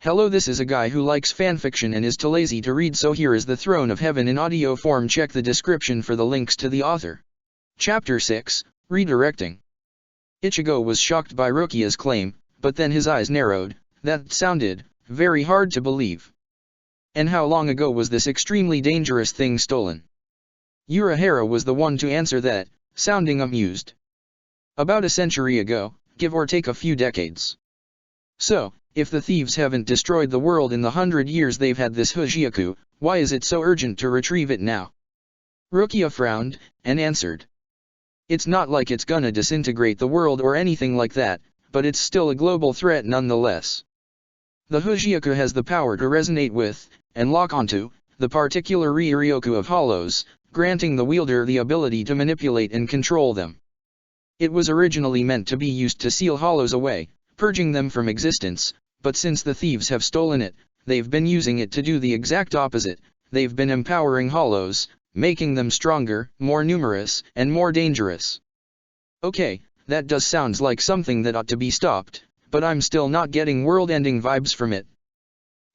Hello, this is a guy who likes fanfiction and is too lazy to read, so here is the Throne of Heaven in audio form. Check the description for the links to the author. Chapter 6, Redirecting. Ichigo was shocked by Rukia's claim, but then his eyes narrowed. That sounded very hard to believe. And how long ago was this extremely dangerous thing stolen? Urahara was the one to answer that, sounding amused. About a century ago, give or take a few decades. So, if the thieves haven't destroyed the world in the 100 years they've had this Hujioku, why is it so urgent to retrieve it now? Rukia frowned, and answered. It's not like it's gonna disintegrate the world or anything like that, but it's still a global threat nonetheless. The Hujioku has the power to resonate with, and lock onto, the particular Ryoryoku of hollows, granting the wielder the ability to manipulate and control them. It was originally meant to be used to seal hollows away, purging them from existence, but since the thieves have stolen it, they've been using it to do the exact opposite. They've been empowering hollows, making them stronger, more numerous, and more dangerous. Okay, that does sound like something that ought to be stopped, but I'm still not getting world-ending vibes from it.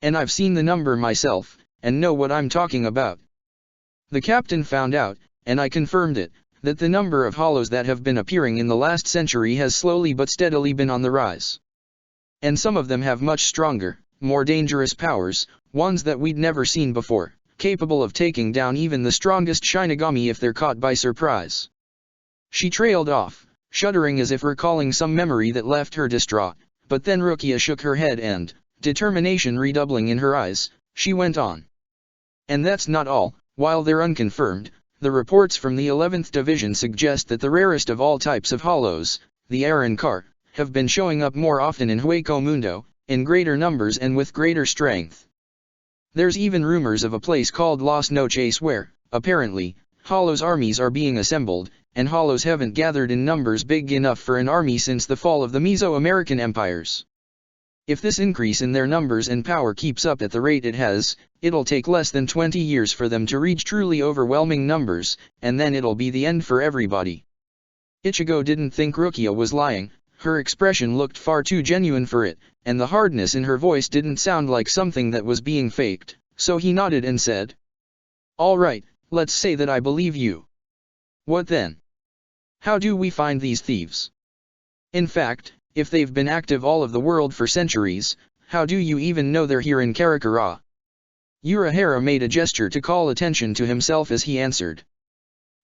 And I've seen the number myself, and know what I'm talking about. The captain found out, and I confirmed it, that the number of hollows that have been appearing in the last century has slowly but steadily been on the rise. And some of them have much stronger, more dangerous powers, ones that we'd never seen before, capable of taking down even the strongest Shinigami if they're caught by surprise. She trailed off, shuddering as if recalling some memory that left her distraught, but then Rukia shook her head and, determination redoubling in her eyes, she went on. And that's not all. While they're unconfirmed, the reports from the 11th Division suggest that the rarest of all types of hollows, the Arankar, have been showing up more often in Hueco Mundo, in greater numbers and with greater strength. There's even rumors of a place called Las Noches where, apparently, hollows armies are being assembled, and hollows haven't gathered in numbers big enough for an army since the fall of the Mesoamerican empires. If this increase in their numbers and power keeps up at the rate it has, it'll take less than 20 years for them to reach truly overwhelming numbers, and then it'll be the end for everybody. Ichigo didn't think Rukia was lying. Her expression looked far too genuine for it, and the hardness in her voice didn't sound like something that was being faked, so he nodded and said, "All right, let's say that I believe you. What then? How do we find these thieves? In fact, if they've been active all of the world for centuries, how do you even know they're here in Karakura?" Urahara made a gesture to call attention to himself as he answered.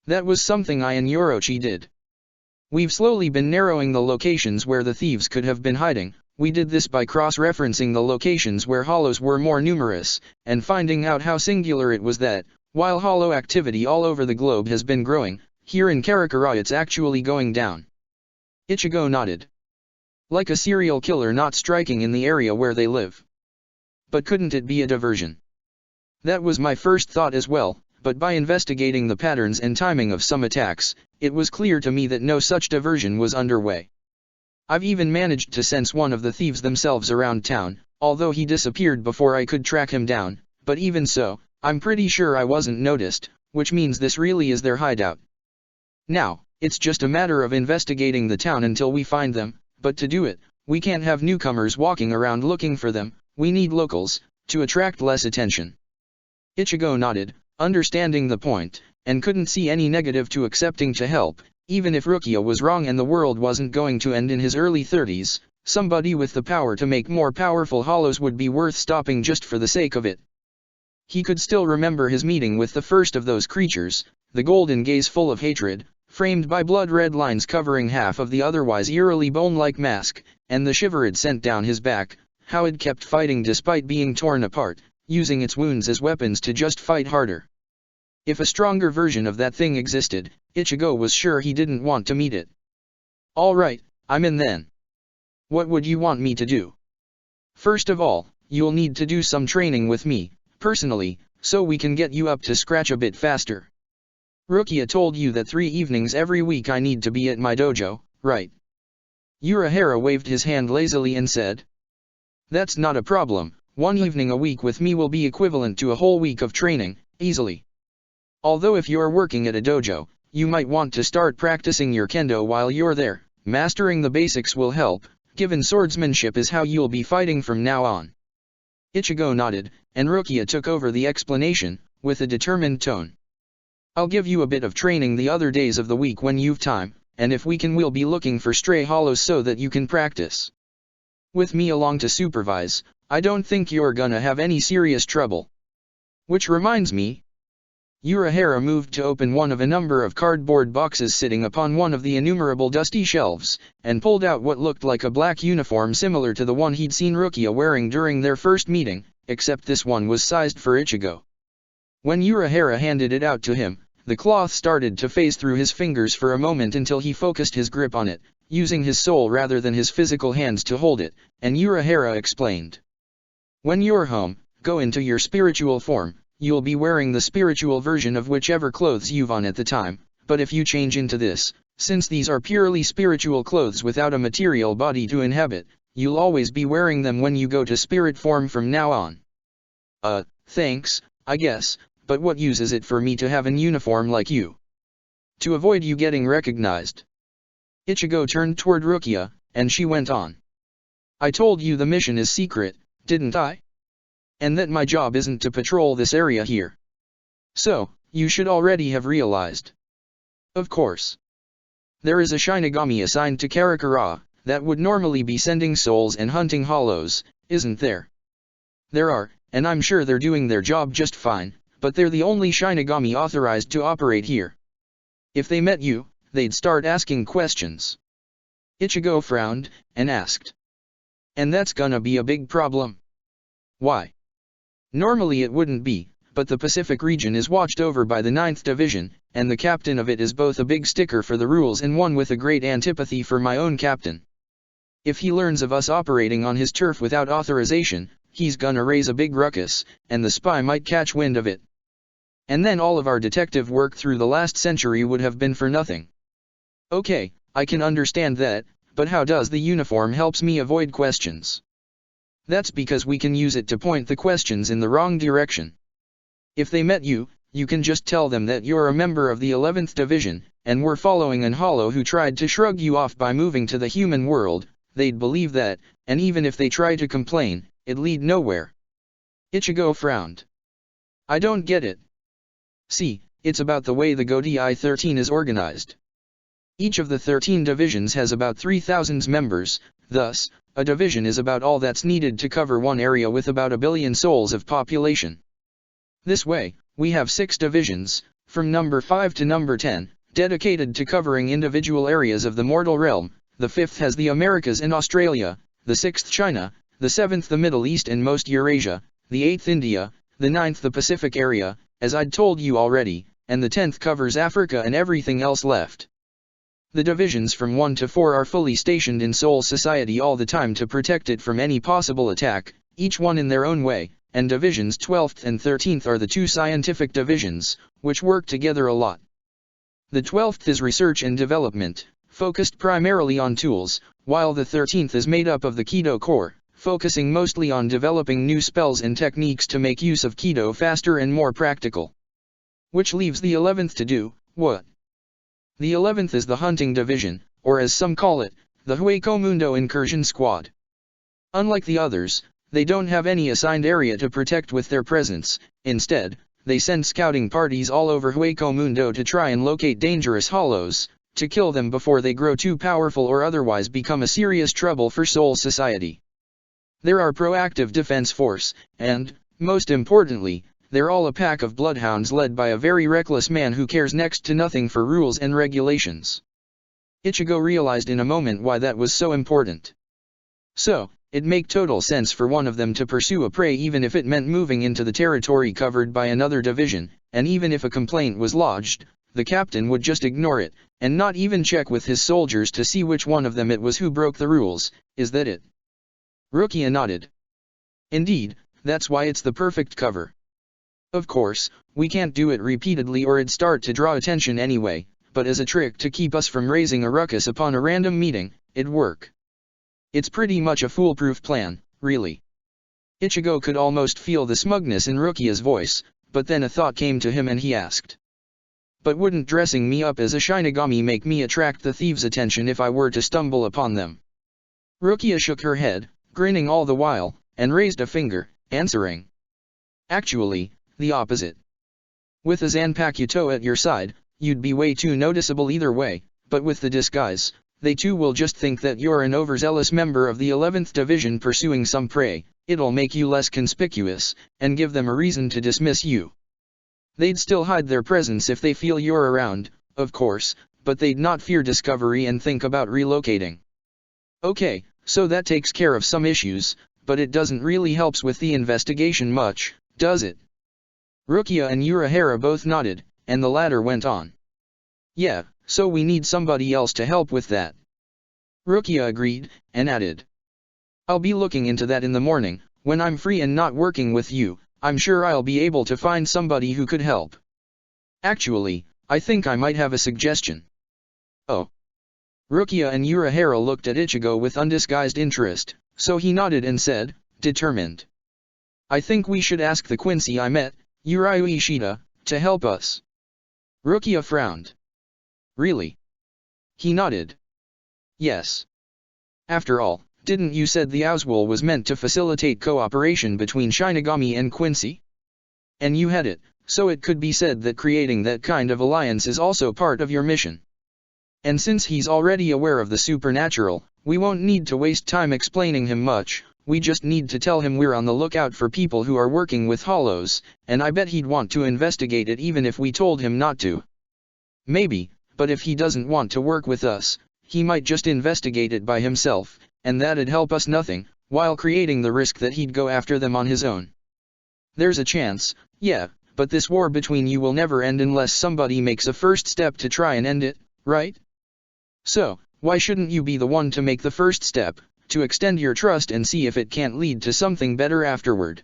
"That was something I and Yorochi did. We've slowly been narrowing the locations where the thieves could have been hiding. We did this by cross-referencing the locations where hollows were more numerous, and finding out how singular it was that, while hollow activity all over the globe has been growing, here in Karakura it's actually going down." Ichigo nodded. Like a serial killer not striking in the area where they live. But couldn't it be a diversion? That was my first thought as well, but by investigating the patterns and timing of some attacks, it was clear to me that no such diversion was underway. I've even managed to sense one of the thieves themselves around town, although he disappeared before I could track him down, but even so, I'm pretty sure I wasn't noticed, which means this really is their hideout. Now, it's just a matter of investigating the town until we find them, but to do it, we can't have newcomers walking around looking for them. We need locals, to attract less attention. Ichigo nodded, understanding the point, and couldn't see any negative to accepting to help. Even if Rukia was wrong and the world wasn't going to end in his early 30s, somebody with the power to make more powerful hollows would be worth stopping just for the sake of it. He could still remember his meeting with the first of those creatures, the golden gaze full of hatred, framed by blood-red lines covering half of the otherwise eerily bone-like mask, and the shiver it sent down his back, how it kept fighting despite being torn apart, using its wounds as weapons to just fight harder. If a stronger version of that thing existed, Ichigo was sure he didn't want to meet it. "All right, I'm in then. What would you want me to do?" "First of all, you'll need to do some training with me, personally, so we can get you up to scratch a bit faster. Rukia told you that 3 evenings every week I need to be at my dojo, right?" Urahara waved his hand lazily and said, "That's not a problem. 1 evening a week with me will be equivalent to a whole week of training, easily. Although if you're working at a dojo, you might want to start practicing your kendo while you're there. Mastering the basics will help, given swordsmanship is how you'll be fighting from now on." Ichigo nodded, and Rukia took over the explanation, with a determined tone. I'll give you a bit of training the other days of the week when you've time, and if we can we'll be looking for stray hollows so that you can practice. With me along to supervise, I don't think you're gonna have any serious trouble. Which reminds me. Urahara moved to open one of a number of cardboard boxes sitting upon one of the innumerable dusty shelves, and pulled out what looked like a black uniform similar to the one he'd seen Rukia wearing during their first meeting, except this one was sized for Ichigo. When Urahara handed it out to him, the cloth started to phase through his fingers for a moment until he focused his grip on it, using his soul rather than his physical hands to hold it, and Urahara explained. When you're home, go into your spiritual form. You'll be wearing the spiritual version of whichever clothes you've on at the time, but if you change into this, since these are purely spiritual clothes without a material body to inhabit, you'll always be wearing them when you go to spirit form from now on. Thanks, I guess, but what use is it for me to have an uniform like you? To avoid you getting recognized. Ichigo turned toward Rukia, and she went on. I told you the mission is secret, didn't I? And that my job isn't to patrol this area here. So, you should already have realized. Of course. There is a Shinigami assigned to Karakura, that would normally be sending souls and hunting hollows, isn't there? There are, and I'm sure they're doing their job just fine, but they're the only Shinigami authorized to operate here. If they met you, they'd start asking questions. Ichigo frowned, and asked. And that's gonna be a big problem. Why? Normally it wouldn't be, but the Pacific region is watched over by the 9th Division, and the captain of it is both a big sticker for the rules and one with a great antipathy for my own captain. If he learns of us operating on his turf without authorization, he's gonna raise a big ruckus, and the spy might catch wind of it. And then all of our detective work through the last century would have been for nothing. Okay, I can understand that, but how does the uniform helps me avoid questions? That's because we can use it to point the questions in the wrong direction. If they met you, you can just tell them that you're a member of the 11th Division, and we're following an hollow who tried to shrug you off by moving to the human world. They'd believe that, and even if they try to complain, it'd lead nowhere. Ichigo frowned. I don't get it. See, it's about the way the Godi 13 is organized. Each of the 13 divisions has about 3,000 members, thus, a division is about all that's needed to cover one area with about 1 billion souls of population. This way, we have 6 divisions, from number 5 to number 10, dedicated to covering individual areas of the mortal realm. The 5th has the Americas and Australia, the 6th China, the 7th the Middle East and most Eurasia, the 8th India, the 9th the Pacific area, as I'd told you already, and the 10th covers Africa and everything else left. The divisions from 1 to 4 are fully stationed in Soul Society all the time to protect it from any possible attack, each one in their own way, and divisions 12th and 13th are the 2 scientific divisions, which work together a lot. The 12th is research and development, focused primarily on tools, while the 13th is made up of the Kido Corps, focusing mostly on developing new spells and techniques to make use of Kido faster and more practical. Which leaves the 11th to do what? The 11th is the hunting division, or as some call it, the Hueco-Mundo Incursion Squad. Unlike the others, they don't have any assigned area to protect with their presence. Instead, they send scouting parties all over Hueco-Mundo to try and locate dangerous hollows, to kill them before they grow too powerful or otherwise become a serious trouble for Soul Society. They're our proactive defense force, and, most importantly, they're all a pack of bloodhounds led by a very reckless man who cares next to nothing for rules and regulations. Ichigo realized in a moment why that was so important. So, it'd make total sense for one of them to pursue a prey even if it meant moving into the territory covered by another division, and even if a complaint was lodged, the captain would just ignore it, and not even check with his soldiers to see which one of them it was who broke the rules. Is that it? Rukia nodded. Indeed, that's why it's the perfect cover. Of course, we can't do it repeatedly or it'd start to draw attention anyway, but as a trick to keep us from raising a ruckus upon a random meeting, it'd work. It's pretty much a foolproof plan, really. Ichigo could almost feel the smugness in Rukia's voice, but then a thought came to him and he asked. But wouldn't dressing me up as a Shinigami make me attract the thieves' attention if I were to stumble upon them? Rukia shook her head, grinning all the while, and raised a finger. answering. Actually, the opposite. With a Zanpakuto at your side, you'd be way too noticeable either way, but with the disguise, they too will just think that you're an overzealous member of the 11th Division pursuing some prey. It'll make you less conspicuous, and give them a reason to dismiss you. They'd still hide their presence if they feel you're around, of course, but they'd not fear discovery and think about relocating. Okay, so that takes care of some issues, but it doesn't really help with the investigation much, does it? Rukia and Urahara both nodded, and the latter went on. Yeah, so we need somebody else to help with that. Rukia agreed, and added. I'll be looking into that in the morning, when I'm free and not working with you. I'm sure I'll be able to find somebody who could help. Actually, I think I might have a suggestion. Oh. Rukia and Urahara looked at Ichigo with undisguised interest, so he nodded and said, determined. I think we should ask the Quincy I met, Urayu Ishida, to help us. Rukia frowned. Really? He nodded. Yes. After all, didn't you said the Auswol was meant to facilitate cooperation between Shinigami and Quincy? And you had it, so it could be said that creating that kind of alliance is also part of your mission. And since he's already aware of the supernatural, we won't need to waste time explaining him much, we just need to tell him we're on the lookout for people who are working with hollows, and I bet he'd want to investigate it even if we told him not to. Maybe, but if he doesn't want to work with us, he might just investigate it by himself, and that'd help us nothing, while creating the risk that he'd go after them on his own. There's a chance, yeah, but this war between you will never end unless somebody makes a first step to try and end it, right? So, why shouldn't you be the one to make the first step, to extend your trust and see if it can't lead to something better afterward?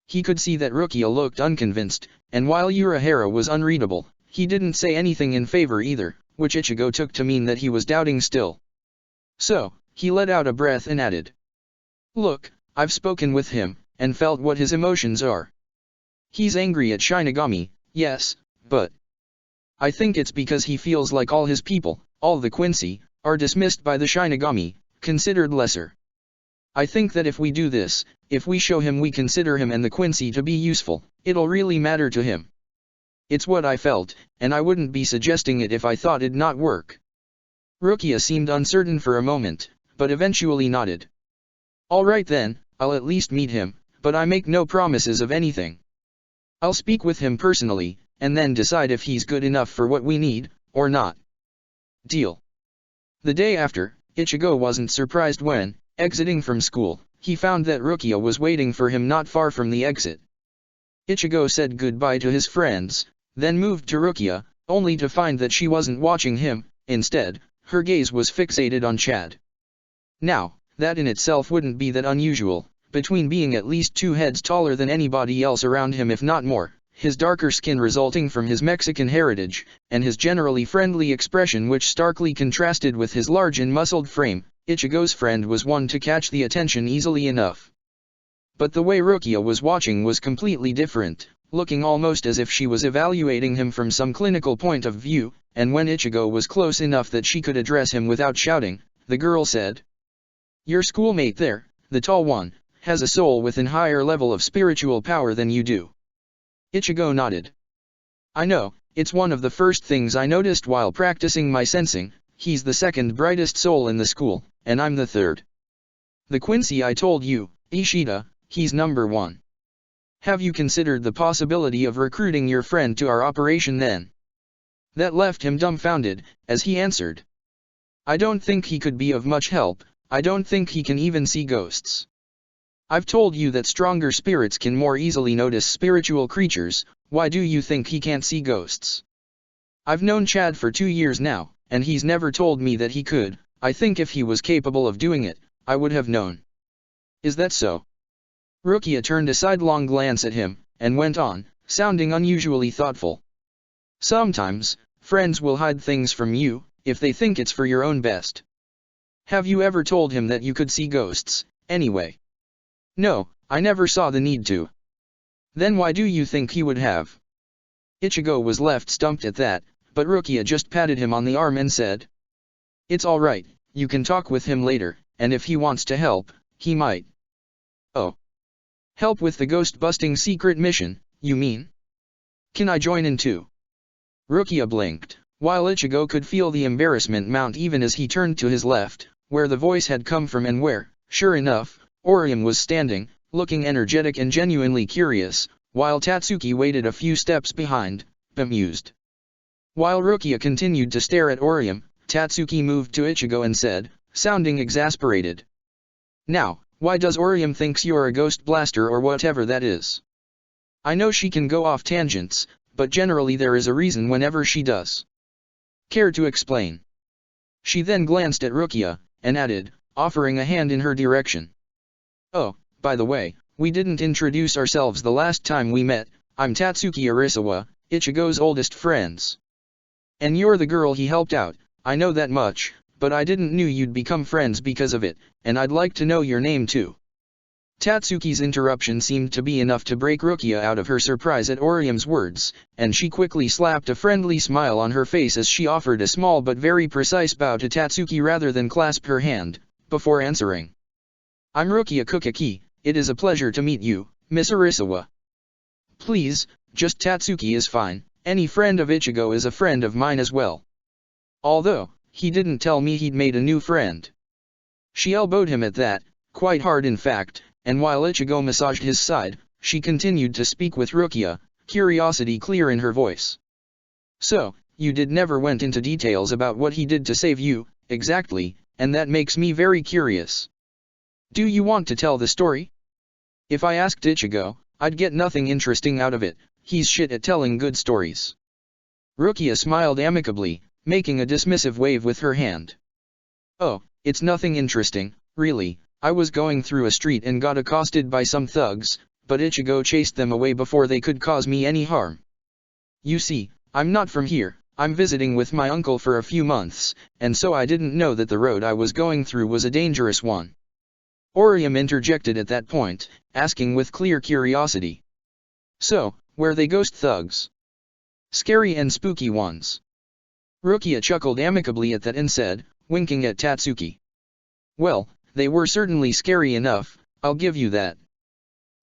He could see that Rukia looked unconvinced, and while Urahara was unreadable, he didn't say anything in favor either, which Ichigo took to mean that he was doubting still. So, he let out a breath and added. Look, I've spoken with him, and felt what his emotions are. He's angry at Shinigami, yes, but I think it's because he feels like all his people, all the Quincy, are dismissed by the Shinigami, considered lesser. I think that if we do this, if we show him we consider him and the Quincy to be useful, it'll really matter to him. It's what I felt, and I wouldn't be suggesting it if I thought it'd not work. Rukia seemed uncertain for a moment, but eventually nodded. All right then, I'll at least meet him, but I make no promises of anything. I'll speak with him personally, and then decide if he's good enough for what we need, or not. Deal. The day after, Ichigo wasn't surprised when, exiting from school, he found that Rukia was waiting for him not far from the exit. Ichigo said goodbye to his friends, then moved to Rukia, only to find that she wasn't watching him. Instead, her gaze was fixated on Chad. Now, that in itself wouldn't be that unusual, between being at least 2 heads taller than anybody else around him if not more, his darker skin resulting from his Mexican heritage, and his generally friendly expression which starkly contrasted with his large and muscled frame, Ichigo's friend was one to catch the attention easily enough. But the way Rukia was watching was completely different, looking almost as if she was evaluating him from some clinical point of view, and when Ichigo was close enough that she could address him without shouting, the girl said, "Your schoolmate there, the tall one, has a soul with an higher level of spiritual power than you do." Ichigo nodded. "I know, it's one of the first things I noticed while practicing my sensing. He's the second brightest soul in the school, and I'm the third. The Quincy I told you, Ishida, he's number 1. Have you considered the possibility of recruiting your friend to our operation then?" That left him dumbfounded, as he answered. "I don't think he could be of much help. I don't think he can even see ghosts. I've told you that stronger spirits can more easily notice spiritual creatures. Why do you think he can't see ghosts? I've known Chad for 2 years now, and he's never told me that he could. I think if he was capable of doing it, I would have known." "Is that so?" Rukia turned a sidelong glance at him, and went on, sounding unusually thoughtful. "Sometimes, friends will hide things from you, if they think it's for your own best. Have you ever told him that you could see ghosts, anyway?" "No, I never saw the need to." "Then why do you think he would have?" Ichigo was left stumped at that, but Rukia just patted him on the arm and said, "It's all right, you can talk with him later, and if he wants to help, he might." "Oh. Help with the ghost-busting secret mission, you mean? Can I join in too? Rukia blinked, while Ichigo could feel the embarrassment mount even as he turned to his left, where the voice had come from and where, sure enough, Orium was standing, looking energetic and genuinely curious, while Tatsuki waited a few steps behind, bemused. While Rukia continued to stare at Orium, Tatsuki moved to Ichigo and said, sounding exasperated. Now, why does Orium thinks you're a ghost blaster or whatever that is? I know she can go off tangents, but generally there is a reason whenever she does. Care to explain? She then glanced at Rukia, and added, offering a hand in her direction. Oh, by the way, we didn't introduce ourselves the last time we met. I'm Tatsuki Arisawa, Ichigo's oldest friends. And you're the girl he helped out, I know that much, but I didn't knew you'd become friends because of it, and I'd like to know your name too. Tatsuki's interruption seemed to be enough to break Rukia out of her surprise at Orium's words, and she quickly slapped a friendly smile on her face as she offered a small but very precise bow to Tatsuki rather than clasp her hand, before answering. I'm Rukia Kukaki, it is a pleasure to meet you, Miss Arisawa. Please, just Tatsuki is fine, any friend of Ichigo is a friend of mine as well. Although, he didn't tell me he'd made a new friend. She elbowed him at that, quite hard in fact, and while Ichigo massaged his side, she continued to speak with Rukia, curiosity clear in her voice. So, you never went into details about what he did to save you, exactly, and that makes me very curious. Do you want to tell the story? If I asked Ichigo, I'd get nothing interesting out of it, he's shit at telling good stories. Rukia smiled amicably, making a dismissive wave with her hand. Oh, it's nothing interesting, really. I was going through a street and got accosted by some thugs, but Ichigo chased them away before they could cause me any harm. You see, I'm not from here, I'm visiting with my uncle for a few months, and so I didn't know that the road I was going through was a dangerous one. Orium interjected at that point, asking with clear curiosity. So, were they ghost thugs? Scary and spooky ones. Rukia chuckled amicably at that and said, winking at Tatsuki. Well, they were certainly scary enough, I'll give you that.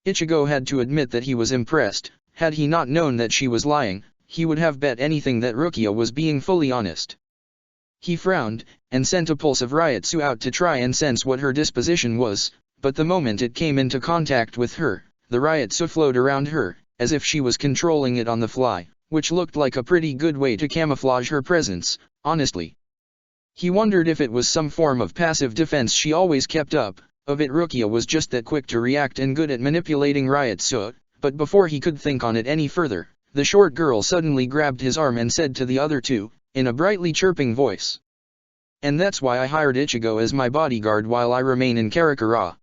Ichigo had to admit that he was impressed. Had he not known that she was lying, he would have bet anything that Rukia was being fully honest. He frowned, and sent a pulse of Ryotsu out to try and sense what her disposition was, but the moment it came into contact with her, the Ryotsu flowed around her, as if she was controlling it on the fly, which looked like a pretty good way to camouflage her presence, honestly. He wondered if it was some form of passive defense she always kept up, of it Rukia was just that quick to react and good at manipulating Ryotsu, but before he could think on it any further, the short girl suddenly grabbed his arm and said to the other two, in a brightly chirping voice. And that's why I hired Ichigo as my bodyguard while I remain in Karakura.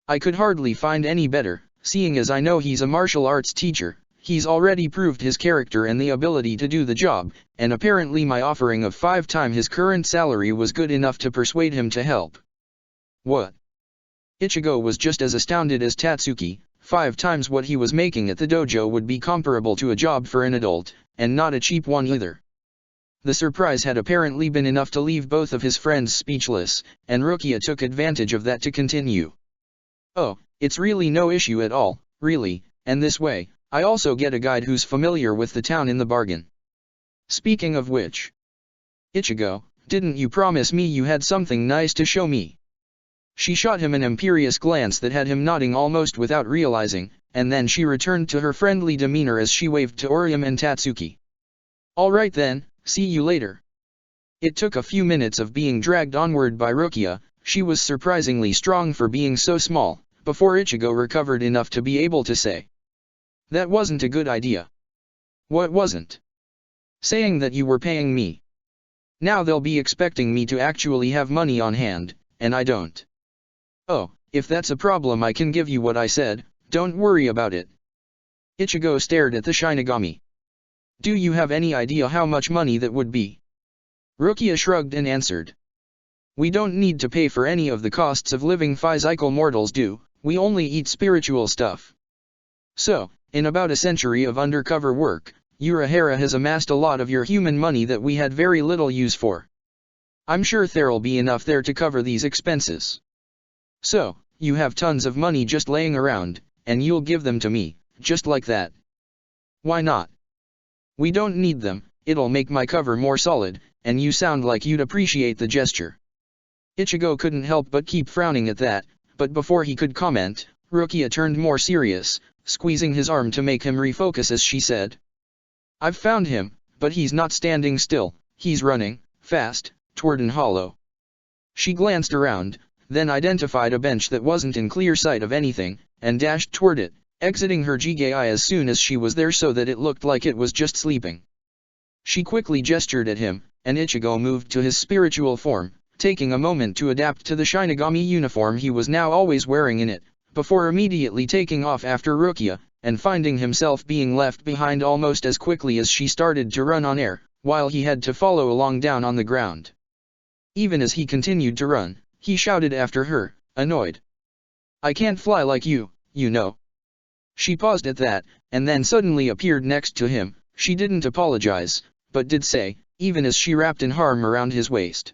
I could hardly find any better, seeing as I know he's a martial arts teacher. He's already proved his character and the ability to do the job, and apparently my offering of 5 times his current salary was good enough to persuade him to help. What? Ichigo was just as astounded as Tatsuki. 5 times what he was making at the dojo would be comparable to a job for an adult, and not a cheap one either. The surprise had apparently been enough to leave both of his friends speechless, and Rukia took advantage of that to continue. Oh, it's really no issue at all, really, and this way, I also get a guide who's familiar with the town in the bargain. Speaking of which, Ichigo, didn't you promise me you had something nice to show me? She shot him an imperious glance that had him nodding almost without realizing, and then she returned to her friendly demeanor as she waved to Orium and Tatsuki. All right then, see you later. It took a few minutes of being dragged onward by Rukia. She was surprisingly strong for being so small, before Ichigo recovered enough to be able to say. That wasn't a good idea. What wasn't? Saying that you were paying me. Now they'll be expecting me to actually have money on hand, and I don't. Oh, if that's a problem I can give you what I said, don't worry about it. Ichigo stared at the Shinigami. Do you have any idea how much money that would be? Rukia shrugged and answered. We don't need to pay for any of the costs of living physical mortals do, we only eat spiritual stuff. So, in about a century of undercover work, Urahara has amassed a lot of your human money that we had very little use for. I'm sure there'll be enough there to cover these expenses. So, you have tons of money just laying around, and you'll give them to me, just like that. Why not? We don't need them, it'll make my cover more solid, and you sound like you'd appreciate the gesture. Ichigo couldn't help but keep frowning at that, but before he could comment, Rukia turned more serious, squeezing his arm to make him refocus as she said. I've found him, but he's not standing still, he's running, fast, toward an hollow. She glanced around, then identified a bench that wasn't in clear sight of anything, and dashed toward it, exiting her Jigai as soon as she was there so that it looked like it was just sleeping. She quickly gestured at him, and Ichigo moved to his spiritual form, taking a moment to adapt to the Shinigami uniform he was now always wearing in it, before immediately taking off after Rukia, and finding himself being left behind almost as quickly as she started to run on air, while he had to follow along down on the ground. Even as he continued to run, he shouted after her, annoyed. I can't fly like you, you know. She paused at that, and then suddenly appeared next to him. She didn't apologize, but did say, even as she wrapped an arm around his waist.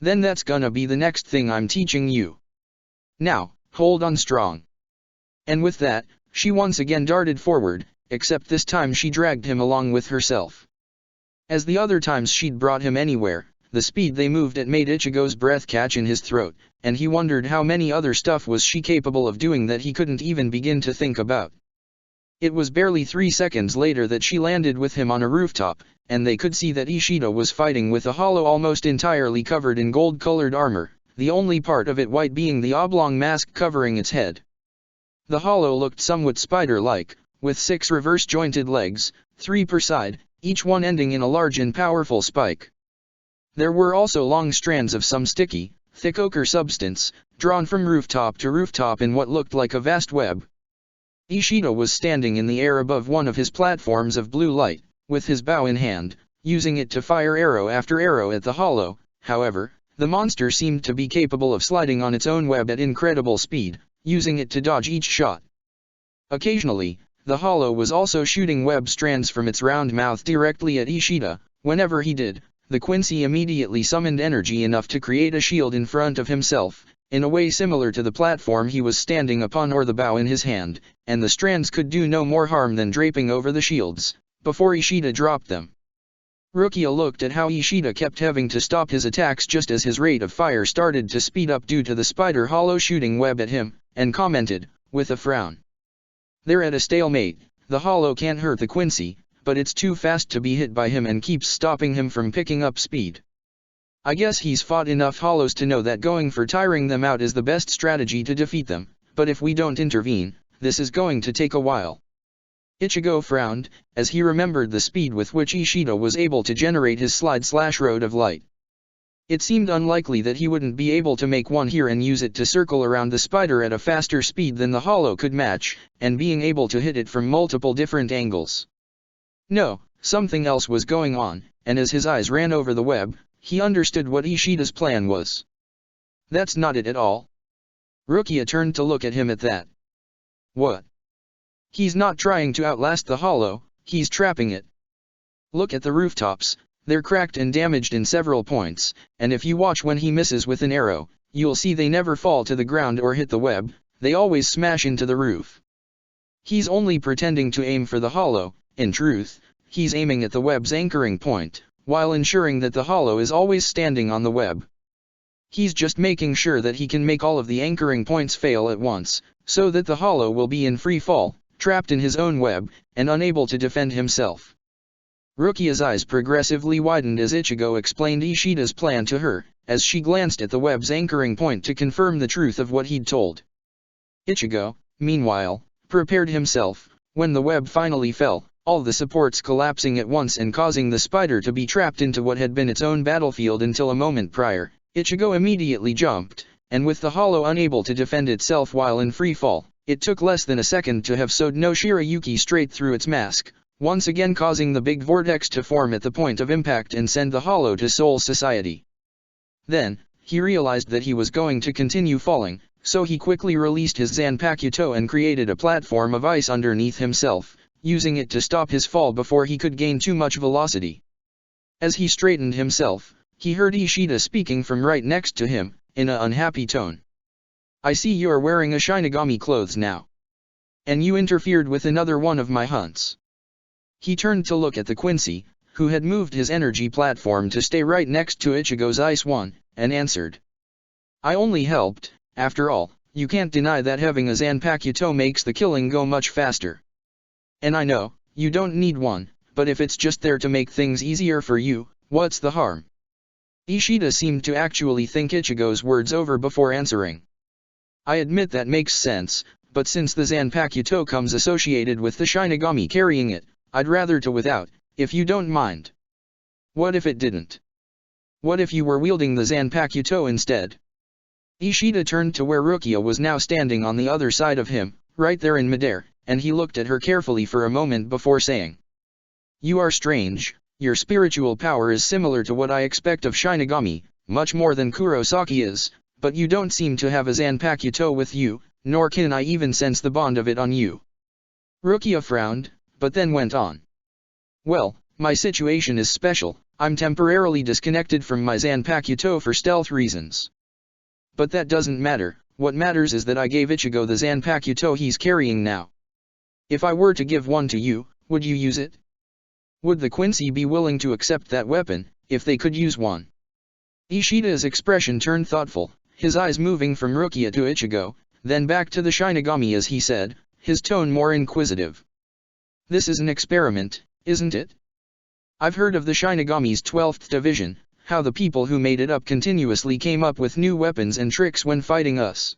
Then that's gonna be the next thing I'm teaching you. Now, hold on strong. And with that, she once again darted forward, except this time she dragged him along with herself. As the other times she'd brought him anywhere, the speed they moved at made Ichigo's breath catch in his throat, and he wondered how many other stuff was she capable of doing that he couldn't even begin to think about. It was barely 3 seconds later that she landed with him on a rooftop, and they could see that Ishida was fighting with a hollow almost entirely covered in gold-colored armor, the only part of it white being the oblong mask covering its head. The hollow looked somewhat spider-like, with 6 reverse-jointed legs, 3 per side, each one ending in a large and powerful spike. There were also long strands of some sticky, thick ochre substance, drawn from rooftop to rooftop in what looked like a vast web. Ishida was standing in the air above one of his platforms of blue light, with his bow in hand, using it to fire arrow after arrow at the hollow. However, the monster seemed to be capable of sliding on its own web at incredible speed, using it to dodge each shot. Occasionally, the hollow was also shooting web strands from its round mouth directly at Ishida. Whenever he did, the Quincy immediately summoned energy enough to create a shield in front of himself, in a way similar to the platform he was standing upon or the bow in his hand, and the strands could do no more harm than draping over the shields, before Ishida dropped them. Rukia looked at how Ishida kept having to stop his attacks just as his rate of fire started to speed up due to the spider hollow shooting web at him, and commented, with a frown. They're at a stalemate, the hollow can't hurt the Quincy, but it's too fast to be hit by him and keeps stopping him from picking up speed. I guess he's fought enough hollows to know that going for tiring them out is the best strategy to defeat them, but if we don't intervene, this is going to take a while. Ichigo frowned, as he remembered the speed with which Ishida was able to generate his slide/road of light. It seemed unlikely that he wouldn't be able to make one here and use it to circle around the spider at a faster speed than the hollow could match, and being able to hit it from multiple different angles. No, something else was going on, and as his eyes ran over the web, he understood what Ishida's plan was. That's not it at all. Rukia turned to look at him at that. What? He's not trying to outlast the hollow, he's trapping it. Look at the rooftops, they're cracked and damaged in several points, and if you watch when he misses with an arrow, you'll see they never fall to the ground or hit the web, they always smash into the roof. He's only pretending to aim for the hollow. In truth, he's aiming at the web's anchoring point, while ensuring that the hollow is always standing on the web. He's just making sure that he can make all of the anchoring points fail at once, so that the hollow will be in free fall, trapped in his own web, and unable to defend himself. Rukia's eyes progressively widened as Ichigo explained Ishida's plan to her, as she glanced at the web's anchoring point to confirm the truth of what he'd told. Ichigo, meanwhile, prepared himself. When the web finally fell, all the supports collapsing at once and causing the spider to be trapped into what had been its own battlefield until a moment prior, Ichigo immediately jumped, and with the hollow unable to defend itself while in free fall, it took less than a second to have sewed no Shirayuki straight through its mask, once again causing the big vortex to form at the point of impact and send the hollow to Soul Society. Then, he realized that he was going to continue falling, so he quickly released his Zanpakuto and created a platform of ice underneath himself, using it to stop his fall before he could gain too much velocity. As he straightened himself, he heard Ishida speaking from right next to him, in an unhappy tone. I see you're wearing a Shinigami clothes now. And you interfered with another one of my hunts. He turned to look at the Quincy, who had moved his energy platform to stay right next to Ichigo's ice one, and answered. I only helped. After all, you can't deny that having a Zanpakuto makes the killing go much faster. And I know, you don't need one, but if it's just there to make things easier for you, what's the harm? Ishida seemed to actually think Ichigo's words over before answering. I admit that makes sense, but since the Zanpakuto comes associated with the Shinigami carrying it, I'd rather to without, if you don't mind. What if it didn't? What if you were wielding the Zanpakuto instead? Ishida turned to where Rukia was now standing on the other side of him, right there in midair, and he looked at her carefully for a moment before saying. You are strange, your spiritual power is similar to what I expect of Shinigami, much more than Kurosaki is, but you don't seem to have a Zanpakuto with you, nor can I even sense the bond of it on you. Rukia frowned, but then went on. Well, my situation is special, I'm temporarily disconnected from my Zanpakuto for stealth reasons. But that doesn't matter, what matters is that I gave Ichigo the Zanpakuto he's carrying now. If I were to give one to you, would you use it? Would the Quincy be willing to accept that weapon, if they could use one? Ishida's expression turned thoughtful, his eyes moving from Rukia to Ichigo, then back to the Shinigami as he said, his tone more inquisitive. This is an experiment, isn't it? I've heard of the Shinigami's 12th division, how the people who made it up continuously came up with new weapons and tricks when fighting us.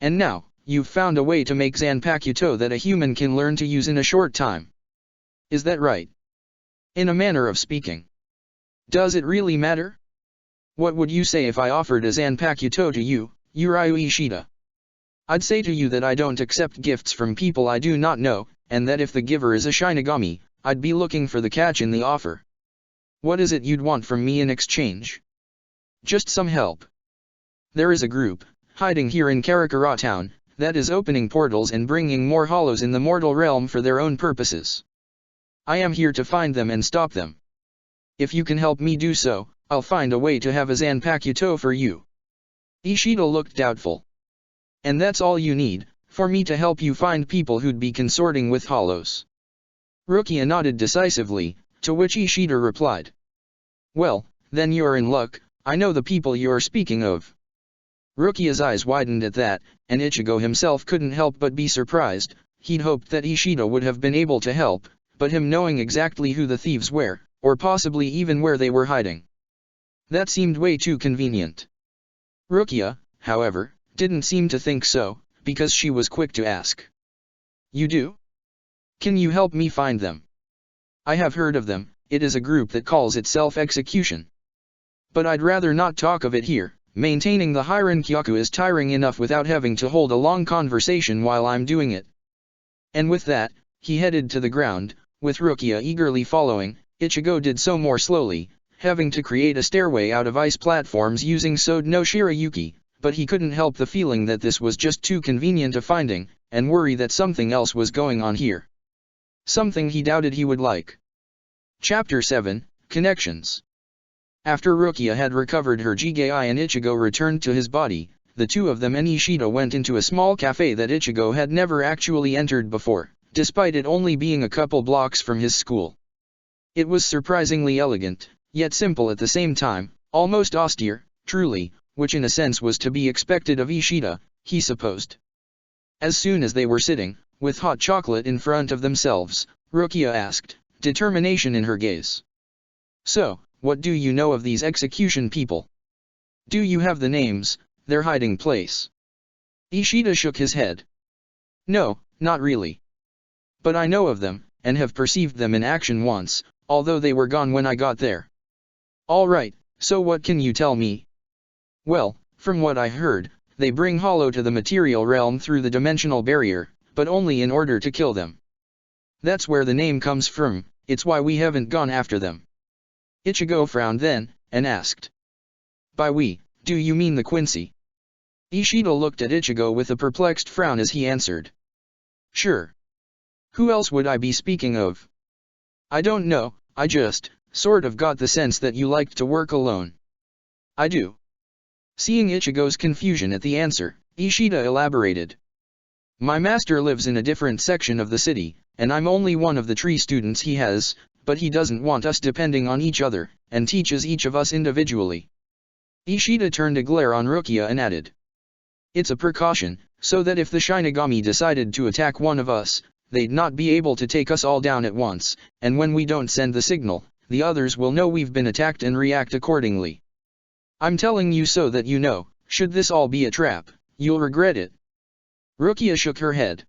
And now, you've found a way to make Zanpakuto that a human can learn to use in a short time. Is that right? In a manner of speaking. Does it really matter? What would you say if I offered a Zanpakuto to you, Urayu Ishida? I'd say to you that I don't accept gifts from people I do not know, and that if the giver is a Shinigami, I'd be looking for the catch in the offer. What is it you'd want from me in exchange? Just some help. There is a group, hiding here in Karakura town, that is opening portals and bringing more hollows in the mortal realm for their own purposes. I am here to find them and stop them. If you can help me do so, I'll find a way to have a Zanpakuto for you. Ishida looked doubtful. And that's all you need, for me to help you find people who'd be consorting with hollows? Rukia nodded decisively, to which Ishida replied. Well, then you're in luck, I know the people you're speaking of. Rukia's eyes widened at that, and Ichigo himself couldn't help but be surprised. He'd hoped that Ishida would have been able to help, but him knowing exactly who the thieves were, or possibly even where they were hiding. That seemed way too convenient. Rukia, however, didn't seem to think so, because she was quick to ask. You do? Can you help me find them? I have heard of them, it is a group that calls itself Execution. But I'd rather not talk of it here, maintaining the Hirenkyaku is tiring enough without having to hold a long conversation while I'm doing it. And with that, he headed to the ground, with Rukia eagerly following. Ichigo did so more slowly, having to create a stairway out of ice platforms using Sode no Shirayuki, but he couldn't help the feeling that this was just too convenient a finding, and worry that something else was going on here. Something he doubted he would like. Chapter 7, Connections. After Rukia had recovered her Jigai and Ichigo returned to his body, the two of them and Ishida went into a small cafe that Ichigo had never actually entered before, despite it only being a couple blocks from his school. It was surprisingly elegant, yet simple at the same time, almost austere, truly, which in a sense was to be expected of Ishida, he supposed. As soon as they were sitting, with hot chocolate in front of themselves, Rukia asked, determination in her gaze. So, what do you know of these Execution people? Do you have the names, their hiding place? Ishida shook his head. No, not really. But I know of them, and have perceived them in action once, although they were gone when I got there. All right, so what can you tell me? Well, from what I heard, they bring hollow to the material realm through the dimensional barrier, but only in order to kill them. That's where the name comes from, it's why we haven't gone after them. Ichigo frowned then, and asked. By we, do you mean the Quincy? Ishida looked at Ichigo with a perplexed frown as he answered. Sure. Who else would I be speaking of? I don't know, I just, sort of got the sense that you liked to work alone. I do. Seeing Ichigo's confusion at the answer, Ishida elaborated. My master lives in a different section of the city, and I'm only one of the tree students he has, but he doesn't want us depending on each other, and teaches each of us individually. Ishida turned a glare on Rukia and added. It's a precaution, so that if the Shinigami decided to attack one of us, they'd not be able to take us all down at once, and when we don't send the signal, the others will know we've been attacked and react accordingly. I'm telling you so that you know, should this all be a trap, you'll regret it. Rukia shook her head.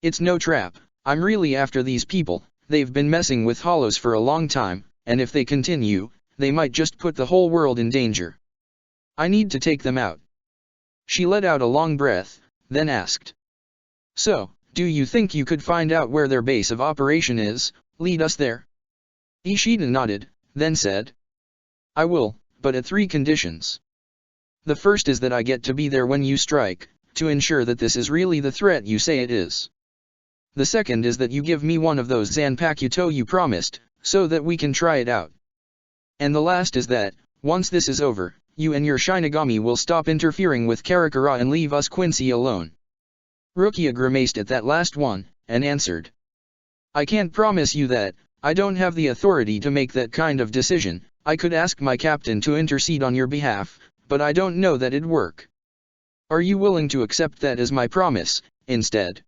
It's no trap, I'm really after these people, they've been messing with hollows for a long time, and if they continue, they might just put the whole world in danger. I need to take them out. She let out a long breath, then asked. So, do you think you could find out where their base of operation is, lead us there? Ishida nodded, then said. I will, but at 3 conditions. The first is that I get to be there when you strike, to ensure that this is really the threat you say it is. The second is that you give me one of those Zanpakuto you promised, so that we can try it out. And the last is that, once this is over, you and your Shinigami will stop interfering with Karakura and leave us Quincy alone. Rukia grimaced at that last one, and answered. I can't promise you that, I don't have the authority to make that kind of decision. I could ask my captain to intercede on your behalf, but I don't know that it'd work. Are you willing to accept that as my promise, instead?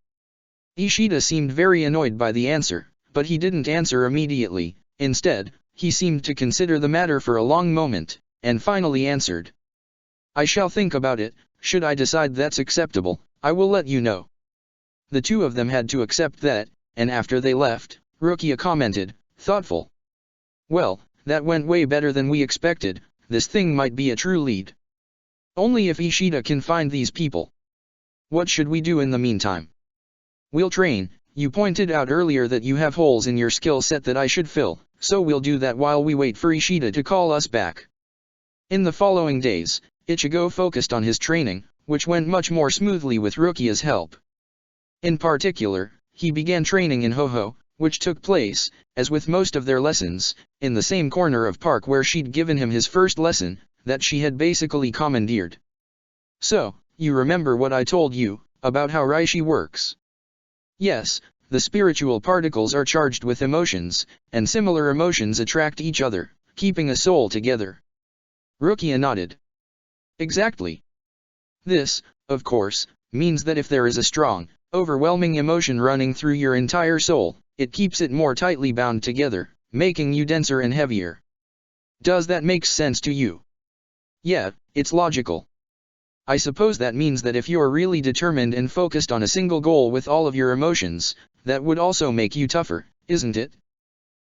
Ishida seemed very annoyed by the answer, but he didn't answer immediately. Instead, he seemed to consider the matter for a long moment, and finally answered. I shall think about it. Should I decide that's acceptable, I will let you know. The two of them had to accept that, and after they left, Rukia commented, thoughtful. Well, that went way better than we expected. This thing might be a true lead. Only if Ishida can find these people. What should we do in the meantime? We'll train. You pointed out earlier that you have holes in your skill set that I should fill, so we'll do that while we wait for Ishida to call us back. In the following days, Ichigo focused on his training, which went much more smoothly with Rukia's help. In particular, he began training in Ho-Ho, which took place, as with most of their lessons, in the same corner of park where she'd given him his first lesson, that she had basically commandeered. So, you remember what I told you, about how Reishi works? Yes, the spiritual particles are charged with emotions, and similar emotions attract each other, keeping a soul together. Rukia nodded. Exactly. This, of course, means that if there is a strong, overwhelming emotion running through your entire soul, it keeps it more tightly bound together, making you denser and heavier. Does that make sense to you? Yeah, it's logical. I suppose that means that if you're really determined and focused on a single goal with all of your emotions, that would also make you tougher, isn't it?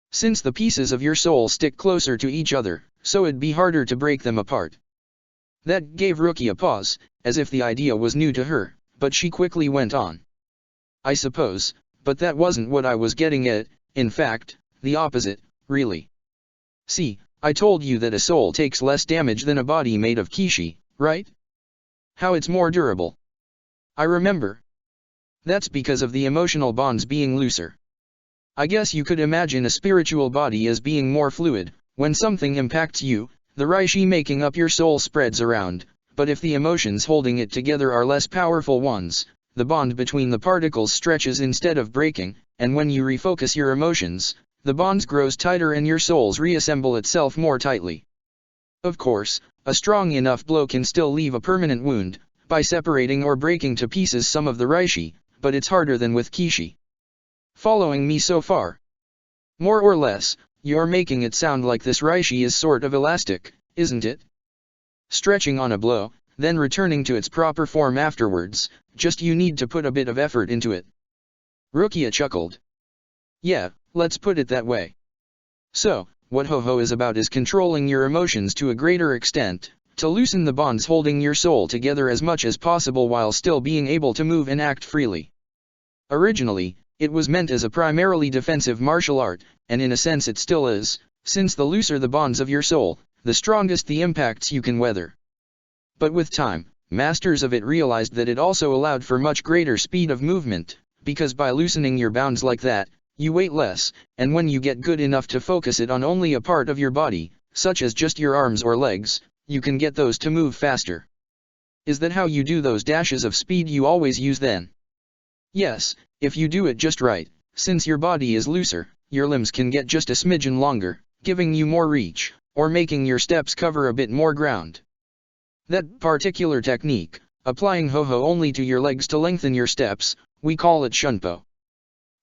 Since the pieces of your soul stick closer to each other, so it'd be harder to break them apart. That gave Rukia a pause, as if the idea was new to her, but she quickly went on. I suppose, but that wasn't what I was getting at. In fact, the opposite, really. See, I told you that a soul takes less damage than a body made of kishi, right? How it's more durable. I remember. That's because of the emotional bonds being looser. I guess you could imagine a spiritual body as being more fluid. When something impacts you, the Reishi making up your soul spreads around, but if the emotions holding it together are less powerful ones, the bond between the particles stretches instead of breaking, and when you refocus your emotions, the bonds grows tighter and your souls reassemble itself more tightly. Of course, a strong enough blow can still leave a permanent wound, by separating or breaking to pieces some of the Reishi, but it's harder than with kishi. Following me so far? More or less, you're making it sound like this Reishi is sort of elastic, isn't it? Stretching on a blow, then returning to its proper form afterwards, just you need to put a bit of effort into it. Rukia chuckled. Yeah, let's put it that way. So, what Ho-Ho is about is controlling your emotions to a greater extent, to loosen the bonds holding your soul together as much as possible while still being able to move and act freely. Originally, it was meant as a primarily defensive martial art, and in a sense it still is, since the looser the bonds of your soul, the strongest the impacts you can weather. But with time, masters of it realized that it also allowed for much greater speed of movement, because by loosening your bounds like that, you weight less, and when you get good enough to focus it on only a part of your body, such as just your arms or legs, you can get those to move faster. Is that how you do those dashes of speed you always use then? Yes, if you do it just right, since your body is looser, your limbs can get just a smidgen longer, giving you more reach, or making your steps cover a bit more ground. That particular technique, applying ho-ho only to your legs to lengthen your steps, we call it shunpo.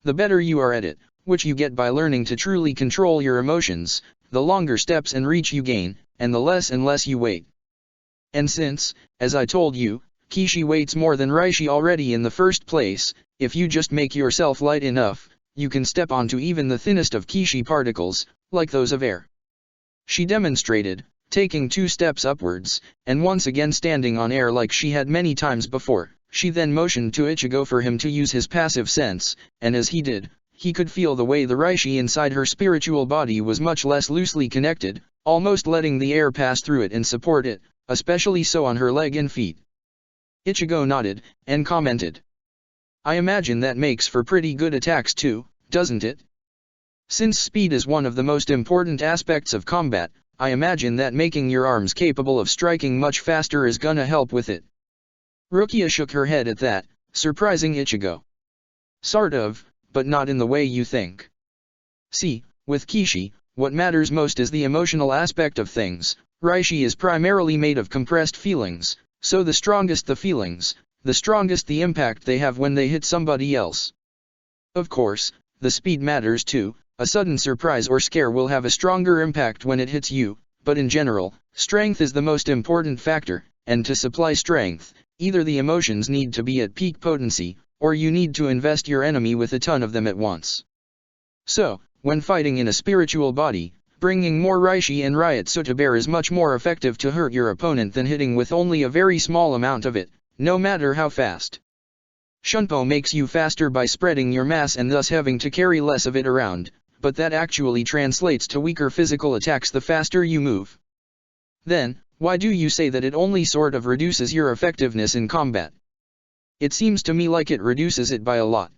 The better you are at it, which you get by learning to truly control your emotions, the longer steps and reach you gain, and the less and less you wait. And since, as I told you, Kishi weights more than Reishi already in the first place, if you just make yourself light enough, you can step onto even the thinnest of Kishi particles, like those of air. She demonstrated, taking 2 steps upwards, and once again standing on air like she had many times before. She then motioned to Ichigo for him to use his passive sense, and as he did, he could feel the way the Reishi inside her spiritual body was much less loosely connected, almost letting the air pass through it and support it, especially so on her leg and feet. Ichigo nodded, and commented. I imagine that makes for pretty good attacks too, doesn't it? Since speed is one of the most important aspects of combat, I imagine that making your arms capable of striking much faster is gonna help with it. Rukia shook her head at that, surprising Ichigo. Sort of, but not in the way you think. See, with Kishi, what matters most is the emotional aspect of things. Reishi is primarily made of compressed feelings, so the strongest the feelings, the strongest the impact they have when they hit somebody else. Of course, the speed matters too. A sudden surprise or scare will have a stronger impact when it hits you, but in general, strength is the most important factor, and to supply strength, either the emotions need to be at peak potency, or you need to invest your enemy with a ton of them at once. So, when fighting in a spiritual body, bringing more Reishi and Ryotsu to bear is much more effective to hurt your opponent than hitting with only a very small amount of it, no matter how fast. Shunpo makes you faster by spreading your mass and thus having to carry less of it around, but that actually translates to weaker physical attacks the faster you move. Then, why do you say that it only sort of reduces your effectiveness in combat? It seems to me like it reduces it by a lot.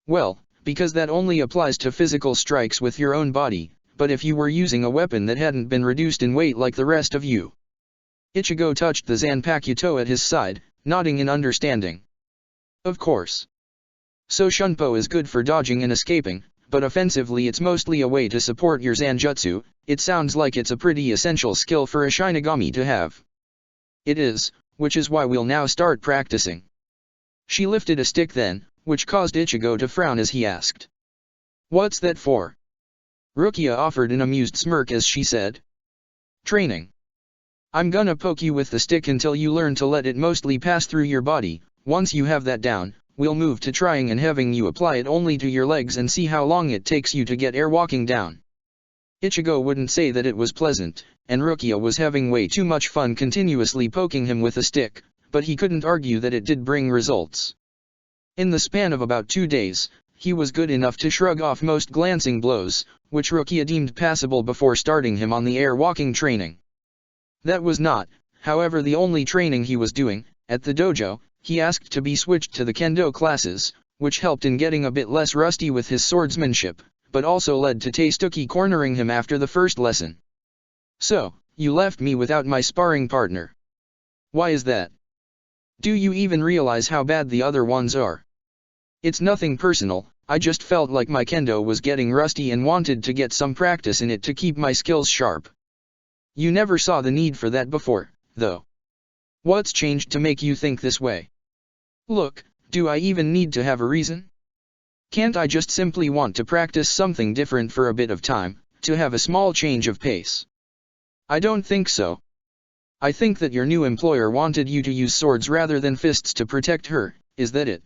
Well, because that only applies to physical strikes with your own body, but if you were using a weapon that hadn't been reduced in weight like the rest of you. Ichigo touched the Zanpakuto at his side, nodding in understanding. Of course. So Shunpo is good for dodging and escaping, but offensively it's mostly a way to support your Zanjutsu. It sounds like it's a pretty essential skill for a Shinigami to have. It is, which is why we'll now start practicing. She lifted a stick then, which caused Ichigo to frown as he asked. What's that for? Rukia offered an amused smirk as she said. Training. I'm gonna poke you with the stick until you learn to let it mostly pass through your body. Once you have that down, we'll move to trying and having you apply it only to your legs and see how long it takes you to get air walking down. Ichigo wouldn't say that it was pleasant, and Rukia was having way too much fun continuously poking him with a stick, but he couldn't argue that it did bring results. In the span of about 2 days, he was good enough to shrug off most glancing blows, which Rukia deemed passable before starting him on the air walking training. That was not, however, the only training he was doing. At the dojo, he asked to be switched to the kendo classes, which helped in getting a bit less rusty with his swordsmanship, but also led to Taisuke cornering him after the first lesson. So, you left me without my sparring partner. Why is that? Do you even realize how bad the other ones are? It's nothing personal, I just felt like my kendo was getting rusty and wanted to get some practice in it to keep my skills sharp. You never saw the need for that before, though. What's changed to make you think this way? Look, do I even need to have a reason? Can't I just simply want to practice something different for a bit of time, to have a small change of pace? I don't think so. I think that your new employer wanted you to use swords rather than fists to protect her, is that it?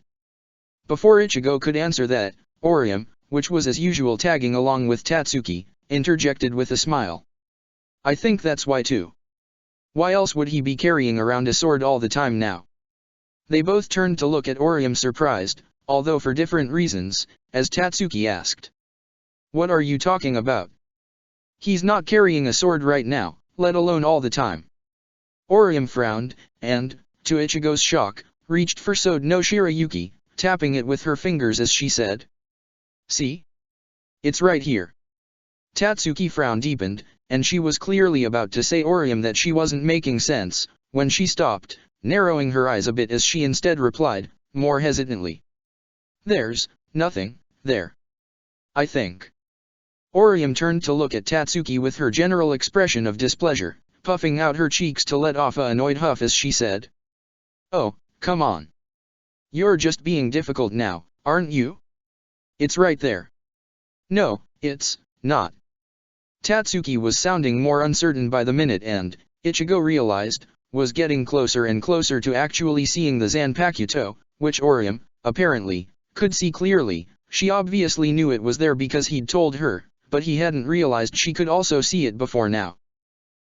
Before Ichigo could answer that, Orium, which was as usual tagging along with Tatsuki, interjected with a smile. I think that's why too. Why else would he be carrying around a sword all the time now? They both turned to look at Orium surprised, although for different reasons, as Tatsuki asked. What are you talking about? He's not carrying a sword right now, let alone all the time. Orium frowned, and, to Ichigo's shock, reached for Sode no Shirayuki, tapping it with her fingers as she said. See? It's right here. Tatsuki frown deepened, and she was clearly about to say Orium that she wasn't making sense, when she stopped, narrowing her eyes a bit as she instead replied, more hesitantly. There's nothing there, I think. Orium turned to look at Tatsuki with her general expression of displeasure, puffing out her cheeks to let off an annoyed huff as she said, "Oh, come on. You're just being difficult now, aren't you? It's right there." "No, it's not." Tatsuki was sounding more uncertain by the minute and, Ichigo realized, was getting closer and closer to actually seeing the Zanpakuto, which Orium, apparently, could see clearly. She obviously knew it was there because he'd told her, but he hadn't realized she could also see it before now.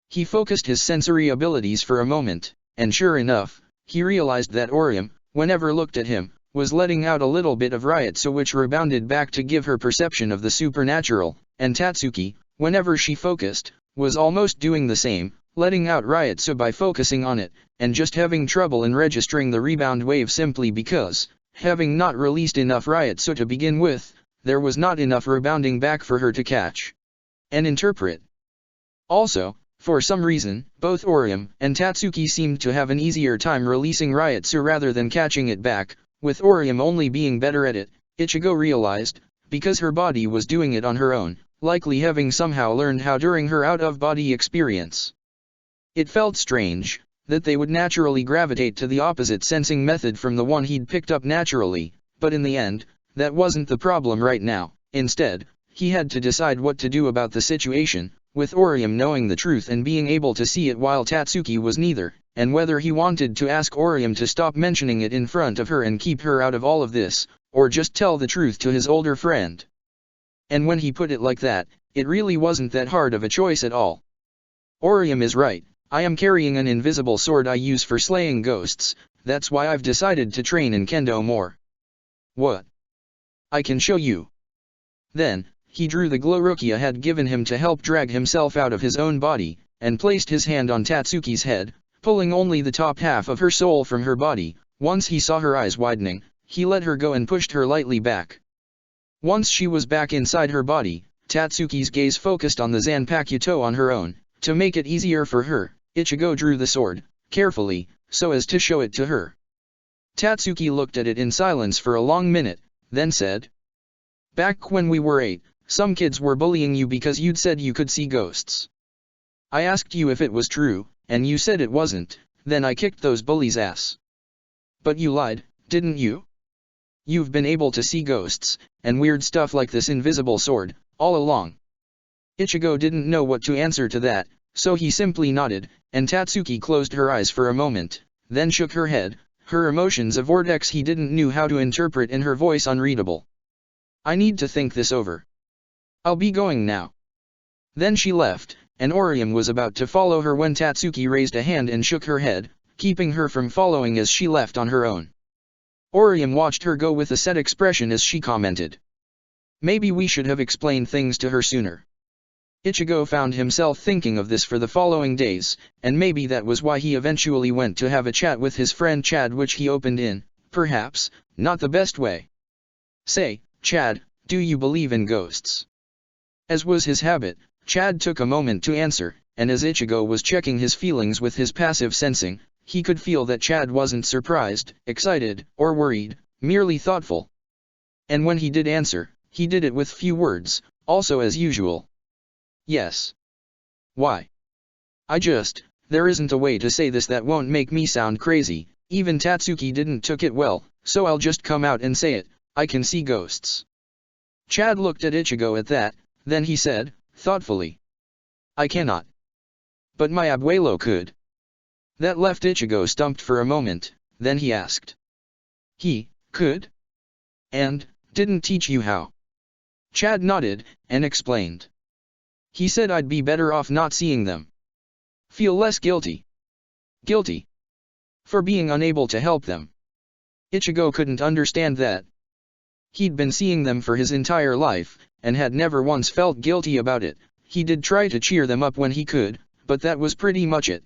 He focused his sensory abilities for a moment, and sure enough, he realized that Orium, whenever looked at him, was letting out a little bit of Ryotsu which rebounded back to give her perception of the supernatural, and Tatsuki, whenever she focused, was almost doing the same, letting out Ryotsu by focusing on it, and just having trouble in registering the rebound wave simply because, having not released enough Ryotsu to begin with, there was not enough rebounding back for her to catch and interpret. Also, for some reason, both Orium and Tatsuki seemed to have an easier time releasing Ryotsu rather than catching it back, with Orium only being better at it, Ichigo realized, because her body was doing it on her own, likely having somehow learned how during her out-of-body experience. It felt strange, that they would naturally gravitate to the opposite sensing method from the one he'd picked up naturally, but in the end, that wasn't the problem right now. Instead, he had to decide what to do about the situation, with Orium knowing the truth and being able to see it while Tatsuki was neither, and whether he wanted to ask Orium to stop mentioning it in front of her and keep her out of all of this, or just tell the truth to his older friend. And when he put it like that, it really wasn't that hard of a choice at all. Orium is right, I am carrying an invisible sword I use for slaying ghosts, that's why I've decided to train in Kendo more. What? I can show you. Then, he drew the glow Rukia had given him to help drag himself out of his own body, and placed his hand on Tatsuki's head, pulling only the top half of her soul from her body. Once he saw her eyes widening, he let her go and pushed her lightly back. Once she was back inside her body, Tatsuki's gaze focused on the Zanpakuto on her own. To make it easier for her, Ichigo drew the sword, carefully, so as to show it to her. Tatsuki looked at it in silence for a long minute, then said, "Back when we were 8, some kids were bullying you because you'd said you could see ghosts. I asked you if it was true, and you said it wasn't, then I kicked those bullies' ass. But you lied, didn't you? You've been able to see ghosts, and weird stuff like this invisible sword, all along." Ichigo didn't know what to answer to that, so he simply nodded, and Tatsuki closed her eyes for a moment, then shook her head, her emotions a vortex he didn't know how to interpret in her voice unreadable. "I need to think this over. I'll be going now." Then she left, and Orium was about to follow her when Tatsuki raised a hand and shook her head, keeping her from following as she left on her own. Orium watched her go with a set expression as she commented, "Maybe we should have explained things to her sooner." Ichigo found himself thinking of this for the following days, and maybe that was why he eventually went to have a chat with his friend Chad, which he opened in, perhaps, not the best way. "Say, Chad, do you believe in ghosts?" As was his habit, Chad took a moment to answer, and as Ichigo was checking his feelings with his passive sensing, he could feel that Chad wasn't surprised, excited, or worried, merely thoughtful. And when he did answer, he did it with few words, also as usual. "Yes." "Why?" There isn't a way to say this that won't make me sound crazy." Even Tatsuki didn't took it well, so I'll just come out and say it, I can see ghosts. Chad looked at Ichigo at that, then he said, thoughtfully, "I cannot. But my abuelo could." That left Ichigo stumped for a moment, then he asked, "He could? And didn't teach you how?" Chad nodded, and explained. "He said I'd be better off not seeing them. Feel less guilty." Guilty? For being unable to help them? Ichigo couldn't understand that. He'd been seeing them for his entire life, and had never once felt guilty about it. He did try to cheer them up when he could, but that was pretty much it.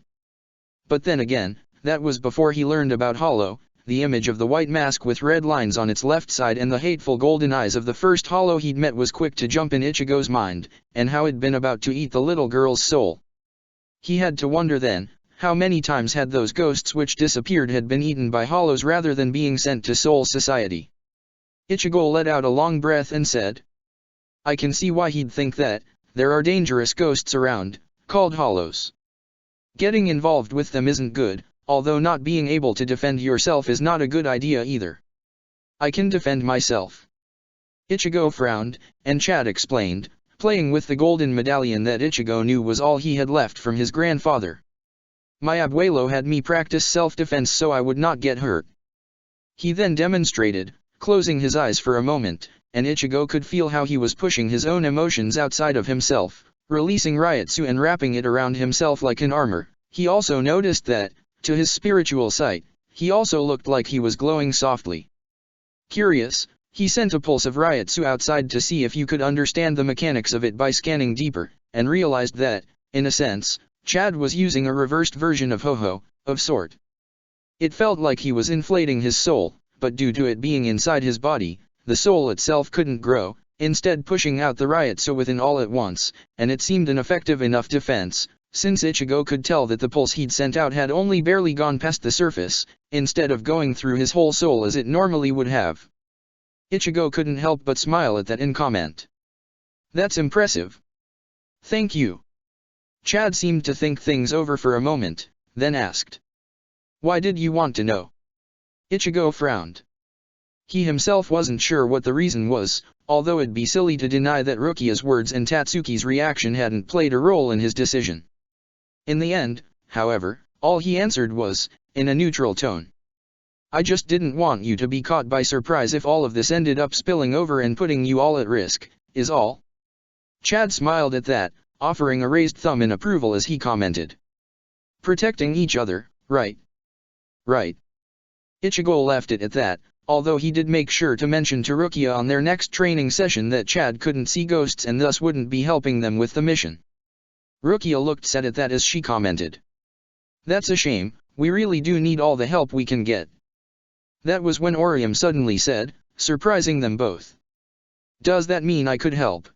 But then again, that was before he learned about Hollow, the image of the white mask with red lines on its left side and the hateful golden eyes of the first Hollow he'd met was quick to jump in Ichigo's mind, and how it'd been about to eat the little girl's soul. He had to wonder then, how many times had those ghosts which disappeared had been eaten by Hollows rather than being sent to Soul Society. Ichigo let out a long breath and said. I can see why he'd think that. There are dangerous ghosts around, called hollows. Getting involved with them isn't good, although not being able to defend yourself is not a good idea either. I can defend myself. Ichigo frowned, and Chad explained, playing with the golden medallion that Ichigo knew was all he had left from his grandfather. My abuelo had me practice self-defense so I would not get hurt. He then demonstrated, closing his eyes for a moment, and Ichigo could feel how he was pushing his own emotions outside of himself, releasing Ryotsu and wrapping it around himself like an armor. He also noticed that, to his spiritual sight, he also looked like he was glowing softly. Curious, he sent a pulse of Ryotsu outside to see if you could understand the mechanics of it by scanning deeper, and realized that, in a sense, Chad was using a reversed version of Ho-Ho, of sort. It felt like he was inflating his soul, but due to it being inside his body, the soul itself couldn't grow, instead pushing out the Ryotsu within all at once, and it seemed an effective enough defense, since Ichigo could tell that the pulse he'd sent out had only barely gone past the surface, instead of going through his whole soul as it normally would have. Ichigo couldn't help but smile at that and comment. That's impressive. Thank you. Chad seemed to think things over for a moment, then asked. Why did you want to know? Ichigo frowned. He himself wasn't sure what the reason was, although it'd be silly to deny that Rukia's words and Tatsuki's reaction hadn't played a role in his decision. In the end, however, all he answered was, in a neutral tone. I just didn't want you to be caught by surprise if all of this ended up spilling over and putting you all at risk, is all. Chad smiled at that, offering a raised thumb in approval as he commented. Protecting each other, right? Right. Ichigo left it at that, although he did make sure to mention to Rukia on their next training session that Chad couldn't see ghosts and thus wouldn't be helping them with the mission. Rukia looked sad at that as she commented. That's a shame, we really do need all the help we can get. That was when Orium suddenly said, surprising them both. Does that mean I could help?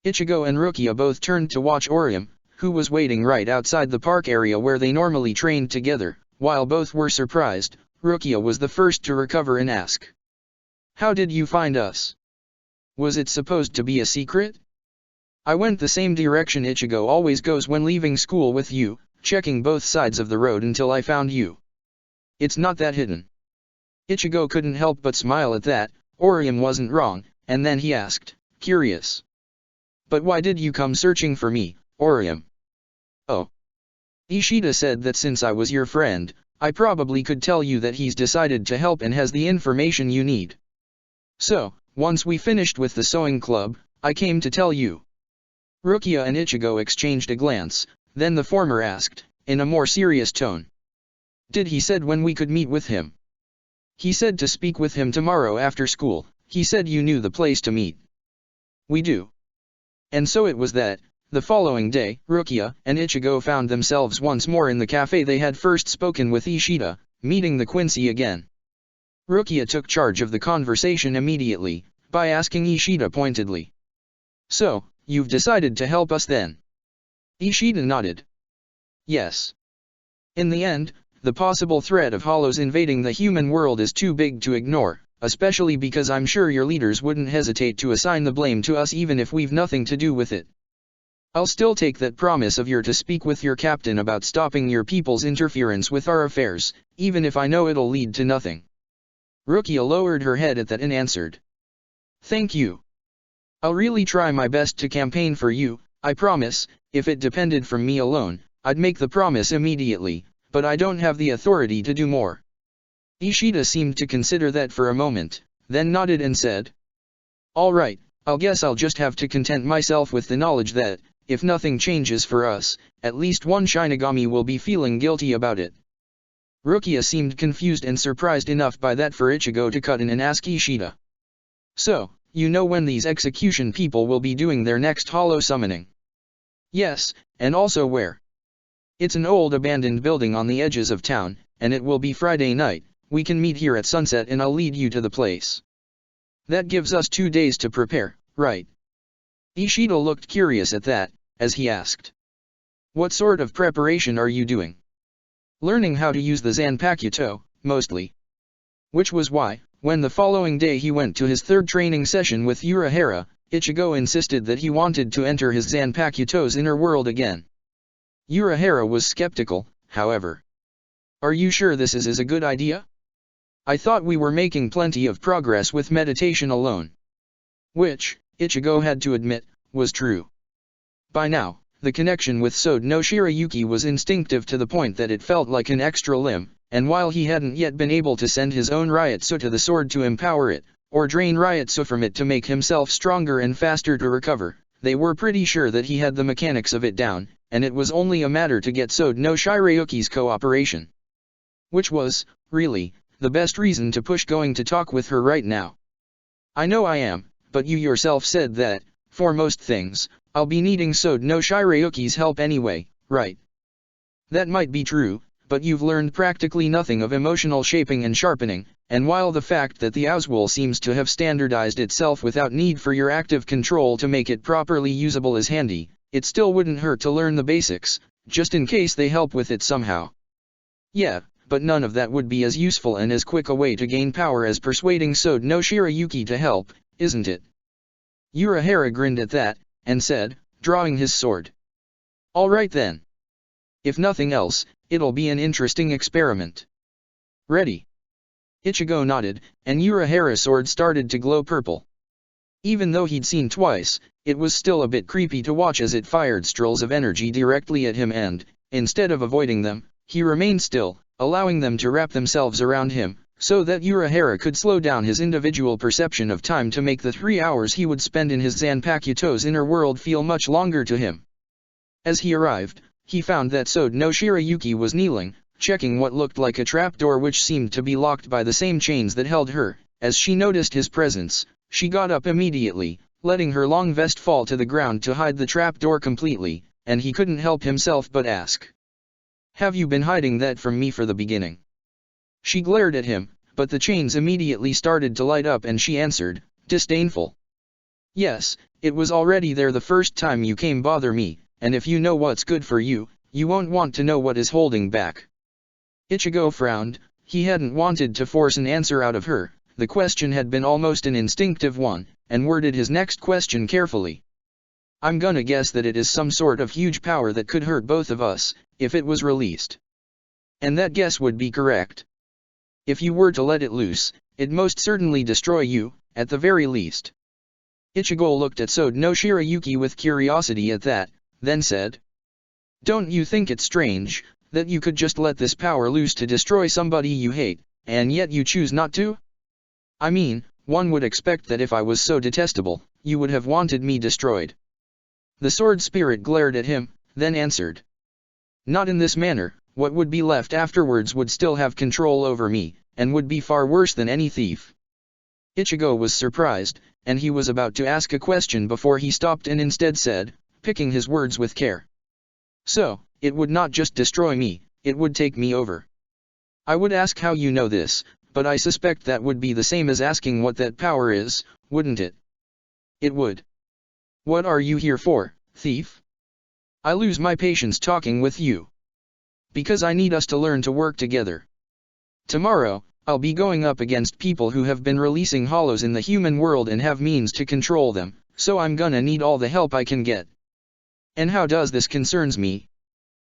Ichigo and Rukia both turned to watch Orium, who was waiting right outside the park area where they normally trained together. While both were surprised, Rukia was the first to recover and ask. How did you find us? Was it supposed to be a secret? I went the same direction Ichigo always goes when leaving school with you, checking both sides of the road until I found you. It's not that hidden. Ichigo couldn't help but smile at that. Orium wasn't wrong, and then he asked, curious. But why did you come searching for me, Orium? Oh. Ishida said that since I was your friend, I probably could tell you that he's decided to help and has the information you need. So, once we finished with the sewing club, I came to tell you. Rukia and Ichigo exchanged a glance, then the former asked, in a more serious tone. Did he said when we could meet with him? He said to speak with him tomorrow after school. He said you knew the place to meet. We do. And so it was that, the following day, Rukia and Ichigo found themselves once more in the cafe they had first spoken with Ishida, meeting the Quincy again. Rukia took charge of the conversation immediately, by asking Ishida pointedly. So, you've decided to help us then? Ishida nodded. Yes. In the end, the possible threat of hollows invading the human world is too big to ignore, especially because I'm sure your leaders wouldn't hesitate to assign the blame to us even if we've nothing to do with it. I'll still take that promise of yours to speak with your captain about stopping your people's interference with our affairs, even if I know it'll lead to nothing. Rukia lowered her head at that and answered. Thank you. I'll really try my best to campaign for you, I promise. If it depended from me alone, I'd make the promise immediately, but I don't have the authority to do more. Ishida seemed to consider that for a moment, then nodded and said. All right, I guess I'll just have to content myself with the knowledge that, if nothing changes for us, at least one Shinigami will be feeling guilty about it. Rukia seemed confused and surprised enough by that for Ichigo to cut in and ask Ishida. So, you know when these execution people will be doing their next hollow summoning? Yes, and also where? It's an old abandoned building on the edges of town, and it will be Friday night. We can meet here at sunset and I'll lead you to the place. That gives us 2 days to prepare, right? Ishida looked curious at that, as he asked. What sort of preparation are you doing? Learning how to use the Zanpakuto, mostly. Which was why, When the following day he went to his third training session with Urahara, Ichigo insisted that he wanted to enter his Zanpakuto's inner world again. Urahara was skeptical, however. "Are you sure this is a good idea? I thought we were making plenty of progress with meditation alone." Which, Ichigo had to admit, was true. By now, the connection with Sode no Shirayuki was instinctive to the point that it felt like an extra limb, and while he hadn't yet been able to send his own Ryotsu to the sword to empower it, or drain Ryotsu from it to make himself stronger and faster to recover, they were pretty sure that he had the mechanics of it down, and it was only a matter to get Sode no Shirayuki's cooperation. Which was, really, the best reason to push going to talk with her right now. "I know I am, but you yourself said that, for most things, I'll be needing Sode no Shirayuki's help anyway, right?" "That might be true, but you've learned practically nothing of emotional shaping and sharpening, and while the fact that the Auswell seems to have standardized itself without need for your active control to make it properly usable is handy, it still wouldn't hurt to learn the basics, just in case they help with it somehow." "Yeah, but none of that would be as useful and as quick a way to gain power as persuading Sode no Shirayuki to help, isn't it?" Urahara grinned at that, and said, drawing his sword. "All right then. If nothing else, it'll be an interesting experiment. Ready?" Ichigo nodded, and Urahara's sword started to glow purple. Even though he'd seen twice, it was still a bit creepy to watch as it fired strolls of energy directly at him and, instead of avoiding them, he remained still, allowing them to wrap themselves around him, so that Urahara could slow down his individual perception of time to make the 3 hours he would spend in his Zanpakuto's inner world feel much longer to him. As he arrived, he found that Sode no Shirayuki was kneeling, checking what looked like a trapdoor which seemed to be locked by the same chains that held her. As she noticed his presence, she got up immediately, letting her long vest fall to the ground to hide the trapdoor completely, and he couldn't help himself but ask, "Have you been hiding that from me for the beginning?" She glared at him, but the chains immediately started to light up and she answered, disdainful, "Yes, it was already there the first time you came bother me, and if you know what's good for you, you won't want to know what is holding back." Ichigo frowned. He hadn't wanted to force an answer out of her, the question had been almost an instinctive one, and worded his next question carefully. "I'm gonna guess that it is some sort of huge power that could hurt both of us, if it was released." "And that guess would be correct. If you were to let it loose, it'd most certainly destroy you, at the very least." Ichigo looked at Sode no Shirayuki with curiosity at that, then said, "Don't you think it's strange, that you could just let this power loose to destroy somebody you hate, and yet you choose not to? I mean, one would expect that if I was so detestable, you would have wanted me destroyed." The sword spirit glared at him, then answered, "Not in this manner. What would be left afterwards would still have control over me, and would be far worse than any thief." Ichigo was surprised, and he was about to ask a question before he stopped and instead said, picking his words with care, "So, it would not just destroy me, it would take me over." "I would ask how you know this, but I suspect that would be the same as asking what that power is, wouldn't it?" "It would." "What are you here for, thief?" "I lose my patience talking with you. Because I need us to learn to work together. Tomorrow, I'll be going up against people who have been releasing hollows in the human world and have means to control them, so I'm gonna need all the help I can get. And how does this concerns me?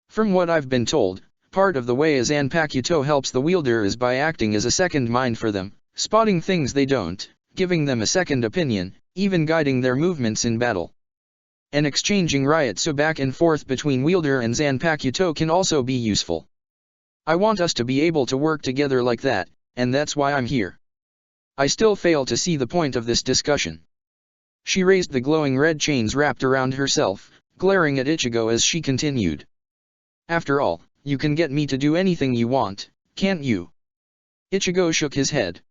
From what I've been told, part of the way a Zanpakuto helps the wielder is by acting as a second mind for them, spotting things they don't, giving them a second opinion, even guiding their movements in battle. And exchanging Ryotsu back and forth between wielder and Zanpakuto can also be useful. I want us to be able to work together like that, and that's why I'm here." I still fail to see the point of this discussion. She raised the glowing red chains wrapped around herself, glaring at Ichigo as she continued. "After all, you can get me to do anything you want, can't you?" Ichigo shook his head.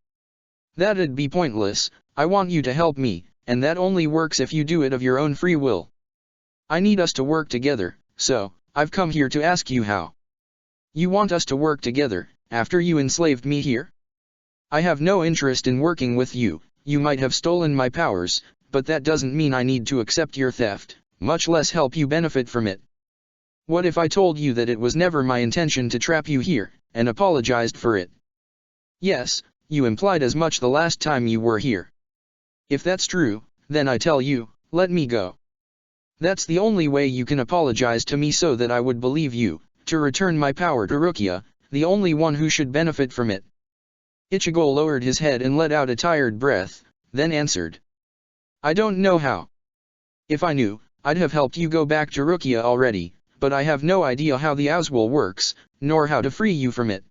"That'd be pointless. I want you to help me, and that only works if you do it of your own free will. I need us to work together, so, I've come here to ask you how." "You want us to work together, after you enslaved me here?" "I have no interest in working with you. You might have stolen my powers, but that doesn't mean I need to accept your theft, much less help you benefit from it. What if I told you that it was never my intention to trap you here, and apologized for it?" "Yes, you implied as much the last time you were here. If that's true, then I tell you, let me go. That's the only way you can apologize to me so that I would believe you, to return my power to Rukia, the only one who should benefit from it. Ichigo lowered his head and let out a tired breath, then answered. I don't know how. If I knew, I'd have helped you go back to Rukia already, but I have no idea how the Azwell works, nor how to free you from it.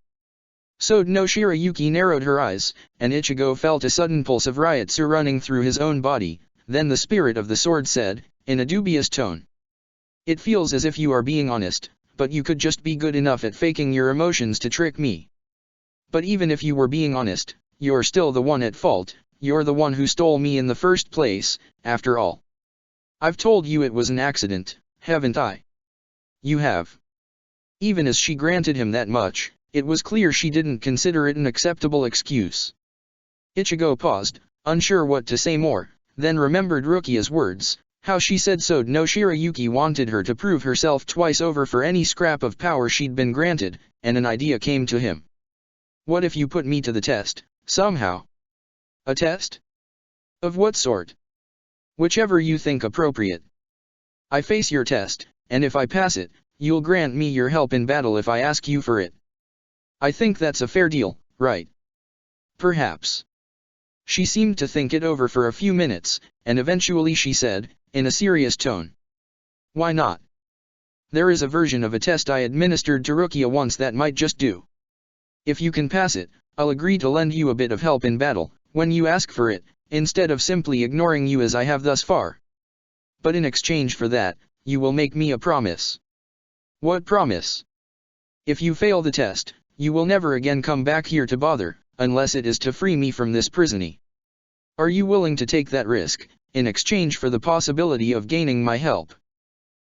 So no Shirayuki narrowed her eyes, and Ichigo felt a sudden pulse of Ryotsu running through his own body. Then the spirit of the sword said, in a dubious tone. It feels as if you are being honest, but you could just be good enough at faking your emotions to trick me. But even if you were being honest, you're still the one at fault, you're the one who stole me in the first place, after all. I've told you it was an accident, haven't I? You have. Even as she granted him that much, it was clear she didn't consider it an acceptable excuse. Ichigo paused, unsure what to say more, then remembered Rukia's words, how she said so no Shirayuki wanted her to prove herself twice over for any scrap of power she'd been granted, and an idea came to him. What if you put me to the test, somehow? A test? Of what sort? Whichever you think appropriate. I face your test, and if I pass it, you'll grant me your help in battle if I ask you for it. I think that's a fair deal, right? Perhaps. She seemed to think it over for a few minutes, and eventually she said, in a serious tone. Why not? There is a version of a test I administered to Rukia once that might just do. If you can pass it, I'll agree to lend you a bit of help in battle, when you ask for it, instead of simply ignoring you as I have thus far. But in exchange for that, you will make me a promise. What promise? If you fail the test, you will never again come back here to bother, unless it is to free me from this prison. Are you willing to take that risk, in exchange for the possibility of gaining my help?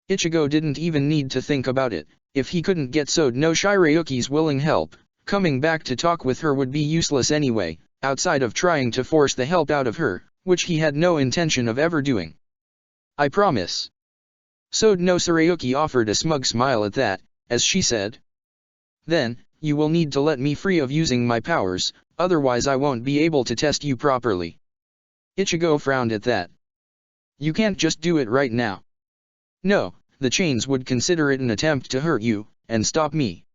Ichigo didn't even need to think about it. If he couldn't get no Shirayuki's willing help, coming back to talk with her would be useless anyway, outside of trying to force the help out of her, which he had no intention of ever doing. I promise. No Shirayuki offered a smug smile at that, as she said. Then, you will need to let me free of using my powers, otherwise I won't be able to test you properly. Ichigo frowned at that. You can't just do it right now. No, the chains would consider it an attempt to hurt you, and stop me.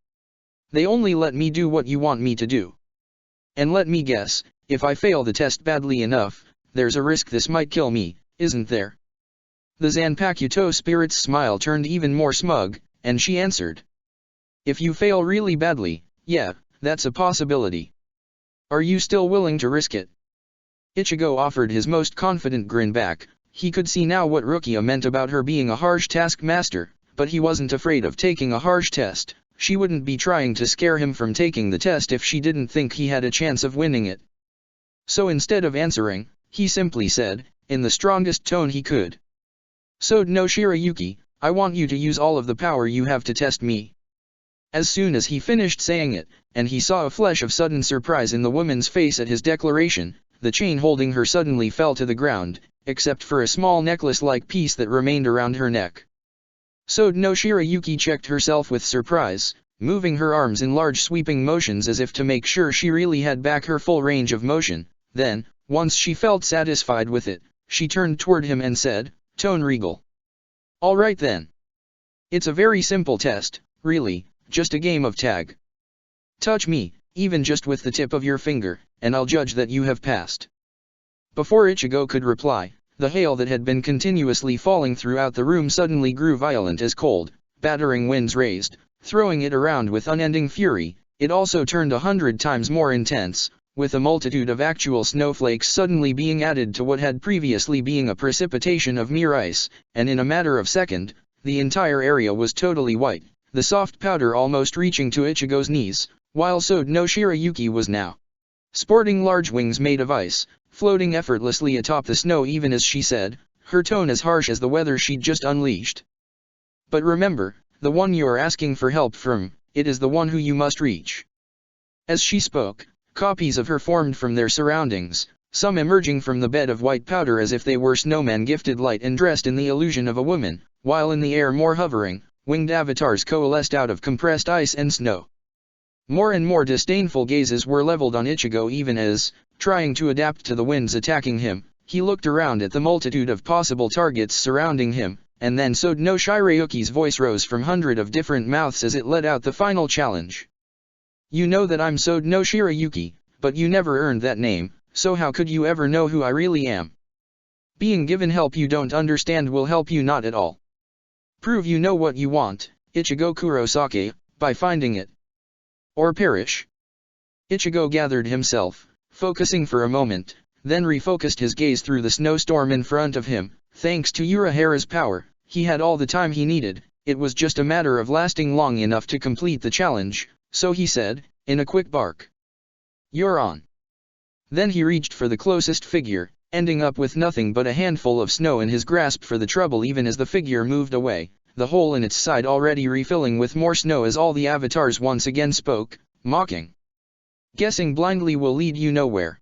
They only let me do what you want me to do. And let me guess, if I fail the test badly enough, there's a risk this might kill me, isn't there? The Zanpakuto spirit's smile turned even more smug, and she answered. If you fail really badly, yeah, that's a possibility. Are you still willing to risk it? Ichigo offered his most confident grin back. He could see now what Rukia meant about her being a harsh taskmaster, but he wasn't afraid of taking a harsh test. She wouldn't be trying to scare him from taking the test if she didn't think he had a chance of winning it. So instead of answering, he simply said, in the strongest tone he could. No Shirayuki, I want you to use all of the power you have to test me. As soon as he finished saying it, and he saw a flash of sudden surprise in the woman's face at his declaration, the chain holding her suddenly fell to the ground, except for a small necklace-like piece that remained around her neck. No Shirayuki checked herself with surprise, moving her arms in large sweeping motions as if to make sure she really had back her full range of motion. Then, once she felt satisfied with it, she turned toward him and said, tone regal. All right then. It's a very simple test, really, just a game of tag. Touch me, even just with the tip of your finger, and I'll judge that you have passed. Before Ichigo could reply, the hail that had been continuously falling throughout the room suddenly grew violent as cold, battering winds raised, throwing it around with unending fury. It also turned 100 times more intense, with a multitude of actual snowflakes suddenly being added to what had previously been a precipitation of mere ice, and in a matter of seconds, the entire area was totally white, the soft powder almost reaching to Ichigo's knees, while no Shirayuki was now sporting large wings made of ice, floating effortlessly atop the snow even as she said, her tone as harsh as the weather she'd just unleashed. But remember, the one you are asking for help from, it is the one who you must reach. As she spoke, copies of her formed from their surroundings, some emerging from the bed of white powder as if they were snowmen gifted light and dressed in the illusion of a woman, while in the air more hovering, winged avatars coalesced out of compressed ice and snow. More and more disdainful gazes were leveled on Ichigo even as, trying to adapt to the winds attacking him, he looked around at the multitude of possible targets surrounding him, and then Sode no Shirayuki's voice rose from hundred of different mouths as it let out the final challenge. You know that I'm Sode no Shirayuki, but you never earned that name, so how could you ever know who I really am? Being given help you don't understand will help you not at all. Prove you know what you want, Ichigo Kurosake, by finding it. Or perish. Ichigo gathered himself, focusing for a moment, then refocused his gaze through the snowstorm in front of him. Thanks to Urahara's power, he had all the time he needed, it was just a matter of lasting long enough to complete the challenge, so he said, in a quick bark. You're on. Then he reached for the closest figure, ending up with nothing but a handful of snow in his grasp for the trouble even as the figure moved away, the hole in its side already refilling with more snow as all the avatars once again spoke, mocking. Guessing blindly will lead you nowhere.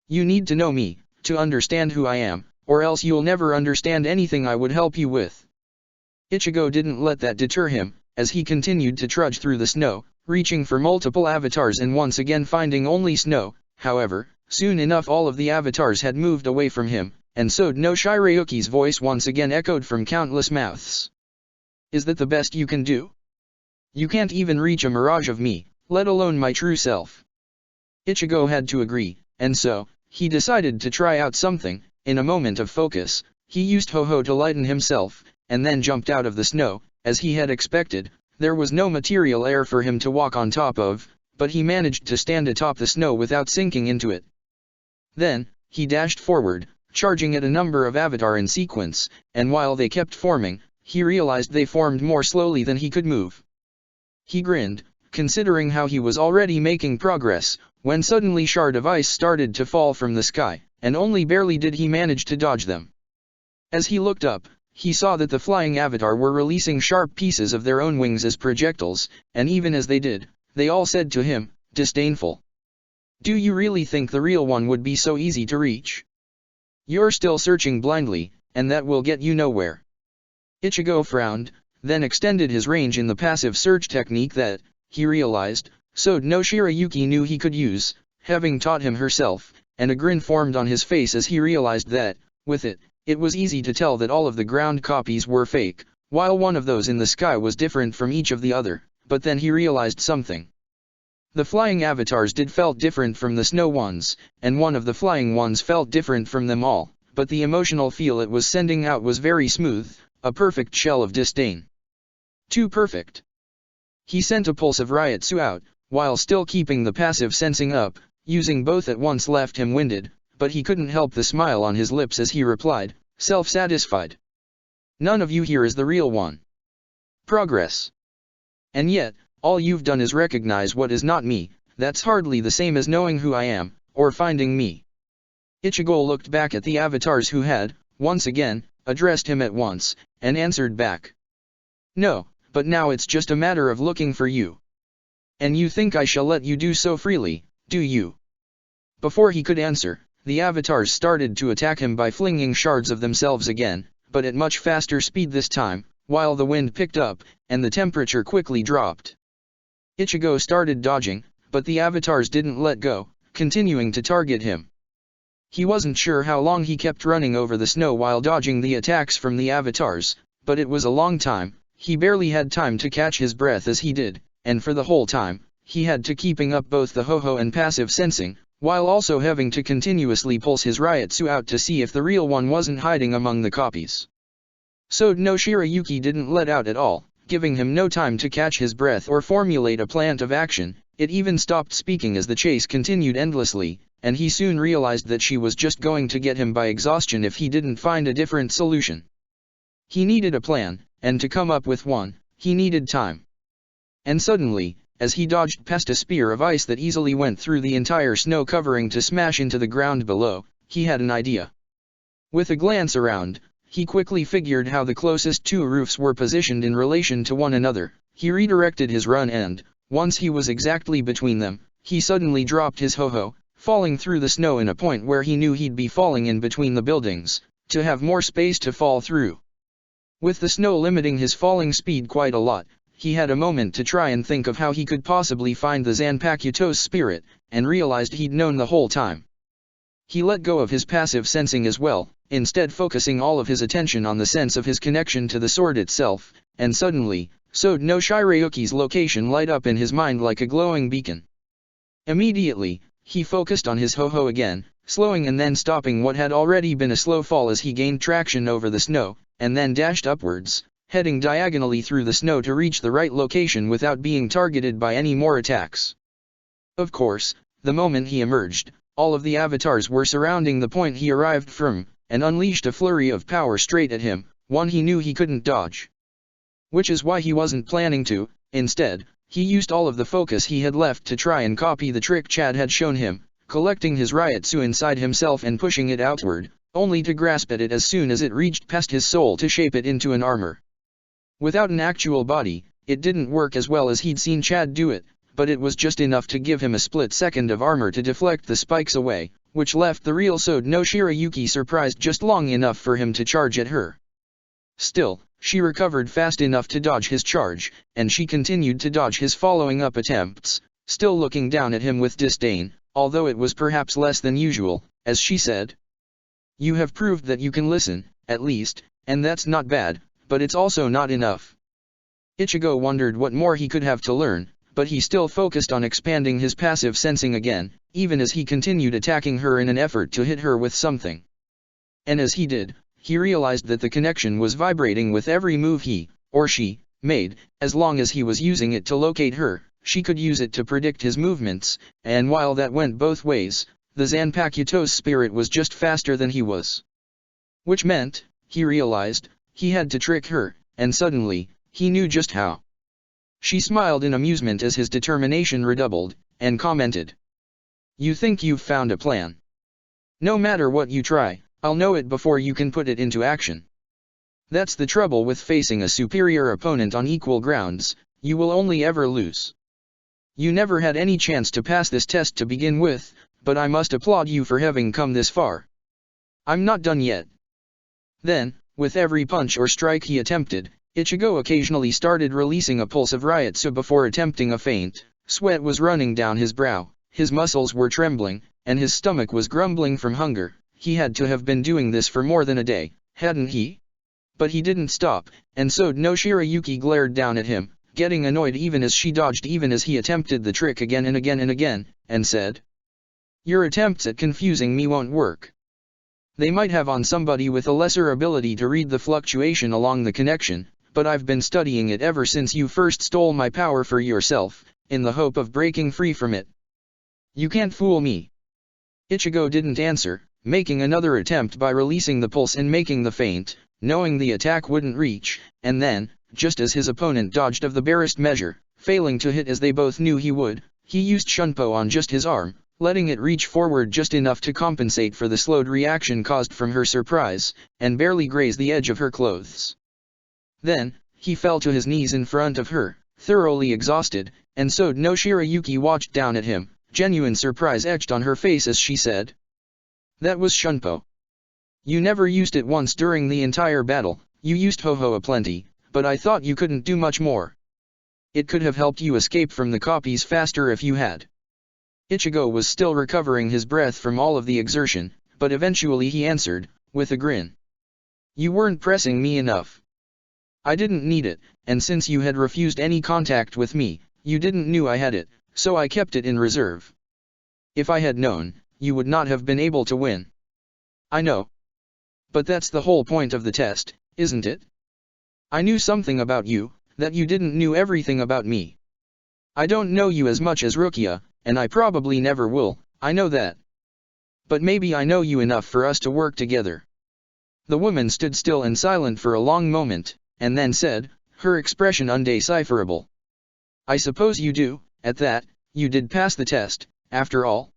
You need to know me, to understand who I am, or else you'll never understand anything I would help you with. Ichigo didn't let that deter him, as he continued to trudge through the snow, reaching for multiple avatars and once again finding only snow. However, soon enough all of the avatars had moved away from him, and Sode no Shirayuki's voice once again echoed from countless mouths. Is that the best you can do? You can't even reach a mirage of me, let alone my true self. Ichigo had to agree, and so, he decided to try out something. In a moment of focus, he used Ho-Ho to lighten himself, and then jumped out of the snow. As he had expected, there was no material air for him to walk on top of, but he managed to stand atop the snow without sinking into it. Then, he dashed forward, charging at a number of avatar in sequence, and while they kept forming, he realized they formed more slowly than he could move. He grinned, considering how he was already making progress, when suddenly shard of ice started to fall from the sky, and only barely did he manage to dodge them. As he looked up, he saw that the flying avatar were releasing sharp pieces of their own wings as projectiles, and even as they did, they all said to him, disdainful. Do you really think the real one would be so easy to reach? You're still searching blindly, and that will get you nowhere. Ichigo frowned, then extended his range in the passive search technique that, he realized, Sode no Shirayuki knew he could use, having taught him herself, and a grin formed on his face as he realized that, with it, it was easy to tell that all of the ground copies were fake, while one of those in the sky was different from each of the other, but then he realized something. The flying avatars felt different from the snow ones, and one of the flying ones felt different from them all, but the emotional feel it was sending out was very smooth, a perfect shell of disdain. Too perfect. He sent a pulse of Ryotsu out, while still keeping the passive sensing up, using both at once left him winded, but he couldn't help the smile on his lips as he replied, self-satisfied. None of you here is the real one. Progress. And yet, all you've done is recognize what is not me, that's hardly the same as knowing who I am, or finding me. Ichigo looked back at the avatars who had, once again, addressed him at once, and answered back. No, but now it's just a matter of looking for you. And you think I shall let you do so freely, do you? Before he could answer, the avatars started to attack him by flinging shards of themselves again, but at much faster speed this time, while the wind picked up, and the temperature quickly dropped. Ichigo started dodging, but the avatars didn't let go, continuing to target him. He wasn't sure how long he kept running over the snow while dodging the attacks from the avatars, but it was a long time. He barely had time to catch his breath as he did, and for the whole time, he had to keeping up both the Ho-Ho and passive sensing, while also having to continuously pulse his Ryotsu out to see if the real one wasn't hiding among the copies. Sode no Shirayuki didn't let out at all, giving him no time to catch his breath or formulate a plan of action. It even stopped speaking as the chase continued endlessly, and he soon realized that she was just going to get him by exhaustion if he didn't find a different solution. He needed a plan, and to come up with one, he needed time. And suddenly, as he dodged past a spear of ice that easily went through the entire snow covering to smash into the ground below, he had an idea. With a glance around, he quickly figured how the closest two roofs were positioned in relation to one another. He redirected his run and, once he was exactly between them, he suddenly dropped his Ho-Ho, falling through the snow in a point where he knew he'd be falling in between the buildings, to have more space to fall through. With the snow limiting his falling speed quite a lot, he had a moment to try and think of how he could possibly find the Zanpakuto's spirit, and realized he'd known the whole time. He let go of his passive sensing as well, instead focusing all of his attention on the sense of his connection to the sword itself, and suddenly, Sode no Shirayuki's location light up in his mind like a glowing beacon. Immediately, he focused on his ho-ho again, slowing and then stopping what had already been a slow fall as he gained traction over the snow, and then dashed upwards, heading diagonally through the snow to reach the right location without being targeted by any more attacks. Of course, the moment he emerged, all of the avatars were surrounding the point he arrived from, and unleashed a flurry of power straight at him, one he knew he couldn't dodge. Which is why he wasn't planning to. Instead, he used all of the focus he had left to try and copy the trick Chad had shown him, collecting his Ryotsu inside himself and pushing it outward, only to grasp at it as soon as it reached past his soul to shape it into an armor. Without an actual body, it didn't work as well as he'd seen Chad do it, but it was just enough to give him a split second of armor to deflect the spikes away, which left the real Sode no Shirayuki surprised just long enough for him to charge at her. Still, she recovered fast enough to dodge his charge, and she continued to dodge his following-up attempts, still looking down at him with disdain, although it was perhaps less than usual, as she said, "You have proved that you can listen, at least, and that's not bad, but it's also not enough." Ichigo wondered what more he could have to learn, but he still focused on expanding his passive sensing again, even as he continued attacking her in an effort to hit her with something. And as he did, he realized that the connection was vibrating with every move he, or she, made. As long as he was using it to locate her, she could use it to predict his movements, and while that went both ways, the Zanpakuto's spirit was just faster than he was. Which meant, he realized, he had to trick her, and suddenly, he knew just how. She smiled in amusement as his determination redoubled, and commented, "You think you've found a plan? No matter what you try, I'll know it before you can put it into action. That's the trouble with facing a superior opponent on equal grounds, you will only ever lose. You never had any chance to pass this test to begin with, but I must applaud you for having come this far. I'm not done yet." Then, with every punch or strike he attempted, Ichigo occasionally started releasing a pulse of Ryotsu before attempting a feint. Sweat was running down his brow, his muscles were trembling, and his stomach was grumbling from hunger. He had to have been doing this for more than a day, hadn't he? But he didn't stop, and Sode no Shirayuki glared down at him, getting annoyed even as she dodged even as he attempted the trick again and again and again, and said, "Your attempts at confusing me won't work. They might have on somebody with a lesser ability to read the fluctuation along the connection, but I've been studying it ever since you first stole my power for yourself, in the hope of breaking free from it. You can't fool me." Ichigo didn't answer, making another attempt by releasing the pulse and making the feint, knowing the attack wouldn't reach, and then, just as his opponent dodged of the barest measure, failing to hit as they both knew he would, he used Shunpo on just his arm, letting it reach forward just enough to compensate for the slowed reaction caused from her surprise, and barely graze the edge of her clothes. Then, he fell to his knees in front of her, thoroughly exhausted, and Sode no Shirayuki watched down at him, genuine surprise etched on her face as she said, "That was Shunpo. You never used it once during the entire battle, you used Ho-Ho aplenty, but I thought you couldn't do much more. It could have helped you escape from the copies faster if you had." Ichigo was still recovering his breath from all of the exertion, but eventually he answered, with a grin. "You weren't pressing me enough. I didn't need it, and since you had refused any contact with me, you didn't knew I had it, so I kept it in reserve. If I had known, you would not have been able to win." "I know. But that's the whole point of the test, isn't it? I knew something about you, that you didn't knew everything about me. I don't know you as much as Rukia, and I probably never will, I know that. But maybe I know you enough for us to work together." The woman stood still and silent for a long moment, and then said, her expression undecipherable, "I suppose you do, at that, you did pass the test, after all?"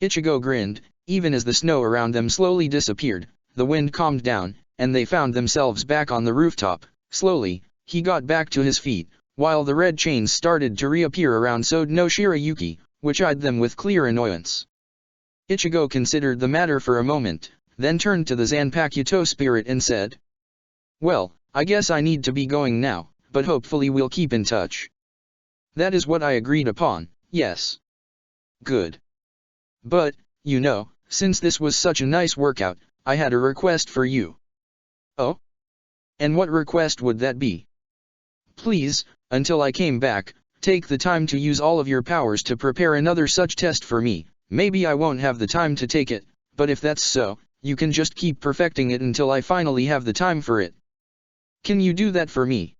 Ichigo grinned, even as the snow around them slowly disappeared, the wind calmed down, and they found themselves back on the rooftop. Slowly, he got back to his feet, while the red chains started to reappear around Sode no Shirayuki, which eyed them with clear annoyance. Ichigo considered the matter for a moment, then turned to the Zanpakuto spirit and said, "Well, I guess I need to be going now, but hopefully we'll keep in touch. That is what I agreed upon, yes. Good. But, you know, since this was such a nice workout, I had a request for you. Oh? And what request would that be? Please, until I came back, take the time to use all of your powers to prepare another such test for me. Maybe I won't have the time to take it, but if that's so, you can just keep perfecting it until I finally have the time for it. Can you do that for me?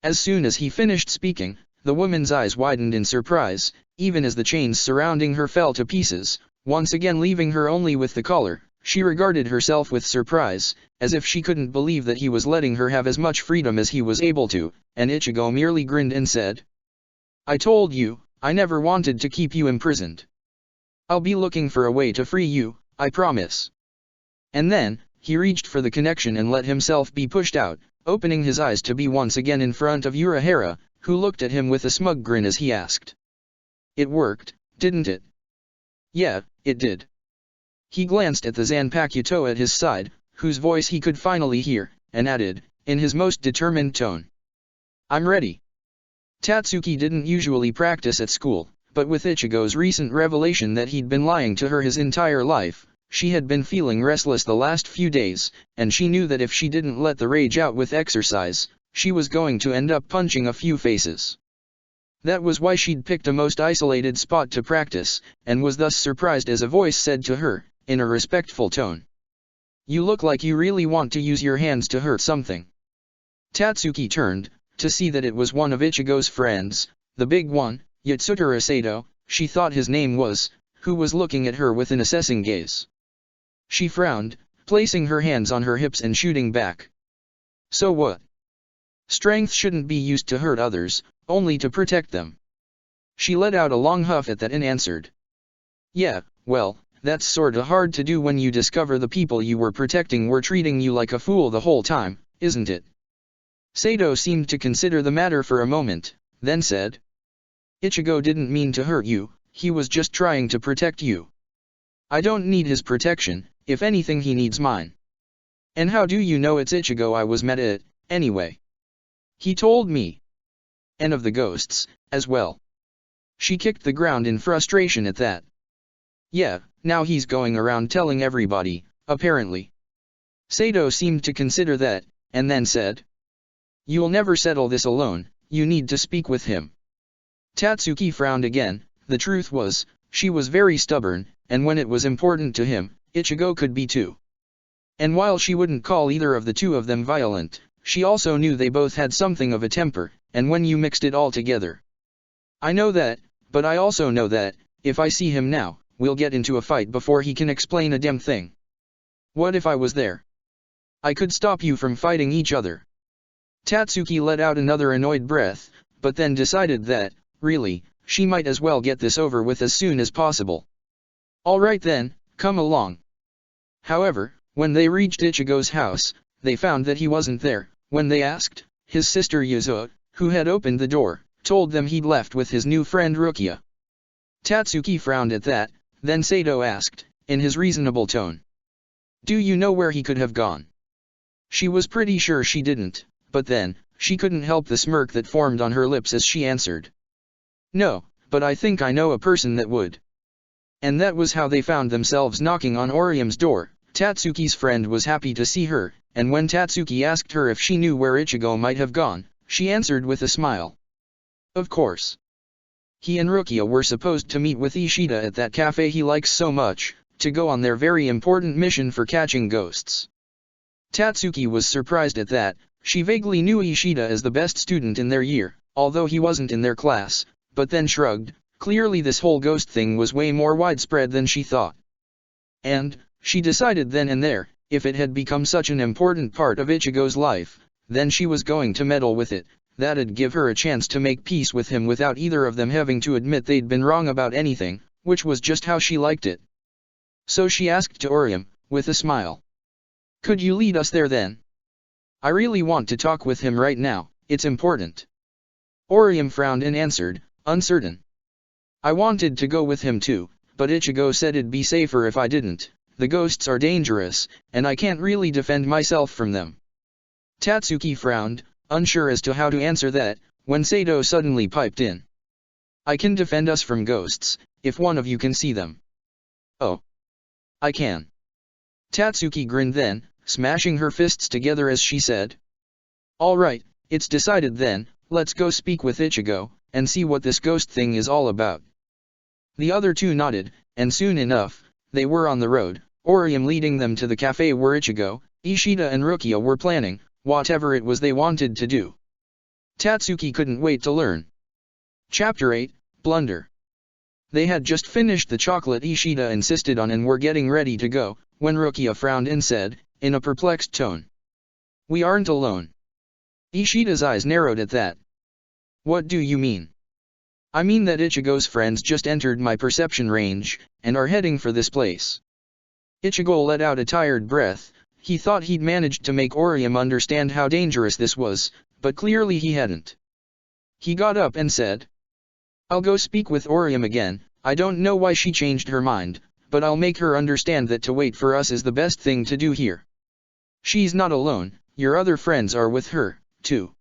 As soon as he finished speaking, the woman's eyes widened in surprise, even as the chains surrounding her fell to pieces, once again leaving her only with the collar. She regarded herself with surprise, as if she couldn't believe that he was letting her have as much freedom as he was able to, and Ichigo merely grinned and said, I told you, I never wanted to keep you imprisoned. I'll be looking for a way to free you, I promise. And then, he reached for the connection and let himself be pushed out, opening his eyes to be once again in front of Urahara, who looked at him with a smug grin as he asked. It worked, didn't it? Yeah, it did. He glanced at the Zanpakuto at his side, whose voice he could finally hear, and added, in his most determined tone. I'm ready. Tatsuki didn't usually practice at school, but with Ichigo's recent revelation that he'd been lying to her his entire life, she had been feeling restless the last few days, and she knew that if she didn't let the rage out with exercise, she was going to end up punching a few faces. That was why she'd picked a most isolated spot to practice, and was thus surprised as a voice said to her, in a respectful tone. You look like you really want to use your hands to hurt something. Tatsuki turned, to see that it was one of Ichigo's friends, the big one, Yatsutura Sato, she thought his name was, who was looking at her with an assessing gaze. She frowned, placing her hands on her hips and shooting back. So what? Strength shouldn't be used to hurt others, only to protect them. She let out a long huff at that and answered. Yeah, well, that's sorta hard to do when you discover the people you were protecting were treating you like a fool the whole time, isn't it? Sato seemed to consider the matter for a moment, then said. Ichigo didn't mean to hurt you, he was just trying to protect you. I don't need his protection, if anything he needs mine. And how do you know it's Ichigo I was met at, anyway? He told me. And of the ghosts, as well. She kicked the ground in frustration at that. Yeah, now he's going around telling everybody, apparently. Sato seemed to consider that, and then said. You'll never settle this alone, you need to speak with him. Tatsuki frowned again. The truth was, she was very stubborn, and when it was important to him, Ichigo could be too. And while she wouldn't call either of the two of them violent, she also knew they both had something of a temper, and when you mixed it all together. I know that, but I also know that, if I see him now, we'll get into a fight before he can explain a damn thing. What if I was there? I could stop you from fighting each other. Tatsuki let out another annoyed breath, but then decided that, really, she might as well get this over with as soon as possible. Alright then, come along. However, when they reached Ichigo's house, they found that he wasn't there. When they asked, his sister Yuzue, who had opened the door, told them he'd left with his new friend Rukia. Tatsuki frowned at that, then Sato asked, in his reasonable tone. Do you know where he could have gone? She was pretty sure she didn't, but then, she couldn't help the smirk that formed on her lips as she answered. No, but I think I know a person that would. And that was how they found themselves knocking on Orium's door. Tatsuki's friend was happy to see her, and when Tatsuki asked her if she knew where Ichigo might have gone, she answered with a smile. Of course. He and Rukia were supposed to meet with Ishida at that cafe he likes so much, to go on their very important mission for catching ghosts. Tatsuki was surprised at that. She vaguely knew Ishida as the best student in their year, although he wasn't in their class, but then shrugged. Clearly this whole ghost thing was way more widespread than she thought. And, she decided then and there, if it had become such an important part of Ichigo's life, then she was going to meddle with it. That'd give her a chance to make peace with him without either of them having to admit they'd been wrong about anything, which was just how she liked it. So she asked to Orium, with a smile. Could you lead us there then? I really want to talk with him right now, it's important. Orium frowned and answered, uncertain. I wanted to go with him too, but Ichigo said it'd be safer if I didn't. The ghosts are dangerous, and I can't really defend myself from them. Tatsuki frowned, unsure as to how to answer that, when Sato suddenly piped in. I can defend us from ghosts, if one of you can see them. Oh. I can. Tatsuki grinned then, smashing her fists together as she said. Alright, it's decided then, let's go speak with Ichigo, and see what this ghost thing is all about. The other two nodded, and soon enough, they were on the road, Orium leading them to the cafe where Ichigo, Ishida and Rukia were planning, whatever it was they wanted to do. Tatsuki couldn't wait to learn. Chapter 8, Blunder. They had just finished the chocolate Ishida insisted on and were getting ready to go, when Rukia frowned and said, in a perplexed tone. We aren't alone. Ishida's eyes narrowed at that. What do you mean? I mean that Ichigo's friends just entered my perception range, and are heading for this place. Ichigo let out a tired breath. He thought he'd managed to make Orium understand how dangerous this was, but clearly he hadn't. He got up and said, I'll go speak with Orium again. I don't know why she changed her mind, but I'll make her understand that to wait for us is the best thing to do here. She's not alone, your other friends are with her, too.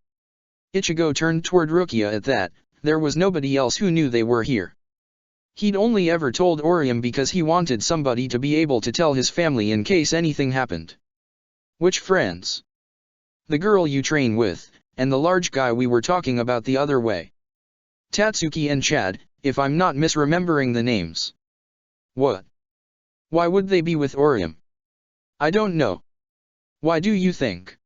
Ichigo turned toward Rukia at that. There was nobody else who knew they were here. He'd only ever told Orium because he wanted somebody to be able to tell his family in case anything happened. Which friends? The girl you train with, and the large guy we were talking about the other way. Tatsuki and Chad, if I'm not misremembering the names. What? Why would they be with Orium? I don't know. Why do you think?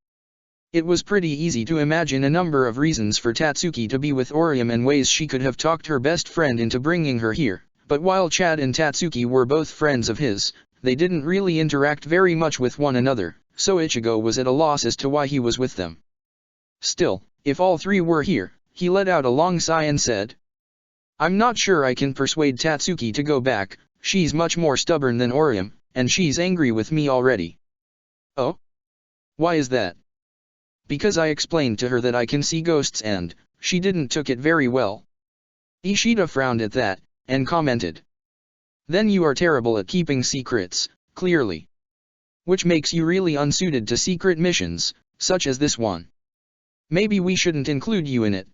It was pretty easy to imagine a number of reasons for Tatsuki to be with Orium and ways she could have talked her best friend into bringing her here, but while Chad and Tatsuki were both friends of his, they didn't really interact very much with one another, so Ichigo was at a loss as to why he was with them. Still, if all three were here, he let out a long sigh and said, I'm not sure I can persuade Tatsuki to go back, she's much more stubborn than Orium, and she's angry with me already. Oh? Why is that? Because I explained to her that I can see ghosts and, she didn't took it very well. Ishida frowned at that, and commented. Then you are terrible at keeping secrets, clearly. Which makes you really unsuited to secret missions, such as this one. Maybe we shouldn't include you in it.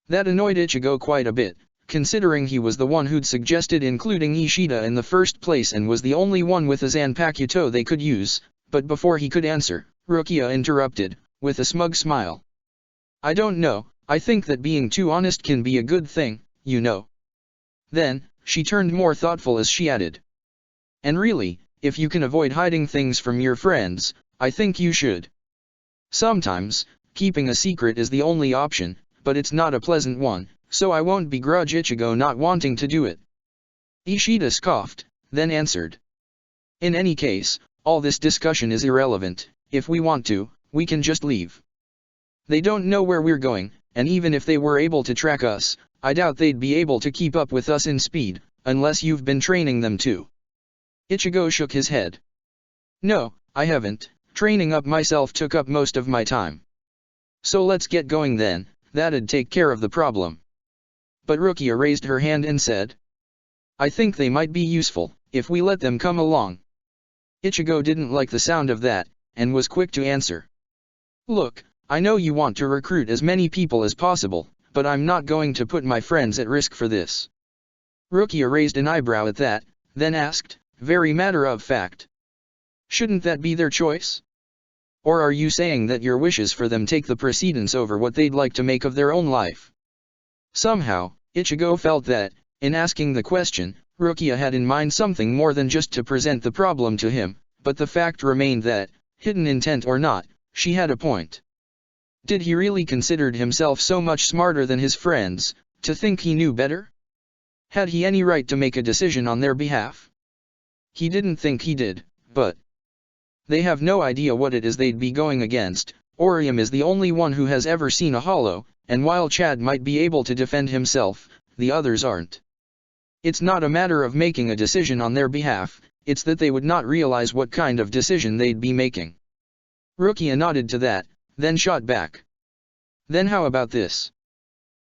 That annoyed Ichigo quite a bit, considering he was the one who'd suggested including Ishida in the first place and was the only one with a Zanpakuto they could use, but before he could answer, Rukia interrupted, with a smug smile. I don't know, I think that being too honest can be a good thing, you know. Then, she turned more thoughtful as she added. And really, if you can avoid hiding things from your friends, I think you should. Sometimes, keeping a secret is the only option, but it's not a pleasant one, so I won't begrudge Ichigo not wanting to do it. Ishida scoffed, then answered. In any case, all this discussion is irrelevant. If we want to, we can just leave. They don't know where we're going, and even if they were able to track us, I doubt they'd be able to keep up with us in speed, unless you've been training them too. Ichigo shook his head. No, I haven't, training up myself took up most of my time. So let's get going then, that'd take care of the problem. But Rukia raised her hand and said. I think they might be useful, if we let them come along. Ichigo didn't like the sound of that, and was quick to answer. Look, I know you want to recruit as many people as possible, but I'm not going to put my friends at risk for this. Rukia raised an eyebrow at that, then asked, very matter of fact. Shouldn't that be their choice? Or are you saying that your wishes for them take the precedence over what they'd like to make of their own life? Somehow, Ichigo felt that, in asking the question, Rukia had in mind something more than just to present the problem to him, but the fact remained that, hidden intent or not, she had a point. Did he really consider himself so much smarter than his friends, to think he knew better? Had he any right to make a decision on their behalf? He didn't think he did, but they have no idea what it is they'd be going against. Orium is the only one who has ever seen a hollow, and while Chad might be able to defend himself, the others aren't. It's not a matter of making a decision on their behalf, it's that they would not realize what kind of decision they'd be making. Rukia nodded to that, then shot back. Then how about this?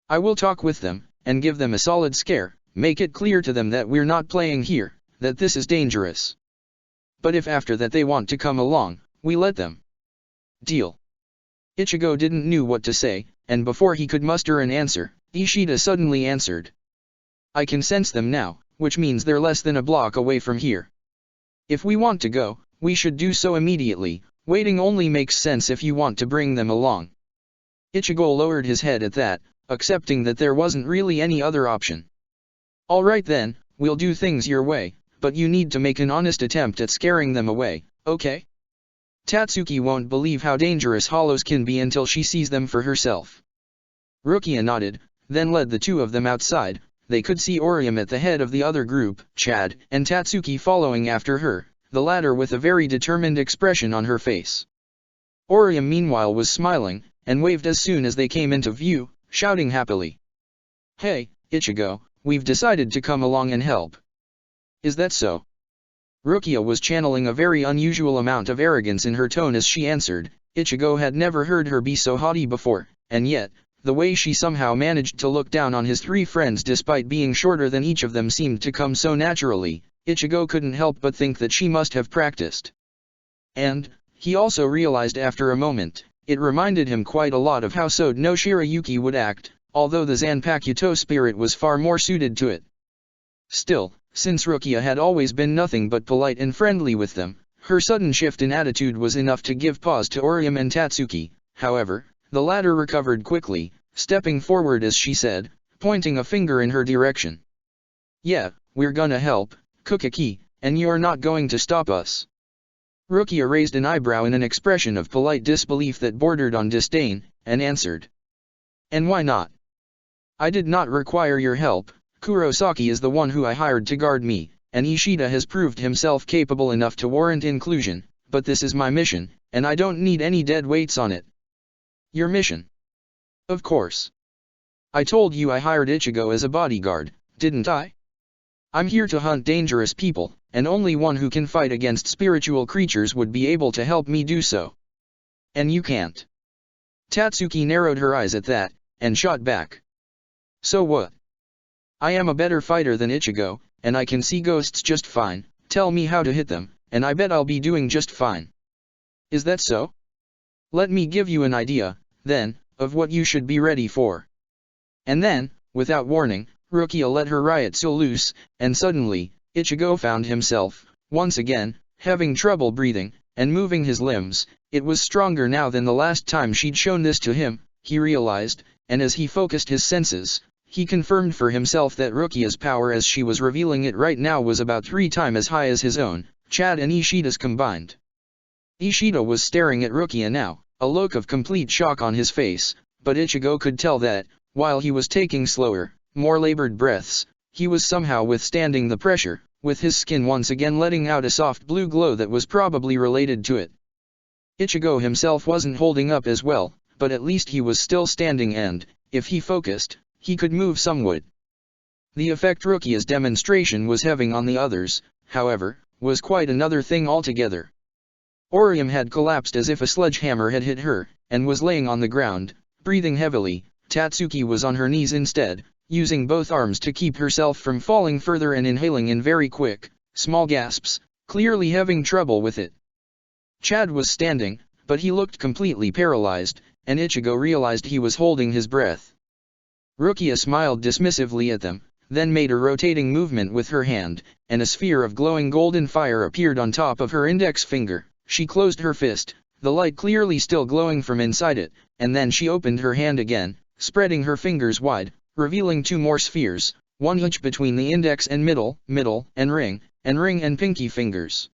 I will talk with them, and give them a solid scare, make it clear to them that we're not playing here, that this is dangerous. But if after that they want to come along, we let them. Deal. Ichigo didn't know what to say, and before he could muster an answer, Ishida suddenly answered. I can sense them now, which means they're less than a block away from here. If we want to go, we should do so immediately, waiting only makes sense if you want to bring them along. Ichigo lowered his head at that, accepting that there wasn't really any other option. Alright then, we'll do things your way, but you need to make an honest attempt at scaring them away, okay? Tatsuki won't believe how dangerous hollows can be until she sees them for herself. Rukia nodded, then led the two of them outside. They could see Orium at the head of the other group, Chad, and Tatsuki following after her, the latter with a very determined expression on her face. Orium meanwhile was smiling, and waved as soon as they came into view, shouting happily. Hey, Ichigo, we've decided to come along and help. Is that so? Rukia was channeling a very unusual amount of arrogance in her tone as she answered. Ichigo had never heard her be so haughty before, and yet, the way she somehow managed to look down on his three friends despite being shorter than each of them seemed to come so naturally. Ichigo couldn't help but think that she must have practiced. And, he also realized after a moment, it reminded him quite a lot of how Sode no Shirayuki would act, although the Zanpakuto spirit was far more suited to it. Still, since Rukia had always been nothing but polite and friendly with them, her sudden shift in attitude was enough to give pause to Orium and Tatsuki. However, the latter recovered quickly, stepping forward as she said, pointing a finger in her direction. Yeah, we're gonna help, Kukaki, and you're not going to stop us. Rukia raised an eyebrow in an expression of polite disbelief that bordered on disdain, and answered. And why not? I did not require your help. Kurosaki is the one who I hired to guard me, and Ishida has proved himself capable enough to warrant inclusion, but this is my mission, and I don't need any dead weights on it. Your mission? Of course. I told you I hired Ichigo as a bodyguard, didn't I? I'm here to hunt dangerous people, and only one who can fight against spiritual creatures would be able to help me do so. And you can't. Tatsuki narrowed her eyes at that, and shot back. So what? I am a better fighter than Ichigo, and I can see ghosts just fine. Tell me how to hit them, and I bet I'll be doing just fine. Is that so? Let me give you an idea, then, of what you should be ready for. And then, without warning, Rukia let her Ryutsu loose, and suddenly, Ichigo found himself, once again, having trouble breathing, and moving his limbs. It was stronger now than the last time she'd shown this to him, he realized, and as he focused his senses, he confirmed for himself that Rukia's power as she was revealing it right now was about 3 times as high as his own, Chad and Ishida's combined. Ishida was staring at Rukia now, a look of complete shock on his face, but Ichigo could tell that, while he was taking slower, more labored breaths, he was somehow withstanding the pressure, with his skin once again letting out a soft blue glow that was probably related to it. Ichigo himself wasn't holding up as well, but at least he was still standing and, if he focused, he could move somewhat. The effect Rukia's demonstration was having on the others, however, was quite another thing altogether. Orium had collapsed as if a sledgehammer had hit her, and was laying on the ground, breathing heavily. Tatsuki was on her knees instead, using both arms to keep herself from falling further and inhaling in very quick, small gasps, clearly having trouble with it. Chad was standing, but he looked completely paralyzed, and Ichigo realized he was holding his breath. Rukia smiled dismissively at them, then made a rotating movement with her hand, and a sphere of glowing golden fire appeared on top of her index finger. She closed her fist, the light clearly still glowing from inside it, and then she opened her hand again, spreading her fingers wide, revealing 2 more spheres, one each between the index and middle, and ring and pinky fingers.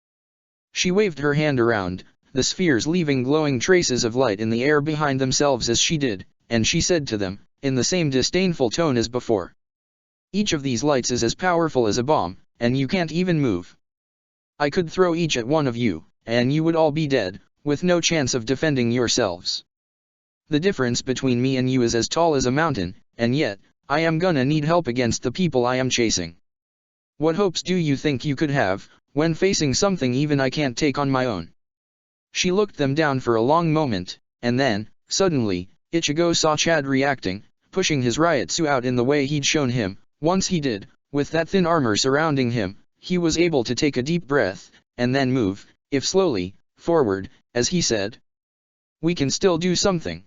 She waved her hand around, the spheres leaving glowing traces of light in the air behind themselves as she did, and she said to them, in the same disdainful tone as before. Each of these lights is as powerful as a bomb, and you can't even move. I could throw each at one of you, and you would all be dead, with no chance of defending yourselves. The difference between me and you is as tall as a mountain, and yet, I am gonna need help against the people I am chasing. What hopes do you think you could have, when facing something even I can't take on my own? She looked them down for a long moment, and then, suddenly, Ichigo saw Chad reacting, pushing his Ryutsu out in the way he'd shown him. Once he did, with that thin armor surrounding him, he was able to take a deep breath, and then move, if slowly, forward, as he said. We can still do something.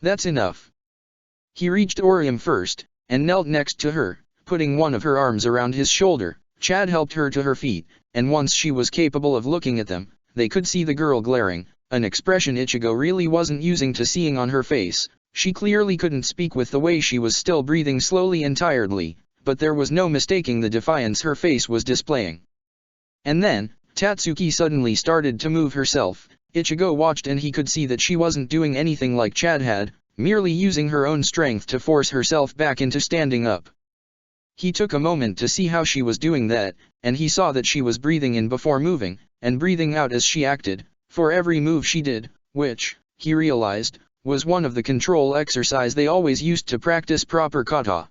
That's enough. He reached Orium first, and knelt next to her, putting one of her arms around his shoulder. Chad helped her to her feet, and once she was capable of looking at them, they could see the girl glaring, an expression Ichigo really wasn't using to seeing on her face. She clearly couldn't speak with the way she was still breathing slowly and tiredly, but there was no mistaking the defiance her face was displaying. And then, Tatsuki suddenly started to move herself. Ichigo watched and he could see that she wasn't doing anything like Chad had, merely using her own strength to force herself back into standing up. He took a moment to see how she was doing that, and he saw that she was breathing in before moving, and breathing out as she acted, for every move she did, which, he realized, was one of the control exercise they always used to practice proper kata.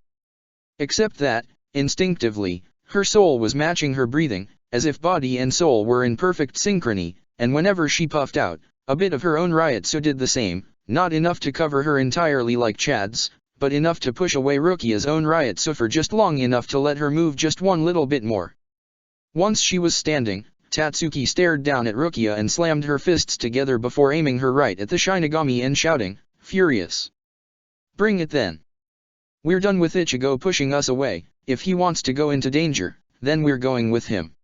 Except that, instinctively, her soul was matching her breathing, as if body and soul were in perfect synchrony, and whenever she puffed out, a bit of her own Ryotsu did the same, not enough to cover her entirely like Chad's, but enough to push away Rukia's own Ryotsu for just long enough to let her move just one little bit more. Once she was standing, Tatsuki stared down at Rukia and slammed her fists together before aiming her right at the Shinigami and shouting, furious. Bring it then. We're done with Ichigo pushing us away. If he wants to go into danger, then we're going with him.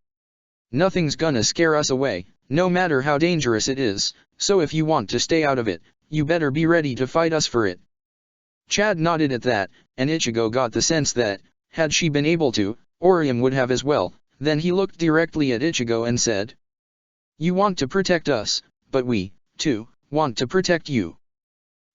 Nothing's gonna scare us away, no matter how dangerous it is, so if you want to stay out of it, you better be ready to fight us for it. Chad nodded at that, and Ichigo got the sense that, had she been able to, Orium would have as well. Then he looked directly at Ichigo and said, you want to protect us, but we, too, want to protect you.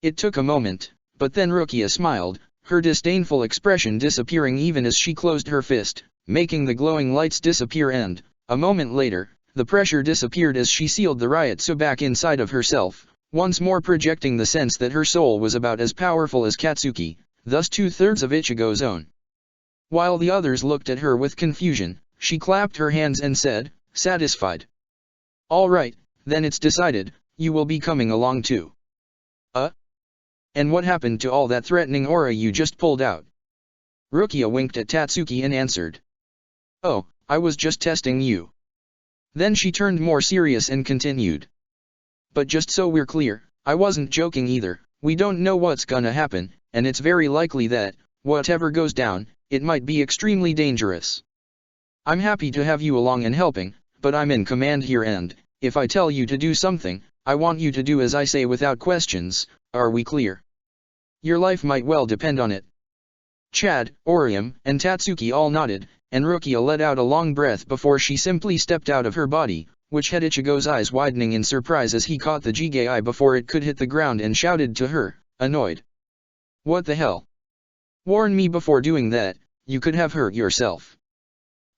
It took a moment, but then Rukia smiled, her disdainful expression disappearing even as she closed her fist, making the glowing lights disappear and, a moment later, the pressure disappeared as she sealed the Ryotsu back inside of herself, once more projecting the sense that her soul was about as powerful as Katsuki, thus 2/3 of Ichigo's own. While the others looked at her with confusion, she clapped her hands and said, satisfied. All right, then it's decided, you will be coming along too. And what happened to all that threatening aura you just pulled out? Rukia winked at Tatsuki and answered. Oh, I was just testing you. Then she turned more serious and continued. But just so we're clear, I wasn't joking either. We don't know what's gonna happen, and it's very likely that, whatever goes down, it might be extremely dangerous. I'm happy to have you along and helping, but I'm in command here and, if I tell you to do something, I want you to do as I say without questions. Are we clear? Your life might well depend on it. Chad, Orium, and Tatsuki all nodded, and Rukia let out a long breath before she simply stepped out of her body, which had Ichigo's eyes widening in surprise as he caught the Jigai before it could hit the ground and shouted to her, annoyed. What the hell? Warn me before doing that, you could have hurt yourself.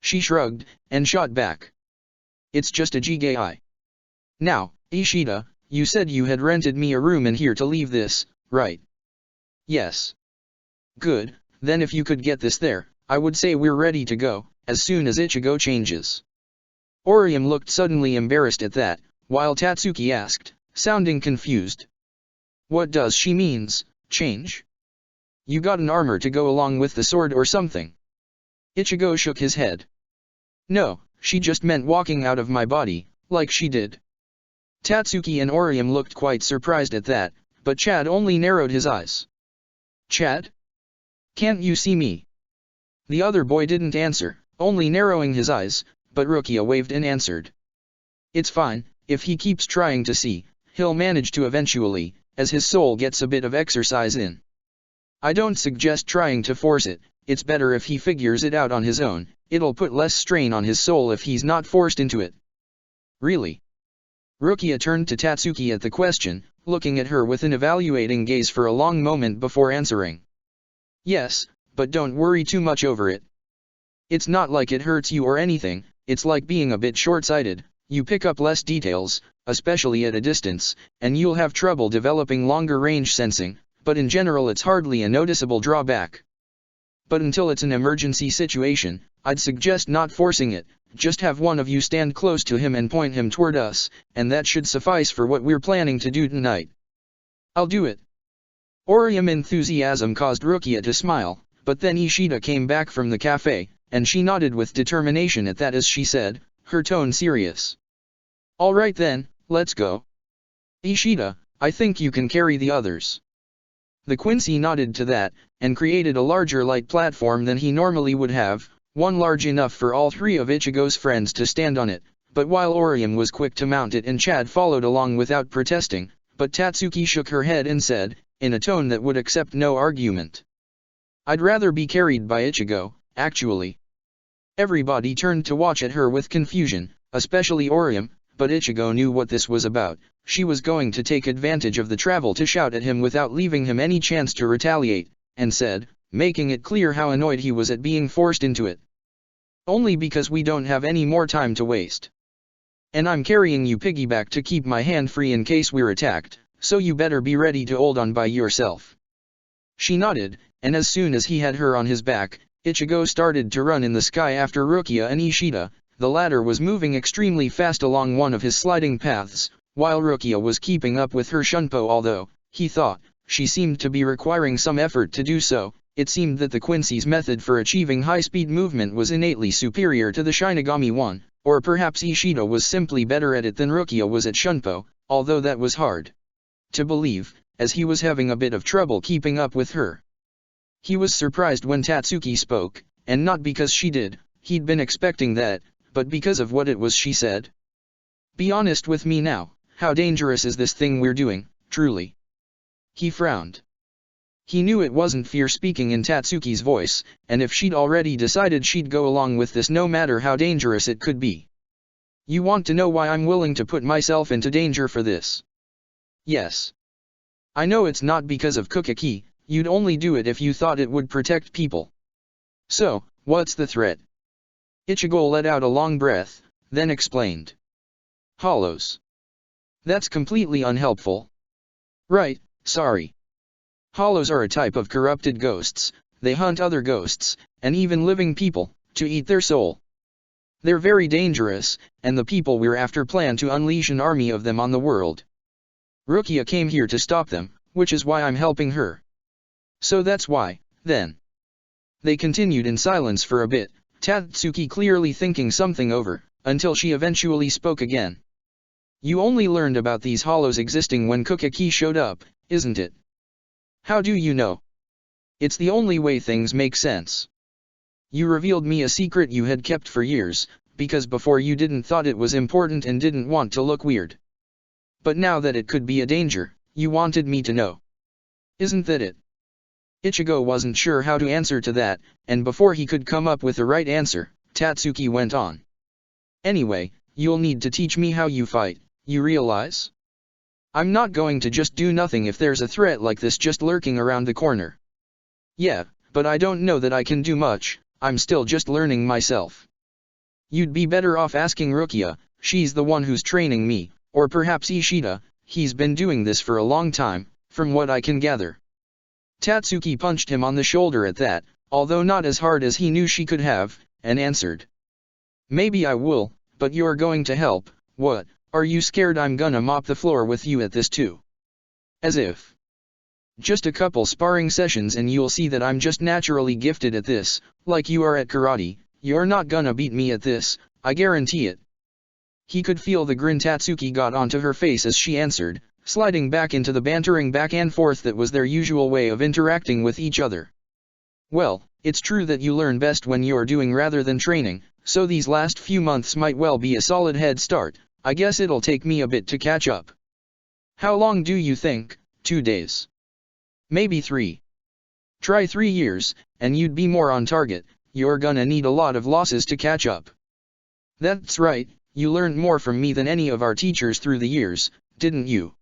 She shrugged, and shot back. It's just a Jigai. Now, Ishida, you said you had rented me a room in here to leave this, right? Yes. Good, then if you could get this there, I would say we're ready to go, as soon as Ichigo changes. Orium looked suddenly embarrassed at that, while Tatsuki asked, sounding confused. What does she means, change? You got an armor to go along with the sword or something? Ichigo shook his head. No, she just meant walking out of my body, like she did. Tatsuki and Orium looked quite surprised at that, but Chad only narrowed his eyes. Chad? Can't you see me? The other boy didn't answer, only narrowing his eyes, but Rukia waved and answered. It's fine, if he keeps trying to see, he'll manage to eventually, as his soul gets a bit of exercise in. I don't suggest trying to force it, it's better if he figures it out on his own, it'll put less strain on his soul if he's not forced into it. Really? Rukia turned to Tatsuki at the question, looking at her with an evaluating gaze for a long moment before answering. Yes, but don't worry too much over it. It's not like it hurts you or anything, it's like being a bit short-sighted, you pick up less details, especially at a distance, and you'll have trouble developing longer range sensing, but in general it's hardly a noticeable drawback. But until it's an emergency situation, I'd suggest not forcing it, just have one of you stand close to him and point him toward us, and that should suffice for what we're planning to do tonight. I'll do it. Orium enthusiasm caused Rukia to smile, but then Ishida came back from the cafe, and she nodded with determination at that as she said, her tone serious. All right then, let's go. Ishida, I think you can carry the others. The Quincy nodded to that, and created a larger light platform than he normally would have, one large enough for all three of Ichigo's friends to stand on it, but while Orium was quick to mount it and Chad followed along without protesting, but Tatsuki shook her head and said, in a tone that would accept no argument. I'd rather be carried by Ichigo, actually. Everybody turned to watch at her with confusion, especially Orium, but Ichigo knew what this was about. She was going to take advantage of the travel to shout at him without leaving him any chance to retaliate, and said, making it clear how annoyed he was at being forced into it. Only because we don't have any more time to waste. And I'm carrying you piggyback to keep my hand free in case we're attacked, so you better be ready to hold on by yourself. She nodded, and as soon as he had her on his back, Ichigo started to run in the sky after Rukia and Ishida. The latter was moving extremely fast along one of his sliding paths, while Rukia was keeping up with her Shunpo. Although, he thought, she seemed to be requiring some effort to do so, it seemed that the Quincy's method for achieving high-speed movement was innately superior to the Shinigami one, or perhaps Ishida was simply better at it than Rukia was at Shunpo, although that was hard to believe, as he was having a bit of trouble keeping up with her. He was surprised when Tatsuki spoke, and not because she did, he'd been expecting that, but because of what it was she said. Be honest with me now, how dangerous is this thing we're doing, truly? He frowned. He knew it wasn't fear speaking in Tatsuki's voice, and if she'd already decided she'd go along with this no matter how dangerous it could be. You want to know why I'm willing to put myself into danger for this? Yes. I know it's not because of Kukaki, you'd only do it if you thought it would protect people. So, what's the threat? Ichigo let out a long breath, then explained. Hollows. That's completely unhelpful. Right, sorry. Hollows are a type of corrupted ghosts. They hunt other ghosts, and even living people, to eat their soul. They're very dangerous, and the people we're after plan to unleash an army of them on the world. Rukia came here to stop them, which is why I'm helping her. So that's why, then. They continued in silence for a bit, Tatsuki clearly thinking something over, until she eventually spoke again. You only learned about these hollows existing when Kukaki showed up, isn't it? How do you know? It's the only way things make sense. You revealed me a secret you had kept for years, because before you didn't thought it was important and didn't want to look weird. But now that it could be a danger, you wanted me to know. Isn't that it? Ichigo wasn't sure how to answer to that, and before he could come up with the right answer, Tatsuki went on. Anyway, you'll need to teach me how you fight, you realize? I'm not going to just do nothing if there's a threat like this just lurking around the corner. Yeah, but I don't know that I can do much, I'm still just learning myself. You'd be better off asking Rukia, she's the one who's training me, or perhaps Ishida, he's been doing this for a long time, from what I can gather. Tatsuki punched him on the shoulder at that, although not as hard as he knew she could have, and answered. Maybe I will, but you're going to help. What, are you scared I'm gonna mop the floor with you at this too? As if. Just a couple sparring sessions and you'll see that I'm just naturally gifted at this, like you are at karate. You're not gonna beat me at this, I guarantee it. He could feel the grin Tatsuki got onto her face as she answered, sliding back into the bantering back and forth that was their usual way of interacting with each other. Well, it's true that you learn best when you're doing rather than training, so these last few months might well be a solid head start. I guess it'll take me a bit to catch up. How long do you think? 2 days. Maybe 3. Try 3 years, and you'd be more on target. You're gonna need a lot of losses to catch up. That's right, you learned more from me than any of our teachers through the years, didn't you?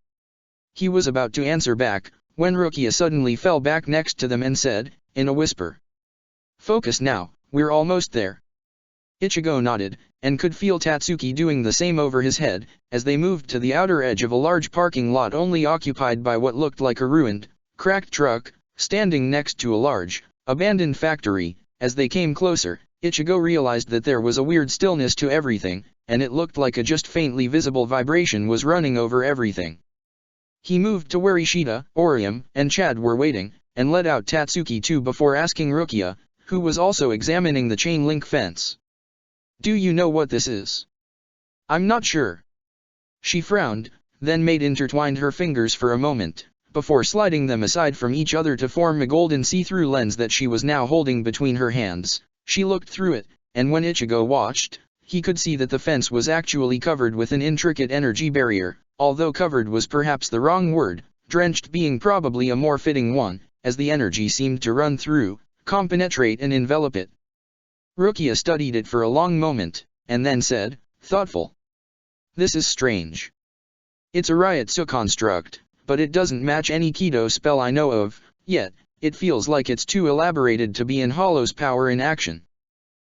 He was about to answer back, when Rukia suddenly fell back next to them and said, in a whisper. Focus now, we're almost there. Ichigo nodded, and could feel Tatsuki doing the same over his head, as they moved to the outer edge of a large parking lot only occupied by what looked like a ruined, cracked truck, standing next to a large, abandoned factory. As they came closer, Ichigo realized that there was a weird stillness to everything, and it looked like a just faintly visible vibration was running over everything. He moved to where Ishida, Orium, and Chad were waiting, and let out Tatsuki too before asking Rukia, who was also examining the chain link fence. Do you know what this is? I'm not sure. She frowned, then Maid intertwined her fingers for a moment, before sliding them aside from each other to form a golden see-through lens that she was now holding between her hands. She looked through it, and when Ichigo watched, he could see that the fence was actually covered with an intricate energy barrier, although covered was perhaps the wrong word, drenched being probably a more fitting one, as the energy seemed to run through, compenetrate and envelop it. Rukia studied it for a long moment, and then said, thoughtful. This is strange. It's a Ryutsu construct, but it doesn't match any Kido spell I know of, yet, it feels like it's too elaborated to be in Hollow's power in action.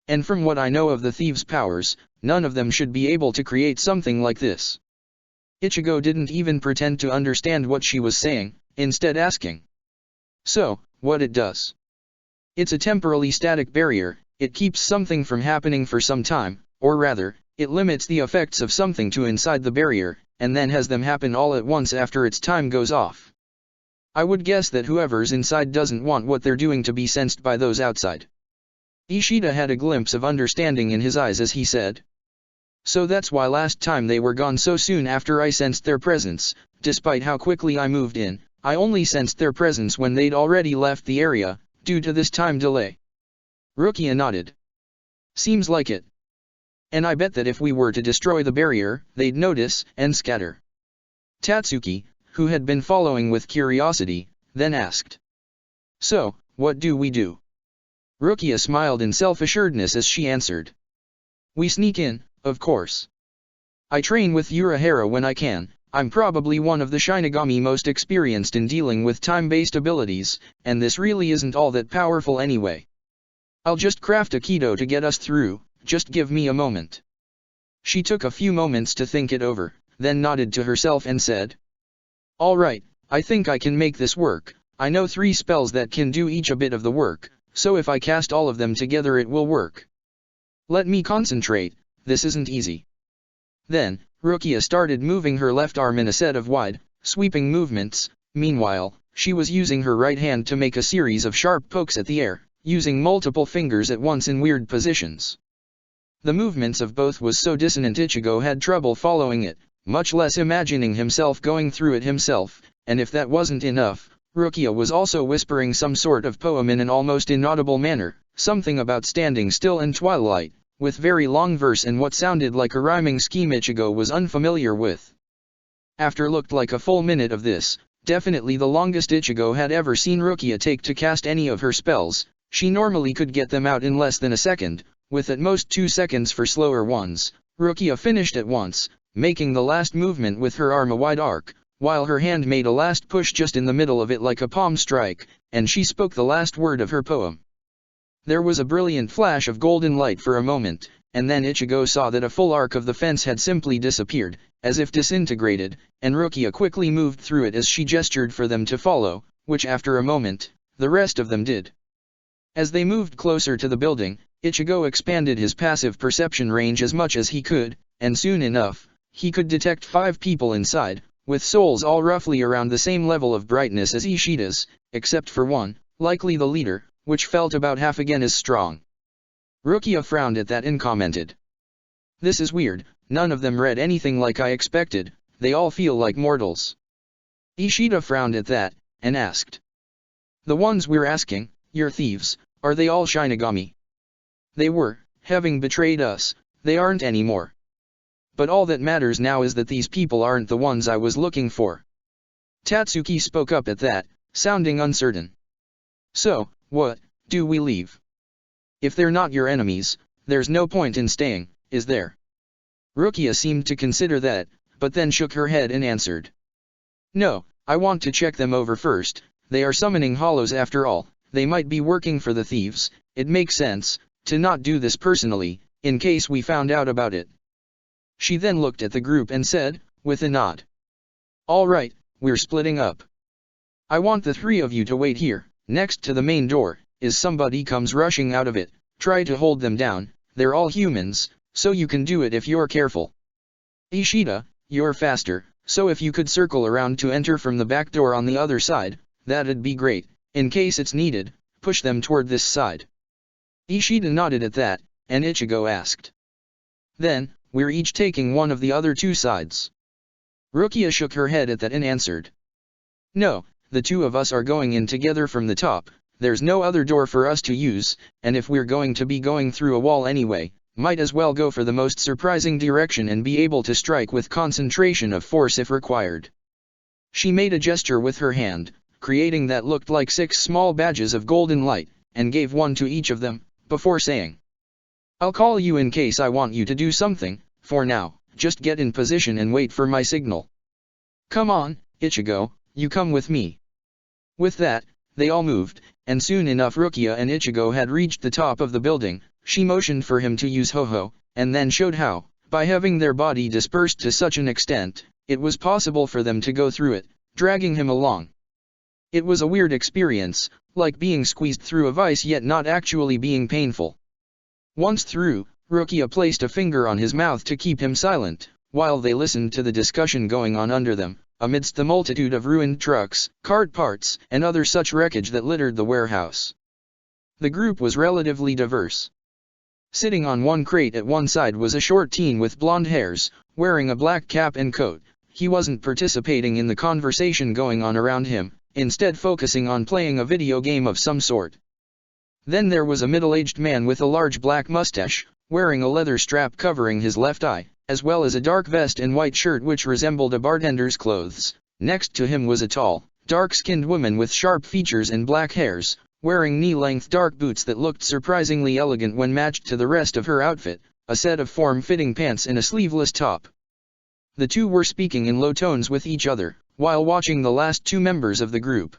And from what I know of the thieves' powers, none of them should be able to create something like this. Ichigo didn't even pretend to understand what she was saying, instead asking. So, what it does? It's a temporally static barrier, it keeps something from happening for some time, or rather, it limits the effects of something to inside the barrier, and then has them happen all at once after its time goes off. I would guess that whoever's inside doesn't want what they're doing to be sensed by those outside. Ishida had a glimpse of understanding in his eyes as he said. So that's why last time they were gone so soon after I sensed their presence, despite how quickly I moved in, I only sensed their presence when they'd already left the area, due to this time delay. Rukia nodded. Seems like it. And I bet that if we were to destroy the barrier, they'd notice, and scatter. Tatsuki, who had been following with curiosity, then asked. So, what do we do? Rukia smiled in self-assuredness as she answered. We sneak in, of course. I train with Urahara when I can, I'm probably one of the Shinigami most experienced in dealing with time-based abilities, and this really isn't all that powerful anyway. I'll just craft a Kido to get us through, just give me a moment. She took a few moments to think it over, then nodded to herself and said. All right, I think I can make this work. I know 3 spells that can do each a bit of the work, so if I cast all of them together it will work. Let me concentrate, this isn't easy. Then, Rukia started moving her left arm in a set of wide, sweeping movements. Meanwhile, she was using her right hand to make a series of sharp pokes at the air, using multiple fingers at once in weird positions. The movements of both was so dissonant Ichigo had trouble following it, much less imagining himself going through it himself, and if that wasn't enough, Rukia was also whispering some sort of poem in an almost inaudible manner, something about standing still in twilight, with very long verse and what sounded like a rhyming scheme Ichigo was unfamiliar with. After looked like a full minute of this, definitely the longest Ichigo had ever seen Rukia take to cast any of her spells. She normally could get them out in less than a second, with at most 2 seconds for slower ones. Rukia finished at once, making the last movement with her arm a wide arc, while her hand made a last push just in the middle of it like a palm strike, and she spoke the last word of her poem. There was a brilliant flash of golden light for a moment, and then Ichigo saw that a full arc of the fence had simply disappeared, as if disintegrated, and Rukia quickly moved through it as she gestured for them to follow, which after a moment, the rest of them did. As they moved closer to the building, Ichigo expanded his passive perception range as much as he could, and soon enough, he could detect 5 people inside, with souls all roughly around the same level of brightness as Ishida's, except for one, likely the leader, which felt about half again as strong. Rukia frowned at that and commented. This is weird, none of them read anything like I expected, they all feel like mortals. Ishida frowned at that, and asked. The ones we're asking, your thieves, are they all Shinigami? They were, having betrayed us, they aren't anymore. But all that matters now is that these people aren't the ones I was looking for. Tatsuki spoke up at that, sounding uncertain. So, what, do we leave? If they're not your enemies, there's no point in staying, is there? Rukia seemed to consider that, but then shook her head and answered. No, I want to check them over first, they are summoning hollows after all, they might be working for the thieves, it makes sense, to not do this personally, in case we found out about it. She then looked at the group and said, with a nod. All right, we're splitting up. I want the 3 of you to wait here, next to the main door, as somebody comes rushing out of it, try to hold them down, they're all humans, so you can do it if you're careful. Ishida, you're faster, so if you could circle around to enter from the back door on the other side, that'd be great, in case it's needed, push them toward this side. Ishida nodded at that, and Ichigo asked. Then, we're each taking one of the other 2 sides. Rukia shook her head at that and answered. No, the two of us are going in together from the top, there's no other door for us to use, and if we're going to be going through a wall anyway, might as well go for the most surprising direction and be able to strike with concentration of force if required. She made a gesture with her hand, creating that looked like 6 small badges of golden light, and gave one to each of them, before saying, I'll call you in case I want you to do something, for now, just get in position and wait for my signal. Come on, Ichigo, you come with me. With that, they all moved, and soon enough Rukia and Ichigo had reached the top of the building. She motioned for him to use Ho-Oh, and then showed how, by having their body dispersed to such an extent, it was possible for them to go through it, dragging him along. It was a weird experience, like being squeezed through a vice yet not actually being painful. Once through, Rukia placed a finger on his mouth to keep him silent, while they listened to the discussion going on under them, amidst the multitude of ruined trucks, cart parts, and other such wreckage that littered the warehouse. The group was relatively diverse. Sitting on one crate at one side was a short teen with blonde hairs, wearing a black cap and coat. He wasn't participating in the conversation going on around him, instead focusing on playing a video game of some sort. Then there was a middle-aged man with a large black mustache, wearing a leather strap covering his left eye, as well as a dark vest and white shirt which resembled a bartender's clothes. Next to him was a tall, dark-skinned woman with sharp features and black hairs, wearing knee-length dark boots that looked surprisingly elegant when matched to the rest of her outfit, a set of form-fitting pants and a sleeveless top. The two were speaking in low tones with each other, while watching the last 2 members of the group.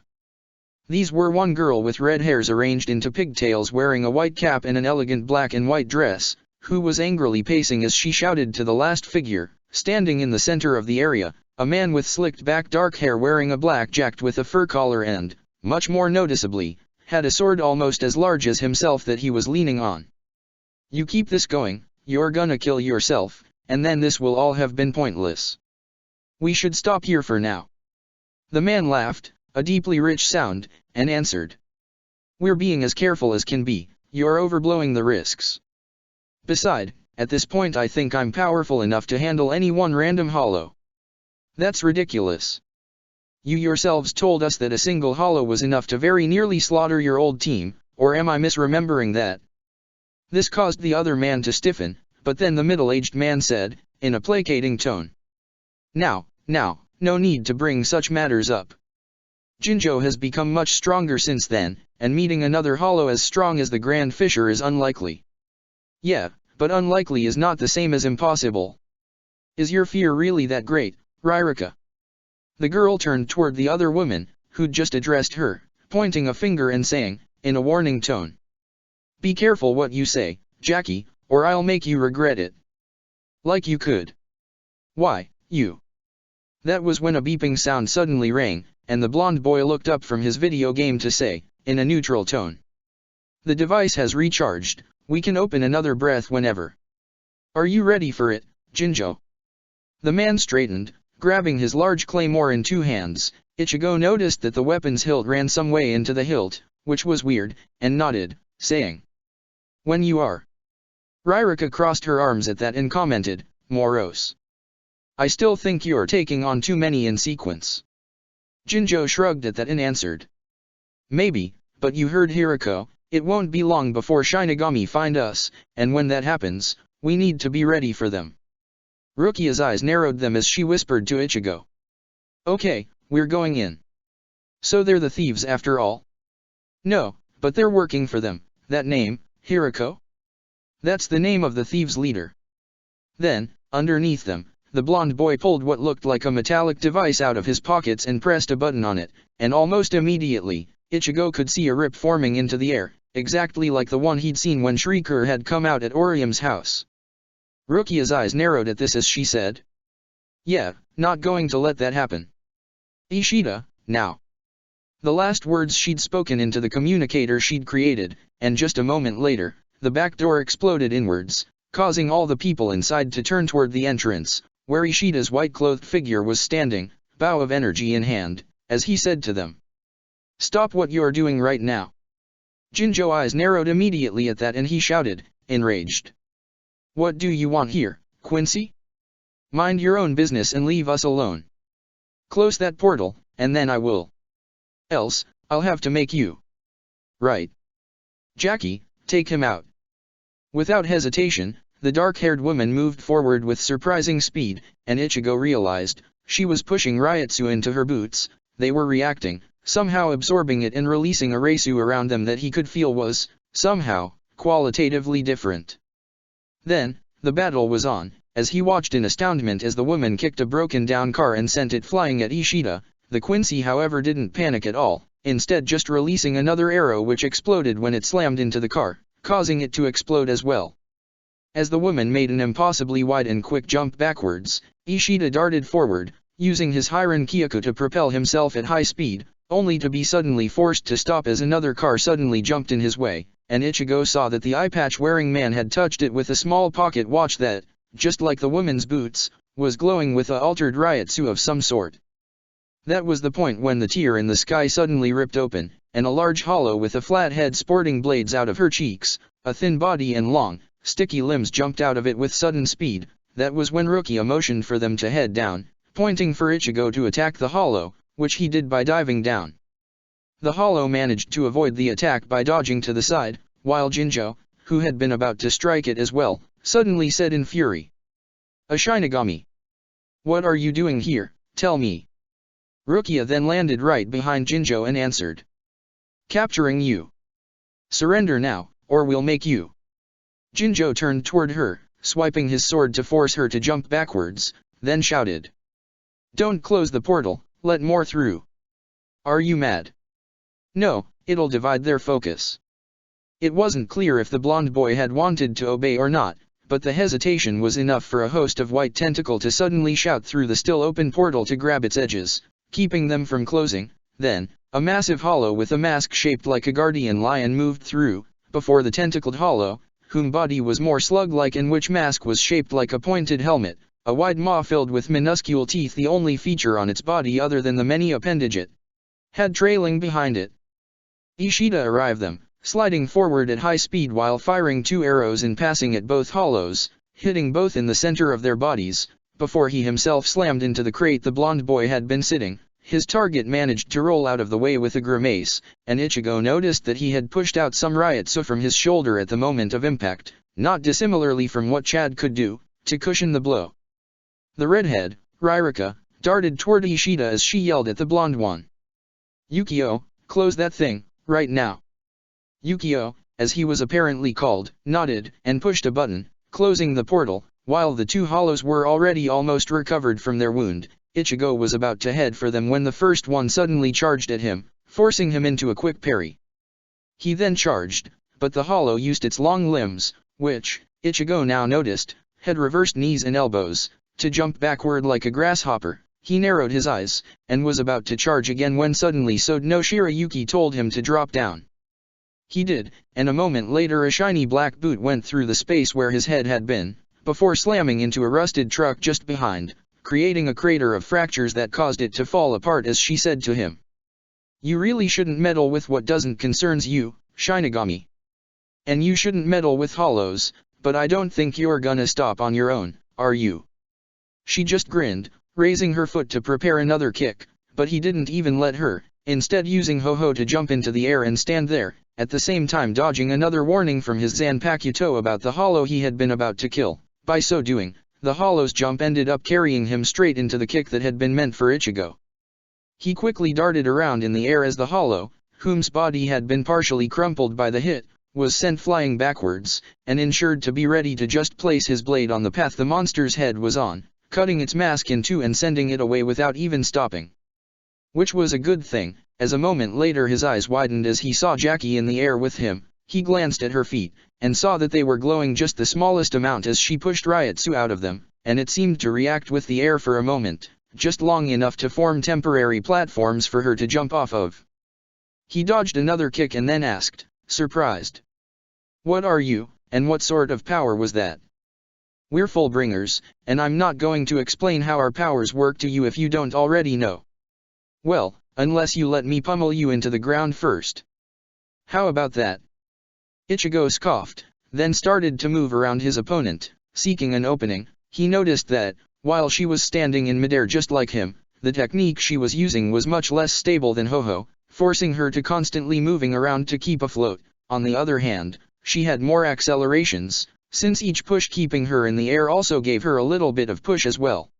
These were one girl with red hairs arranged into pigtails wearing a white cap and an elegant black and white dress, who was angrily pacing as she shouted to the last figure, standing in the center of the area, a man with slicked back dark hair wearing a black jacket with a fur collar and, much more noticeably, had a sword almost as large as himself that he was leaning on. You keep this going, you're gonna kill yourself, and then this will all have been pointless. We should stop here for now. The man laughed, a deeply rich sound, and answered. We're being as careful as can be, you're overblowing the risks. Beside, at this point I think I'm powerful enough to handle any one random hollow. That's ridiculous. You yourselves told us that a single hollow was enough to very nearly slaughter your old team, or am I misremembering that? This caused the other man to stiffen, but then the middle-aged man said, in a placating tone. Now, no need to bring such matters up. Jinjo has become much stronger since then, and meeting another hollow as strong as the Grand Fisher is unlikely. Yeah, but unlikely is not the same as impossible. Is your fear really that great, Ririka? The girl turned toward the other woman, who'd just addressed her, pointing a finger and saying, in a warning tone. Be careful what you say, Jackie, or I'll make you regret it. Like you could. Why, you. That was when a beeping sound suddenly rang, and the blonde boy looked up from his video game to say, in a neutral tone. The device has recharged, we can open another breath whenever. Are you ready for it, Jinjo? The man straightened, grabbing his large claymore in 2 hands. Ichigo noticed that the weapon's hilt ran some way into the hilt, which was weird, and nodded, saying. When you are. Ririka crossed her arms at that and commented, morose. I still think you're taking on too many in sequence. Jinjo shrugged at that and answered. Maybe, but you heard Hiriko, it won't be long before Shinigami find us, and when that happens, we need to be ready for them. Rukia's eyes narrowed them as she whispered to Ichigo. Okay, we're going in. So they're the thieves after all? No, but they're working for them. That name, Hiriko? That's the name of the thieves' leader. Then, underneath them, the blonde boy pulled what looked like a metallic device out of his pockets and pressed a button on it, and almost immediately, Ichigo could see a rip forming into the air, exactly like the one he'd seen when Shrieker had come out at Orium's house. Rukia's eyes narrowed at this as she said. Yeah, not going to let that happen. Ishida, now. The last words she'd spoken into the communicator she'd created, and just a moment later, the back door exploded inwards, causing all the people inside to turn toward the entrance, where Ishida's white-clothed figure was standing, bow of energy in hand, as he said to them. Stop what you're doing right now. Jinjo's eyes narrowed immediately at that and he shouted, enraged. What do you want here, Quincy? Mind your own business and leave us alone. Close that portal, and then I will. Else, I'll have to make you. Right. Jackie, take him out. Without hesitation, the dark-haired woman moved forward with surprising speed, and Ichigo realized, she was pushing Ryotsu into her boots. They were reacting, somehow absorbing it and releasing a Reisu around them that he could feel was, somehow, qualitatively different. Then, the battle was on, as he watched in astoundment as the woman kicked a broken-down car and sent it flying at Ishida. The Quincy however didn't panic at all, instead just releasing another arrow which exploded when it slammed into the car, causing it to explode as well. As the woman made an impossibly wide and quick jump backwards, Ishida darted forward, using his Hiran Kyaku to propel himself at high speed, only to be suddenly forced to stop as another car suddenly jumped in his way, and Ichigo saw that the eye-patch-wearing man had touched it with a small pocket watch that, just like the woman's boots, was glowing with a altered Ryotsu of some sort. That was the point when the tear in the sky suddenly ripped open, and a large hollow with a flat head sporting blades out of her cheeks, a thin body and long, sticky limbs jumped out of it with sudden speed. That was when Rukia motioned for them to head down, pointing for Ichigo to attack the hollow, which he did by diving down. The hollow managed to avoid the attack by dodging to the side, while Jinjo, who had been about to strike it as well, suddenly said in fury, "A Shinigami! What are you doing here, tell me?" Rukia then landed right behind Jinjo and answered, "Capturing you. Surrender now, or we'll make you." Jinjo turned toward her, swiping his sword to force her to jump backwards, then shouted, "Don't close the portal, let more through. Are you mad? No, it'll divide their focus." It wasn't clear if the blonde boy had wanted to obey or not, but the hesitation was enough for a host of white tentacle to suddenly shout through the still open portal to grab its edges, keeping them from closing. Then, a massive hollow with a mask shaped like a guardian lion moved through, before the tentacled hollow, whose body was more slug-like and which mask was shaped like a pointed helmet, a wide maw filled with minuscule teeth, the only feature on its body other than the many appendage it had trailing behind it. Ishida arrived them, sliding forward at high speed while firing 2 arrows and passing at both hollows, hitting both in the center of their bodies. Before he himself slammed into the crate the blonde boy had been sitting, his target managed to roll out of the way with a grimace, and Ichigo noticed that he had pushed out some Ryotsu from his shoulder at the moment of impact, not dissimilarly from what Chad could do, to cushion the blow. The redhead, Ririka, darted toward Ishida as she yelled at the blonde one, "Yukio, close that thing, right now." Yukio, as he was apparently called, nodded, and pushed a button, closing the portal. While the 2 hollows were already almost recovered from their wound, Ichigo was about to head for them when the first one suddenly charged at him, forcing him into a quick parry. He then charged, but the hollow used its long limbs, which, Ichigo now noticed, had reversed knees and elbows, to jump backward like a grasshopper. He narrowed his eyes, and was about to charge again when suddenly Sode no Shirayuki told him to drop down. He did, and a moment later a shiny black boot went through the space where his head had been, before slamming into a rusted truck just behind, creating a crater of fractures that caused it to fall apart as she said to him, "You really shouldn't meddle with what doesn't concerns you, Shinigami. And you shouldn't meddle with hollows, but I don't think you're gonna stop on your own, are you?" She just grinned, raising her foot to prepare another kick, but he didn't even let her, instead using Ho-Ho to jump into the air and stand there, at the same time dodging another warning from his Zanpakuto about the hollow he had been about to kill. By so doing, the hollow's jump ended up carrying him straight into the kick that had been meant for Ichigo. He quickly darted around in the air as the hollow, whose body had been partially crumpled by the hit, was sent flying backwards, and ensured to be ready to just place his blade on the path the monster's head was on, cutting its mask in 2 and sending it away without even stopping. Which was a good thing, as a moment later his eyes widened as he saw Jackie in the air with him. He glanced at her feet, and saw that they were glowing just the smallest amount as she pushed Ryotsu out of them, and it seemed to react with the air for a moment, just long enough to form temporary platforms for her to jump off of. He dodged another kick and then asked, surprised, "What are you, and what sort of power was that?" "We're Fullbringers, and I'm not going to explain how our powers work to you if you don't already know." "Well, unless you let me pummel you into the ground first." "How about that?" Ichigo scoffed, then started to move around his opponent, seeking an opening. He noticed that, while she was standing in midair just like him. The technique she was using was much less stable than Ho-Oh, forcing her to constantly moving around to keep afloat. On the other hand, she had more accelerations, since each push keeping her in the air also gave her a little bit of push as well.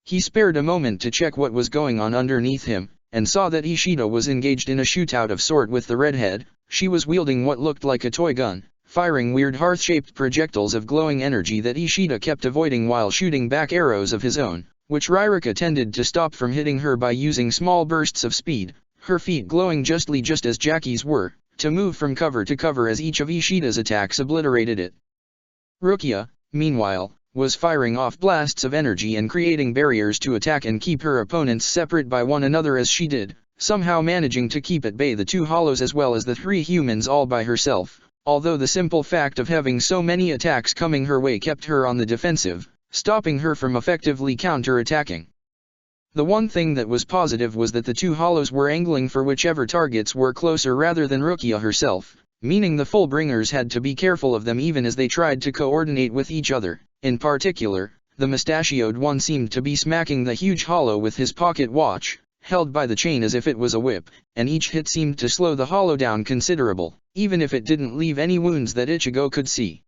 He spared a moment to check what was going on underneath him, and saw that Ishida was engaged in a shootout of sort with the redhead. She was wielding what looked like a toy gun, firing weird hearth-shaped projectiles of glowing energy that Ishida kept avoiding while shooting back arrows of his own, which Ririka tended to stop from hitting her by using small bursts of speed, her feet glowing just as Jackie's were, to move from cover to cover as each of Ishida's attacks obliterated it. Rukia, meanwhile, was firing off blasts of energy and creating barriers to attack and keep her opponents separate by one another as she did, somehow managing to keep at bay the two hollows as well as the three humans all by herself, although the simple fact of having so many attacks coming her way kept her on the defensive, stopping her from effectively counter-attacking. The one thing that was positive was that the two hollows were angling for whichever targets were closer rather than Rukia herself, meaning the Fullbringers had to be careful of them even as they tried to coordinate with each other. In particular, the mustachioed one seemed to be smacking the huge hollow with his pocket watch, held by the chain as if it was a whip, and each hit seemed to slow the hollow down considerable, even if it didn't leave any wounds that Ichigo could see.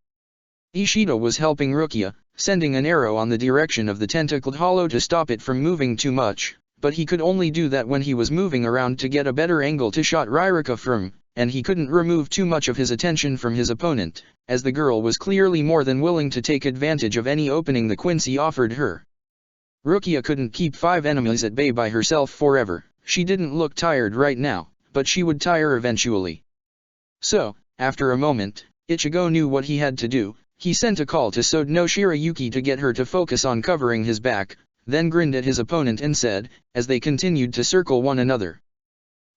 Ishida was helping Rukia, sending an arrow on the direction of the tentacled hollow to stop it from moving too much, but he could only do that when he was moving around to get a better angle to shot Ririka from, and he couldn't remove too much of his attention from his opponent, as the girl was clearly more than willing to take advantage of any opening the Quincy offered her. Rukia couldn't keep 5 enemies at bay by herself forever. She didn't look tired right now, but she would tire eventually. So, after a moment, Ichigo knew what he had to do. He sent a call to Sode no Shirayuki to get her to focus on covering his back, then grinned at his opponent and said, as they continued to circle one another.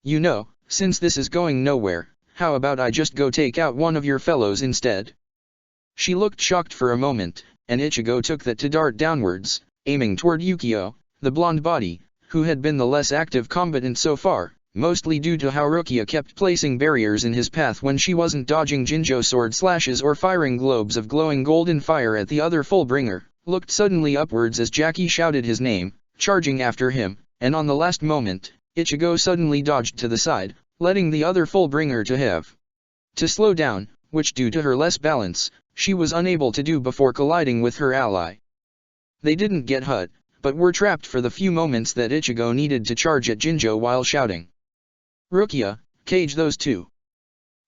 "You know, since this is going nowhere, how about I just go take out one of your fellows instead?" She looked shocked for a moment, and Ichigo took that to dart downwards, aiming toward Yukio, the blonde body, who had been the less active combatant so far, mostly due to how Rukia kept placing barriers in his path when she wasn't dodging Jinjo sword slashes or firing globes of glowing golden fire at the other Fullbringer, looked suddenly upwards as Jackie shouted his name, charging after him, and on the last moment, Ichigo suddenly dodged to the side, letting the other Fullbringer to slow down, which due to her less balance, she was unable to do before colliding with her ally. They didn't get hurt, but were trapped for the few moments that Ichigo needed to charge at Jinjo while shouting, "Rukia, cage those two."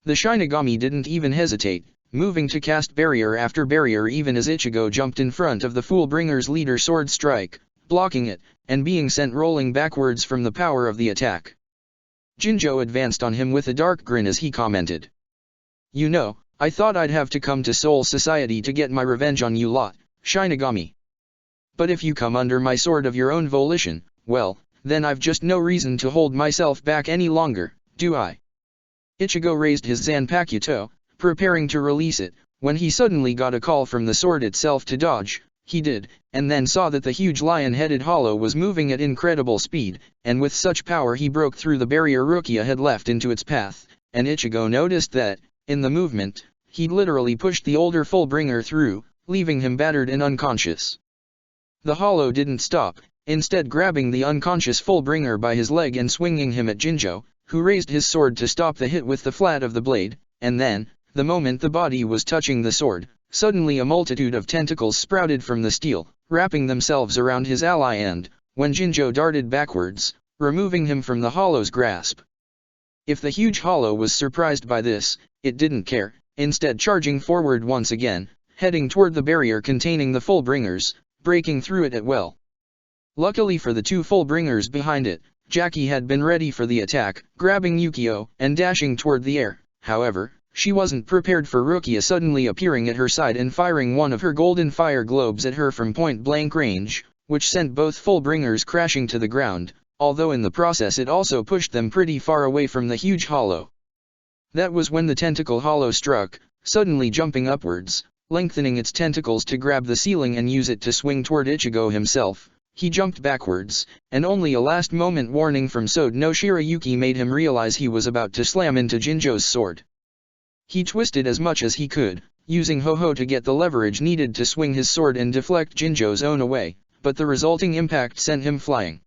The Shinigami didn't even hesitate, moving to cast barrier after barrier even as Ichigo jumped in front of the Fullbringer's leader sword strike, blocking it, and being sent rolling backwards from the power of the attack. Jinjo advanced on him with a dark grin as he commented, "You know, I thought I'd have to come to Soul Society to get my revenge on you lot, Shinigami. But if you come under my sword of your own volition, well, then I've just no reason to hold myself back any longer, do I?" Ichigo raised his Zanpakuto, preparing to release it, when he suddenly got a call from the sword itself to dodge. He did, and then saw that the huge lion-headed hollow was moving at incredible speed, and with such power he broke through the barrier Rukia had left into its path, and Ichigo noticed that, in the movement, he'd literally pushed the older Fullbringer through, leaving him battered and unconscious. The hollow didn't stop, instead grabbing the unconscious Fullbringer by his leg and swinging him at Jinjo, who raised his sword to stop the hit with the flat of the blade, and then, the moment the body was touching the sword, suddenly a multitude of tentacles sprouted from the steel, wrapping themselves around his ally and, when Jinjo darted backwards, removing him from the hollow's grasp. If the huge hollow was surprised by this, it didn't care, instead charging forward once again, heading toward the barrier containing the Fullbringers, breaking through it at will. Luckily for the two Fullbringers behind it, Jackie had been ready for the attack, grabbing Yukio and dashing toward the air. However, she wasn't prepared for Rukia suddenly appearing at her side and firing one of her golden fire globes at her from point-blank range, which sent both Fullbringers crashing to the ground, although in the process it also pushed them pretty far away from the huge hollow. That was when the tentacle hollow struck, suddenly jumping upwards, lengthening its tentacles to grab the ceiling and use it to swing toward Ichigo himself. He jumped backwards, and only a last-moment warning from Sode no Shirayuki made him realize he was about to slam into Jinjo's sword. He twisted as much as he could, using Ho-Oh to get the leverage needed to swing his sword and deflect Jinjo's own away, but the resulting impact sent him flying.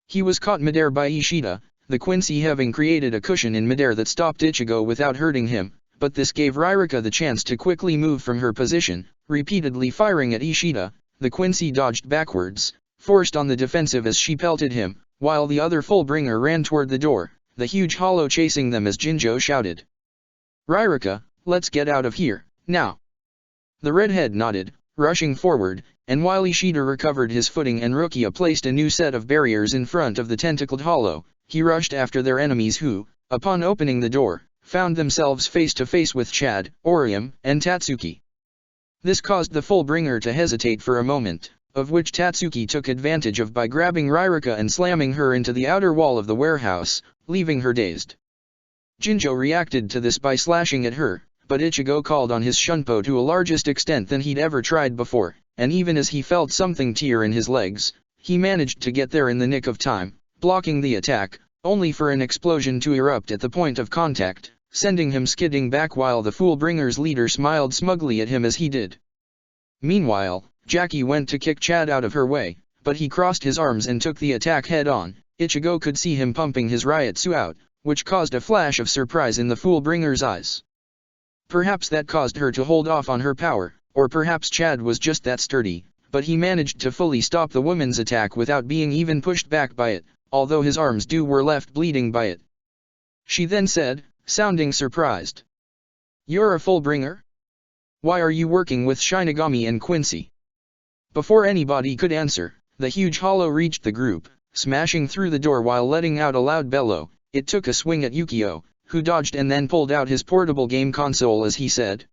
He was caught midair by Ishida, the Quincy having created a cushion in midair that stopped Ichigo without hurting him, but this gave Ririka the chance to quickly move from her position, repeatedly firing at Ishida. The Quincy dodged backwards, forced on the defensive as she pelted him, while the other Fullbringer ran toward the door, the huge hollow chasing them as Jinjo shouted. "Ririka, let's get out of here, now!" The redhead nodded, rushing forward, and while Ishida recovered his footing and Rukia placed a new set of barriers in front of the tentacled hollow, he rushed after their enemies who, upon opening the door, found themselves face to face with Chad, Orium, and Tatsuki. This caused the Fullbringer to hesitate for a moment, of which Tatsuki took advantage of by grabbing Ririka and slamming her into the outer wall of the warehouse, leaving her dazed. Jinjo reacted to this by slashing at her, but Ichigo called on his Shunpo to a largest extent than he'd ever tried before, and even as he felt something tear in his legs, he managed to get there in the nick of time, blocking the attack, only for an explosion to erupt at the point of contact, sending him skidding back while the Fullbringer's leader smiled smugly at him as he did. Meanwhile, Jackie went to kick Chad out of her way, but he crossed his arms and took the attack head-on. Ichigo could see him pumping his Ryotsu out, which caused a flash of surprise in the Fullbringer's eyes. Perhaps that caused her to hold off on her power, or perhaps Chad was just that sturdy, but he managed to fully stop the woman's attack without being even pushed back by it, although his arms were left bleeding by it. She then said, sounding surprised. "You're a Fullbringer? Why are you working with Shinigami and Quincy?" Before anybody could answer, the huge hollow reached the group, smashing through the door while letting out a loud bellow. It took a swing at Yukio, who dodged and then pulled out his portable game console as he said,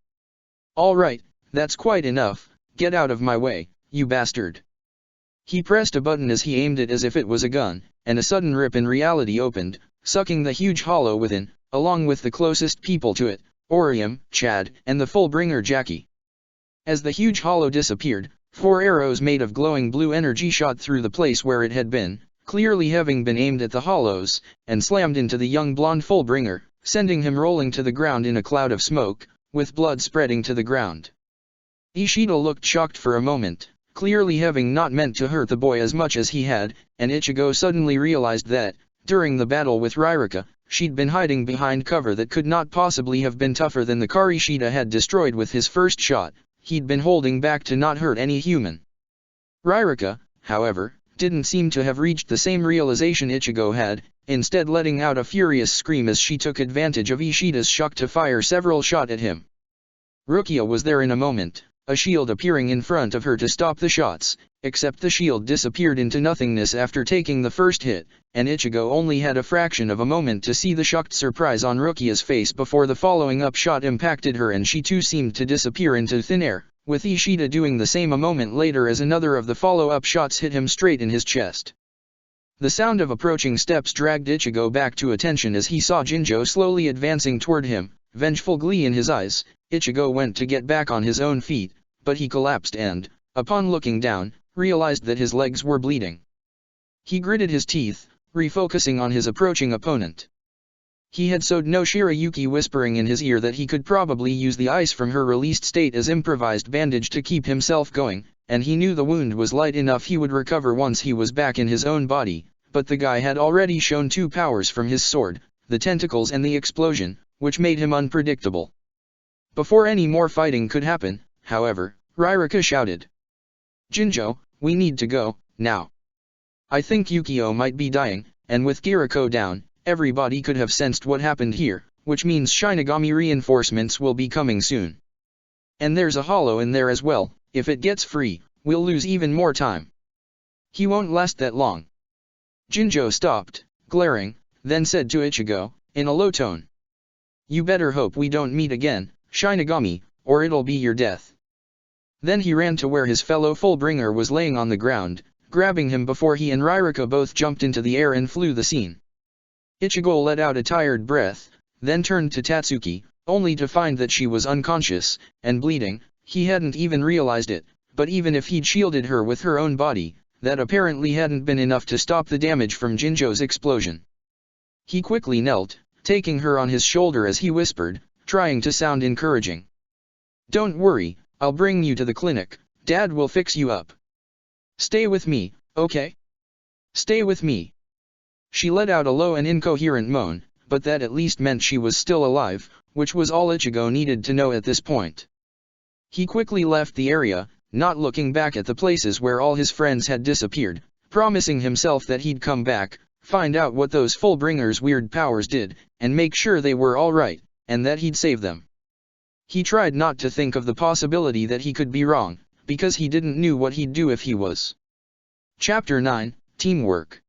"All right, that's quite enough, get out of my way, you bastard." He pressed a button as he aimed it as if it was a gun, and a sudden rip in reality opened, sucking the huge hollow within, along with the closest people to it, Orium, Chad, and the Fullbringer Jackie. As the huge hollow disappeared, 4 arrows made of glowing blue energy shot through the place where it had been, clearly having been aimed at the hollows, and slammed into the young blonde Fullbringer, sending him rolling to the ground in a cloud of smoke, with blood spreading to the ground. Ishida looked shocked for a moment, clearly having not meant to hurt the boy as much as he had, and Ichigo suddenly realized that, during the battle with Ririka, she'd been hiding behind cover that could not possibly have been tougher than the car Ishida had destroyed with his first shot. He'd been holding back to not hurt any human. Ririka, however, didn't seem to have reached the same realization Ichigo had, instead letting out a furious scream as she took advantage of Ishida's shock to fire several shots at him. Rukia was there in a moment, a shield appearing in front of her to stop the shots, except the shield disappeared into nothingness after taking the first hit, and Ichigo only had a fraction of a moment to see the shocked surprise on Rukia's face before the following up shot impacted her and she too seemed to disappear into thin air, with Ishida doing the same a moment later as another of the follow-up shots hit him straight in his chest. The sound of approaching steps dragged Ichigo back to attention as he saw Jinjo slowly advancing toward him, vengeful glee in his eyes. Ichigo went to get back on his own feet, but he collapsed and, upon looking down, realized that his legs were bleeding. He gritted his teeth, refocusing on his approaching opponent. He had sewed no Shirayuki whispering in his ear that he could probably use the ice from her released state as improvised bandage to keep himself going, and he knew the wound was light enough he would recover once he was back in his own body, but the guy had already shown 2 powers from his sword, the tentacles and the explosion, which made him unpredictable. Before any more fighting could happen, however, Ririka shouted, "Jinjo, we need to go, now. I think Yukio might be dying," and with Kiriko down, everybody could have sensed what happened here, which means Shinigami reinforcements will be coming soon. And there's a hollow in there as well, if it gets free, we'll lose even more time. He won't last that long. Jinjo stopped, glaring, then said to Ichigo, in a low tone, "You better hope we don't meet again, Shinigami, or it'll be your death." Then he ran to where his fellow Fullbringer was laying on the ground, grabbing him before he and Ririka both jumped into the air and flew the scene. Ichigo let out a tired breath, then turned to Tatsuki, only to find that she was unconscious, and bleeding. He hadn't even realized it, but even if he'd shielded her with her own body, that apparently hadn't been enough to stop the damage from Jinjo's explosion. He quickly knelt, taking her on his shoulder as he whispered, trying to sound encouraging. "Don't worry, I'll bring you to the clinic, Dad will fix you up." Stay with me, okay? Stay with me. She let out a low and incoherent moan, but that at least meant she was still alive, which was all Ichigo needed to know at this point. He quickly left the area, not looking back at the places where all his friends had disappeared, promising himself that he'd come back, find out what those Fullbringers' weird powers did, and make sure they were all right, and that he'd save them. He tried not to think of the possibility that he could be wrong, because he didn't know what he'd do if he was. Chapter 9, Teamwork.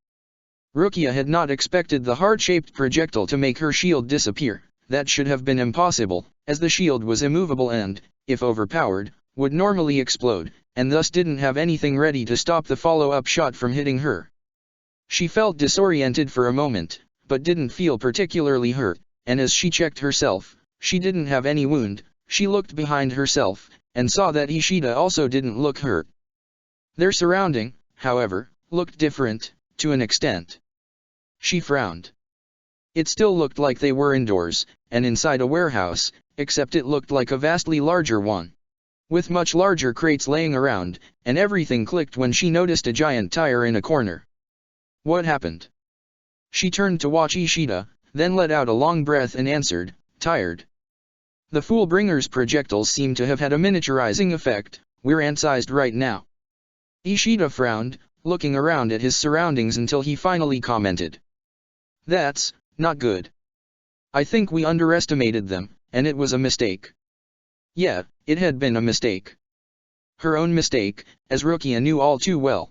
Rukia had not expected the heart-shaped projectile to make her shield disappear. That should have been impossible, as the shield was immovable and, if overpowered, would normally explode, and thus didn't have anything ready to stop the follow-up shot from hitting her. She felt disoriented for a moment, but didn't feel particularly hurt, and as she checked herself, she didn't have any wound. She looked behind herself, and saw that Ishida also didn't look hurt. Their surrounding, however, looked different, to an extent. She frowned. It still looked like they were indoors, and inside a warehouse, except it looked like a vastly larger one. With much larger crates laying around, and everything clicked when she noticed a giant tire in a corner. What happened? She turned to watch Ishida, then let out a long breath and answered, tired. The Fullbringer's projectiles seem to have had a miniaturizing effect. We're ant-sized right now. Ishida frowned, looking around at his surroundings until he finally commented. That's not good. I think we underestimated them, and it was a mistake. Yeah, it had been a mistake. Her own mistake, as Rukia knew all too well.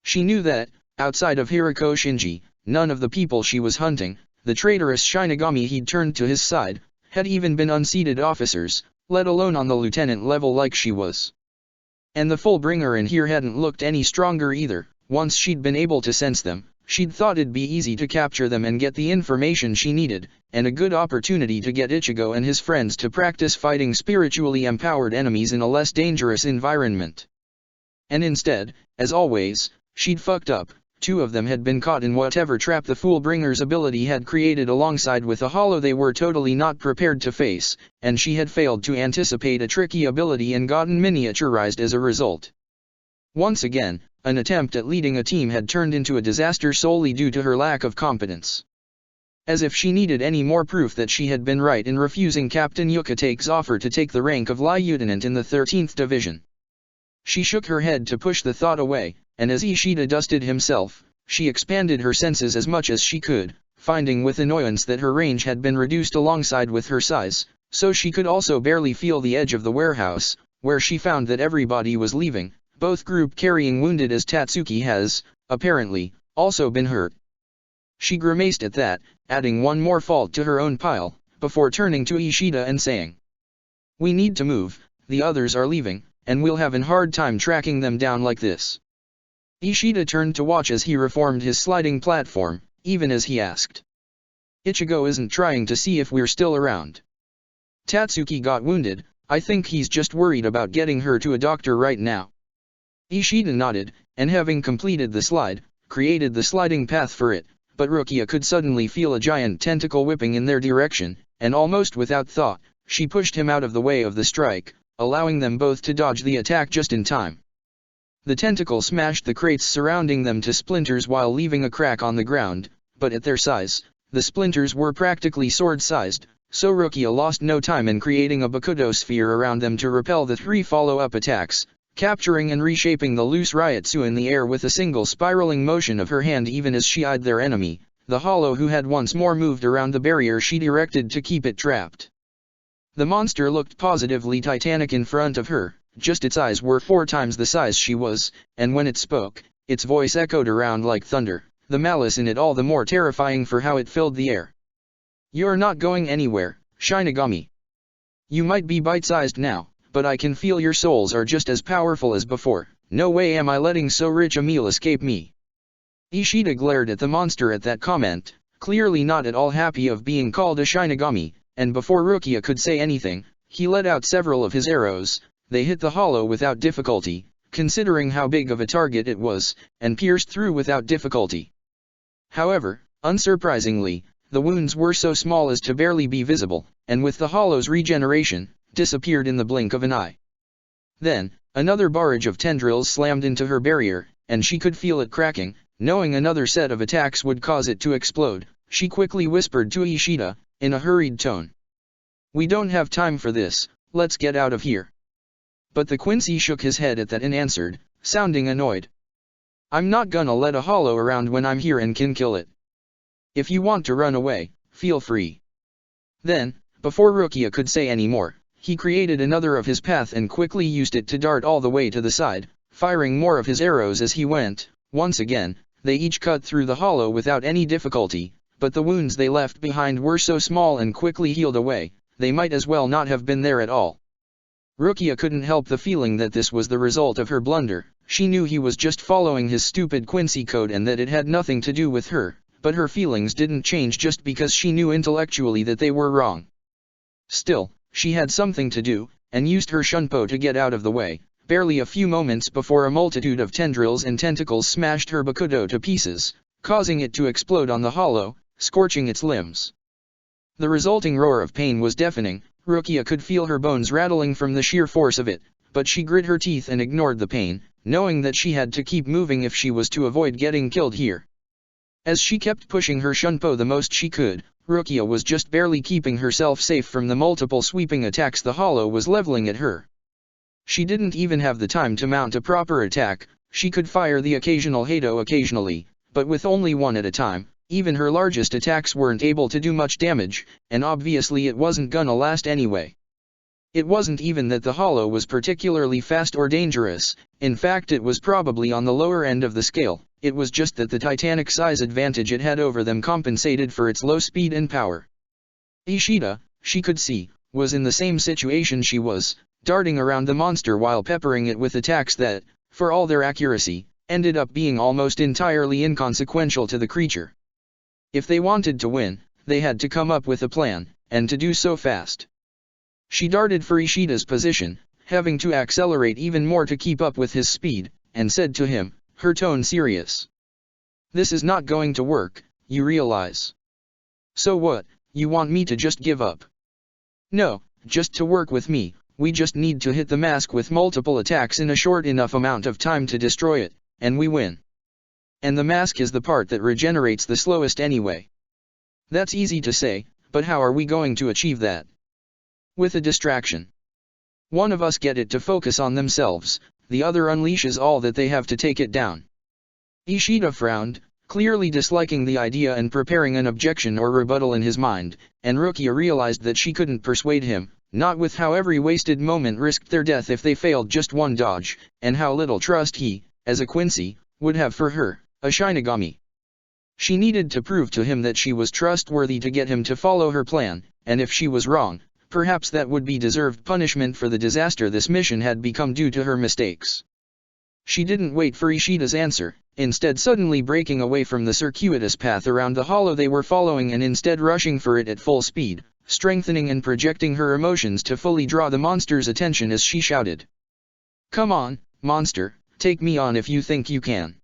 She knew that, outside of Hirako Shinji, none of the people she was hunting, the traitorous Shinigami he'd turned to his side, had even been unseated officers, let alone on the lieutenant level like she was. And the Fullbringer in here hadn't looked any stronger either. Once she'd been able to sense them, she'd thought it'd be easy to capture them and get the information she needed, and a good opportunity to get Ichigo and his friends to practice fighting spiritually empowered enemies in a less dangerous environment. And instead, as always, she'd fucked up. Two of them had been caught in whatever trap the Fullbringer's ability had created alongside with a hollow they were totally not prepared to face, and she had failed to anticipate a tricky ability and gotten miniaturized as a result. Once again, an attempt at leading a team had turned into a disaster solely due to her lack of competence. As if she needed any more proof that she had been right in refusing Captain Yukate's offer to take the rank of Lieutenant in the 13th Division. She shook her head to push the thought away, and as Ishida dusted himself, she expanded her senses as much as she could, finding with annoyance that her range had been reduced alongside with her size, so she could also barely feel the edge of the warehouse, where she found that everybody was leaving, both group carrying wounded as Tatsuki has, apparently, also been hurt. She grimaced at that, adding one more fault to her own pile, before turning to Ishida and saying, "We need to move, the others are leaving, and we'll have a hard time tracking them down like this." Ishida turned to watch as he reformed his sliding platform, even as he asked. "Ichigo isn't trying to see if we're still around. Tatsuki got wounded, I think he's just worried about getting her to a doctor right now." Ishida nodded, and having completed the slide, created the sliding path for it, but Rukia could suddenly feel a giant tentacle whipping in their direction, and almost without thought, she pushed him out of the way of the strike, allowing them both to dodge the attack just in time. The tentacle smashed the crates surrounding them to splinters while leaving a crack on the ground, but at their size, the splinters were practically sword-sized, so Rukia lost no time in creating a Bakudo sphere around them to repel the three follow-up attacks, capturing and reshaping the loose Ryotsu in the air with a single spiraling motion of her hand even as she eyed their enemy, the hollow who had once more moved around the barrier she'd erected to keep it trapped. The monster looked positively titanic in front of her. Just its eyes were 4 times the size she was, and when it spoke, its voice echoed around like thunder, the malice in it all the more terrifying for how it filled the air. "You're not going anywhere, Shinigami. You might be bite-sized now, but I can feel your souls are just as powerful as before. No way am I letting so rich a meal escape me." Ishida glared at the monster at that comment, clearly not at all happy of being called a Shinigami, and before Rukia could say anything, he let out several of his arrows. They hit the hollow without difficulty, considering how big of a target it was, and pierced through without difficulty. However, unsurprisingly, the wounds were so small as to barely be visible, and with the hollow's regeneration, disappeared in the blink of an eye. Then, Another barrage of tendrils slammed into her barrier, and she could feel it cracking. Knowing another set of attacks would cause it to explode, she quickly whispered to Ishida, in a hurried tone. "We don't have time for this, let's get out of here." But the Quincy shook his head at that and answered, sounding annoyed. "I'm not gonna let a hollow around when I'm here and can kill it. If you want to run away, feel free." Then, before Rukia could say any more, he created another of his path and quickly used it to dart all the way to the side, firing more of his arrows as he went. Once again, they each cut through the hollow without any difficulty, but the wounds they left behind were so small and quickly healed away, they might as well not have been there at all. Rukia couldn't help the feeling that this was the result of her blunder. She knew he was just following his stupid Quincy code and that it had nothing to do with her, but her feelings didn't change just because she knew intellectually that they were wrong. Still, she had something to do, and used her shunpo to get out of the way, barely a few moments before a multitude of tendrils and tentacles smashed her Bakudo to pieces, causing it to explode on the hollow, scorching its limbs. The resulting roar of pain was deafening. Rukia could feel her bones rattling from the sheer force of it, but she grit her teeth and ignored the pain, knowing that she had to keep moving if she was to avoid getting killed here. As she kept pushing her shunpo the most she could, Rukia was just barely keeping herself safe from the multiple sweeping attacks the hollow was leveling at her. She didn't even have the time to mount a proper attack. She could fire the occasional Hado occasionally, but with only one at a time. Even her largest attacks weren't able to do much damage, and obviously it wasn't gonna last anyway. It wasn't even that the hollow was particularly fast or dangerous, in fact it was probably on the lower end of the scale. It was just that the titanic size advantage it had over them compensated for its low speed and power. Ishida, she could see, was in the same situation she was, darting around the monster while peppering it with attacks that, for all their accuracy, ended up being almost entirely inconsequential to the creature. If they wanted to win, they had to come up with a plan, and to do so fast. She darted for Ishida's position, having to accelerate even more to keep up with his speed, and said to him, her tone serious. "This is not going to work, you realize. So what, you want me to just give up?" "No, just to work with me, we just need to hit the mask with multiple attacks in a short enough amount of time to destroy it, and we win. And the mask is the part that regenerates the slowest anyway." "That's easy to say, but how are we going to achieve that?" "With a distraction. One of us get it to focus on themselves, the other unleashes all that they have to take it down." Ishida frowned, clearly disliking the idea and preparing an objection or rebuttal in his mind, and Rukia realized that she couldn't persuade him, not with how every wasted moment risked their death if they failed just one dodge, and how little trust he, as a Quincy, would have for her, a Shinigami. She needed to prove to him that she was trustworthy to get him to follow her plan, and if she was wrong, perhaps that would be deserved punishment for the disaster this mission had become due to her mistakes. She didn't wait for Ishida's answer, instead suddenly breaking away from the circuitous path around the hollow they were following and instead rushing for it at full speed, strengthening and projecting her emotions to fully draw the monster's attention as she shouted. "Come on, monster, take me on if you think you can."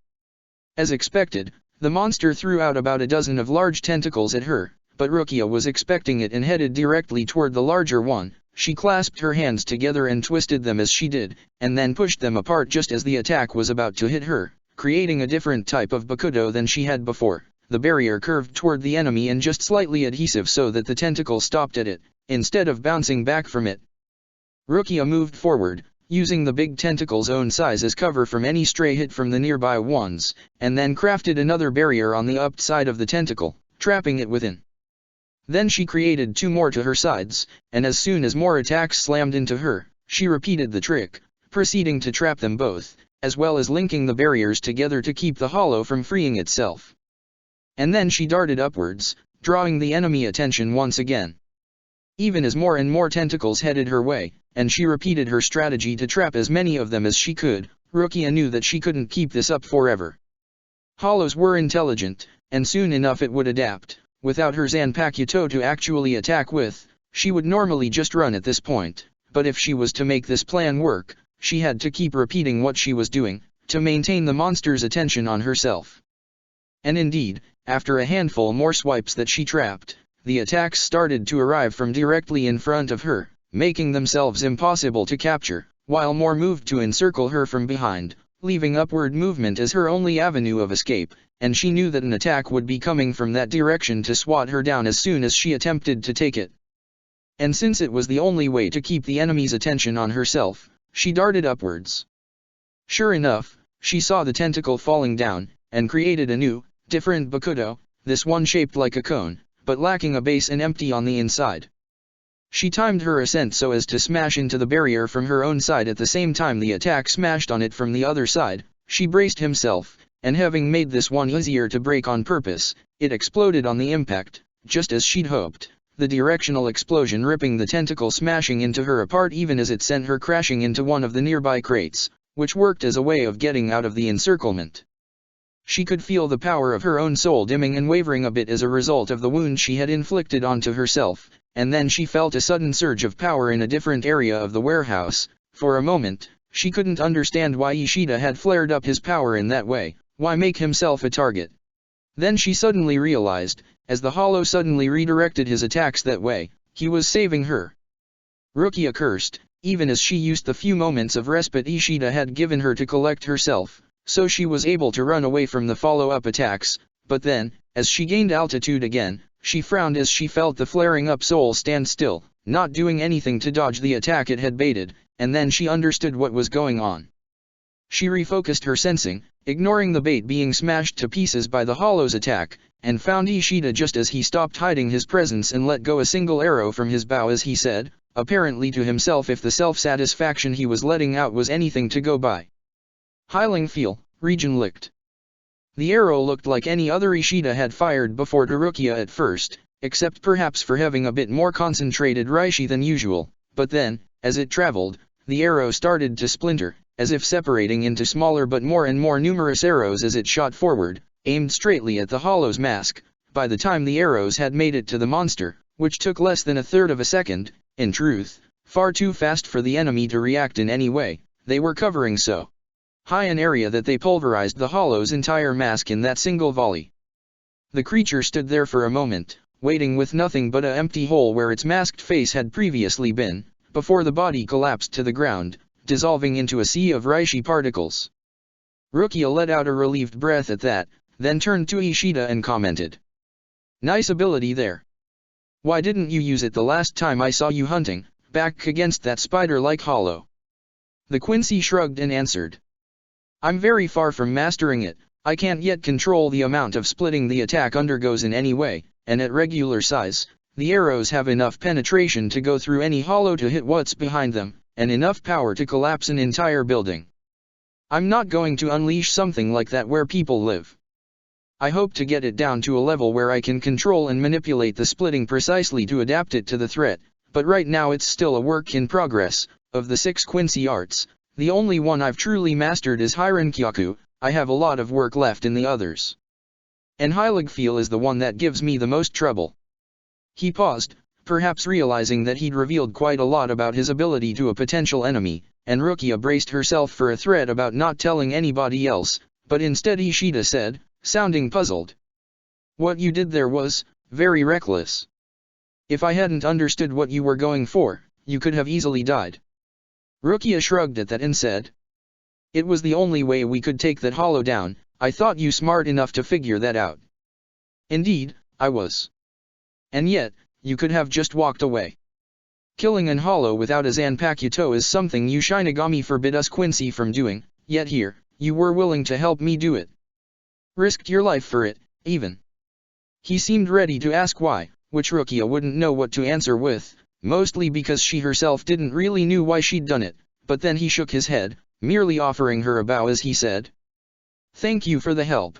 As expected, the monster threw out about a dozen of large tentacles at her, but Rukia was expecting it and headed directly toward the larger one. She clasped her hands together and twisted them as she did, and then pushed them apart just as the attack was about to hit her, creating a different type of Bakudo than she had before. The barrier curved toward the enemy and just slightly adhesive so that the tentacle stopped at it, instead of bouncing back from it. Rukia moved forward, using the big tentacle's own size as cover from any stray hit from the nearby ones, and then crafted another barrier on the upside of the tentacle, trapping it within. Then she created two more to her sides, and as soon as more attacks slammed into her, she repeated the trick, proceeding to trap them both, as well as linking the barriers together to keep the hollow from freeing itself. And then she darted upwards, drawing the enemy attention once again. Even as more and more tentacles headed her way, and she repeated her strategy to trap as many of them as she could, Rukia knew that she couldn't keep this up forever. Hollows were intelligent, and soon enough it would adapt. Without her Zanpakuto to actually attack with, she would normally just run at this point, but if she was to make this plan work, she had to keep repeating what she was doing, to maintain the monster's attention on herself. And indeed, after a handful more swipes that she trapped, the attacks started to arrive from directly in front of her, making themselves impossible to capture. while more moved to encircle her from behind, leaving upward movement as her only avenue of escape, and she knew that an attack would be coming from that direction to swat her down as soon as she attempted to take it. And since it was the only way to keep the enemy's attention on herself, she darted upwards. Sure enough, she saw the tentacle falling down, and created a new, different Bakuto, this one shaped like a cone, but lacking a base and empty on the inside. She timed her ascent so as to smash into the barrier from her own side at the same time the attack smashed on it from the other side. She braced himself, and having made this one easier to break on purpose, it exploded on the impact, just as she'd hoped, the directional explosion ripping the tentacle smashing into her apart even as it sent her crashing into one of the nearby crates, which worked as a way of getting out of the encirclement. She could feel the power of her own soul dimming and wavering a bit as a result of the wound she had inflicted onto herself, and then she felt a sudden surge of power in a different area of the warehouse. For a moment, she couldn't understand why Ishida had flared up his power in that way, why make himself a target. Then she suddenly realized, as the Hollow suddenly redirected his attacks that way, he was saving her. Rukia cursed, even as she used the few moments of respite Ishida had given her to collect herself, so she was able to run away from the follow-up attacks, but then, as she gained altitude again, she frowned as she felt the flaring-up soul stand still, not doing anything to dodge the attack it had baited, and then she understood what was going on. She refocused her sensing, ignoring the bait being smashed to pieces by the Hollow's attack, and found Ishida just as he stopped hiding his presence and let go a single arrow from his bow as he said, apparently to himself if the self-satisfaction he was letting out was anything to go by. Hiling Feel, region licked. The arrow looked like any other Ishida had fired before to Rukia at first, except perhaps for having a bit more concentrated Reishi than usual, but then, as it traveled, the arrow started to splinter, as if separating into smaller but more and more numerous arrows as it shot forward, aimed straightly at the Hollow's mask. By the time the arrows had made it to the monster, which took less than a third of a second, in truth, far too fast for the enemy to react in any way, they were covering so high an area that they pulverized the Hollow's entire mask in that single volley. The creature stood there for a moment, waiting with nothing but an empty hole where its masked face had previously been, before the body collapsed to the ground, dissolving into a sea of Reishi particles. Rukia let out a relieved breath at that, then turned to Ishida and commented. "Nice ability there. Why didn't you use it the last time I saw you hunting, back against that spider-like Hollow?" The Quincy shrugged and answered. "I'm very far from mastering it. I can't yet control the amount of splitting the attack undergoes in any way, and at regular size, the arrows have enough penetration to go through any Hollow to hit what's behind them, and enough power to collapse an entire building. I'm not going to unleash something like that where people live. I hope to get it down to a level where I can control and manipulate the splitting precisely to adapt it to the threat, but right now it's still a work in progress. Of the 6 Quincy arts, the only one I've truly mastered is Hirenkyaku. I have a lot of work left in the others. And Hilig Feel is the one that gives me the most trouble." He paused, perhaps realizing that he'd revealed quite a lot about his ability to a potential enemy, and Rukia braced herself for a threat about not telling anybody else, but instead Ishida said, sounding puzzled. "What you did there was very reckless. If I hadn't understood what you were going for, you could have easily died." Rukia shrugged at that and said, "It was the only way we could take that Hollow down. I thought you smart enough to figure that out." "Indeed, I was. And yet, you could have just walked away. Killing an Hollow without a Zanpakuto is something you Shinigami forbid us Quincy from doing, yet here, you were willing to help me do it. Risked your life for it, even." He seemed ready to ask why, which Rukia wouldn't know what to answer with, mostly because she herself didn't really knew why she'd done it, but then he shook his head, merely offering her a bow as he said, "Thank you for the help."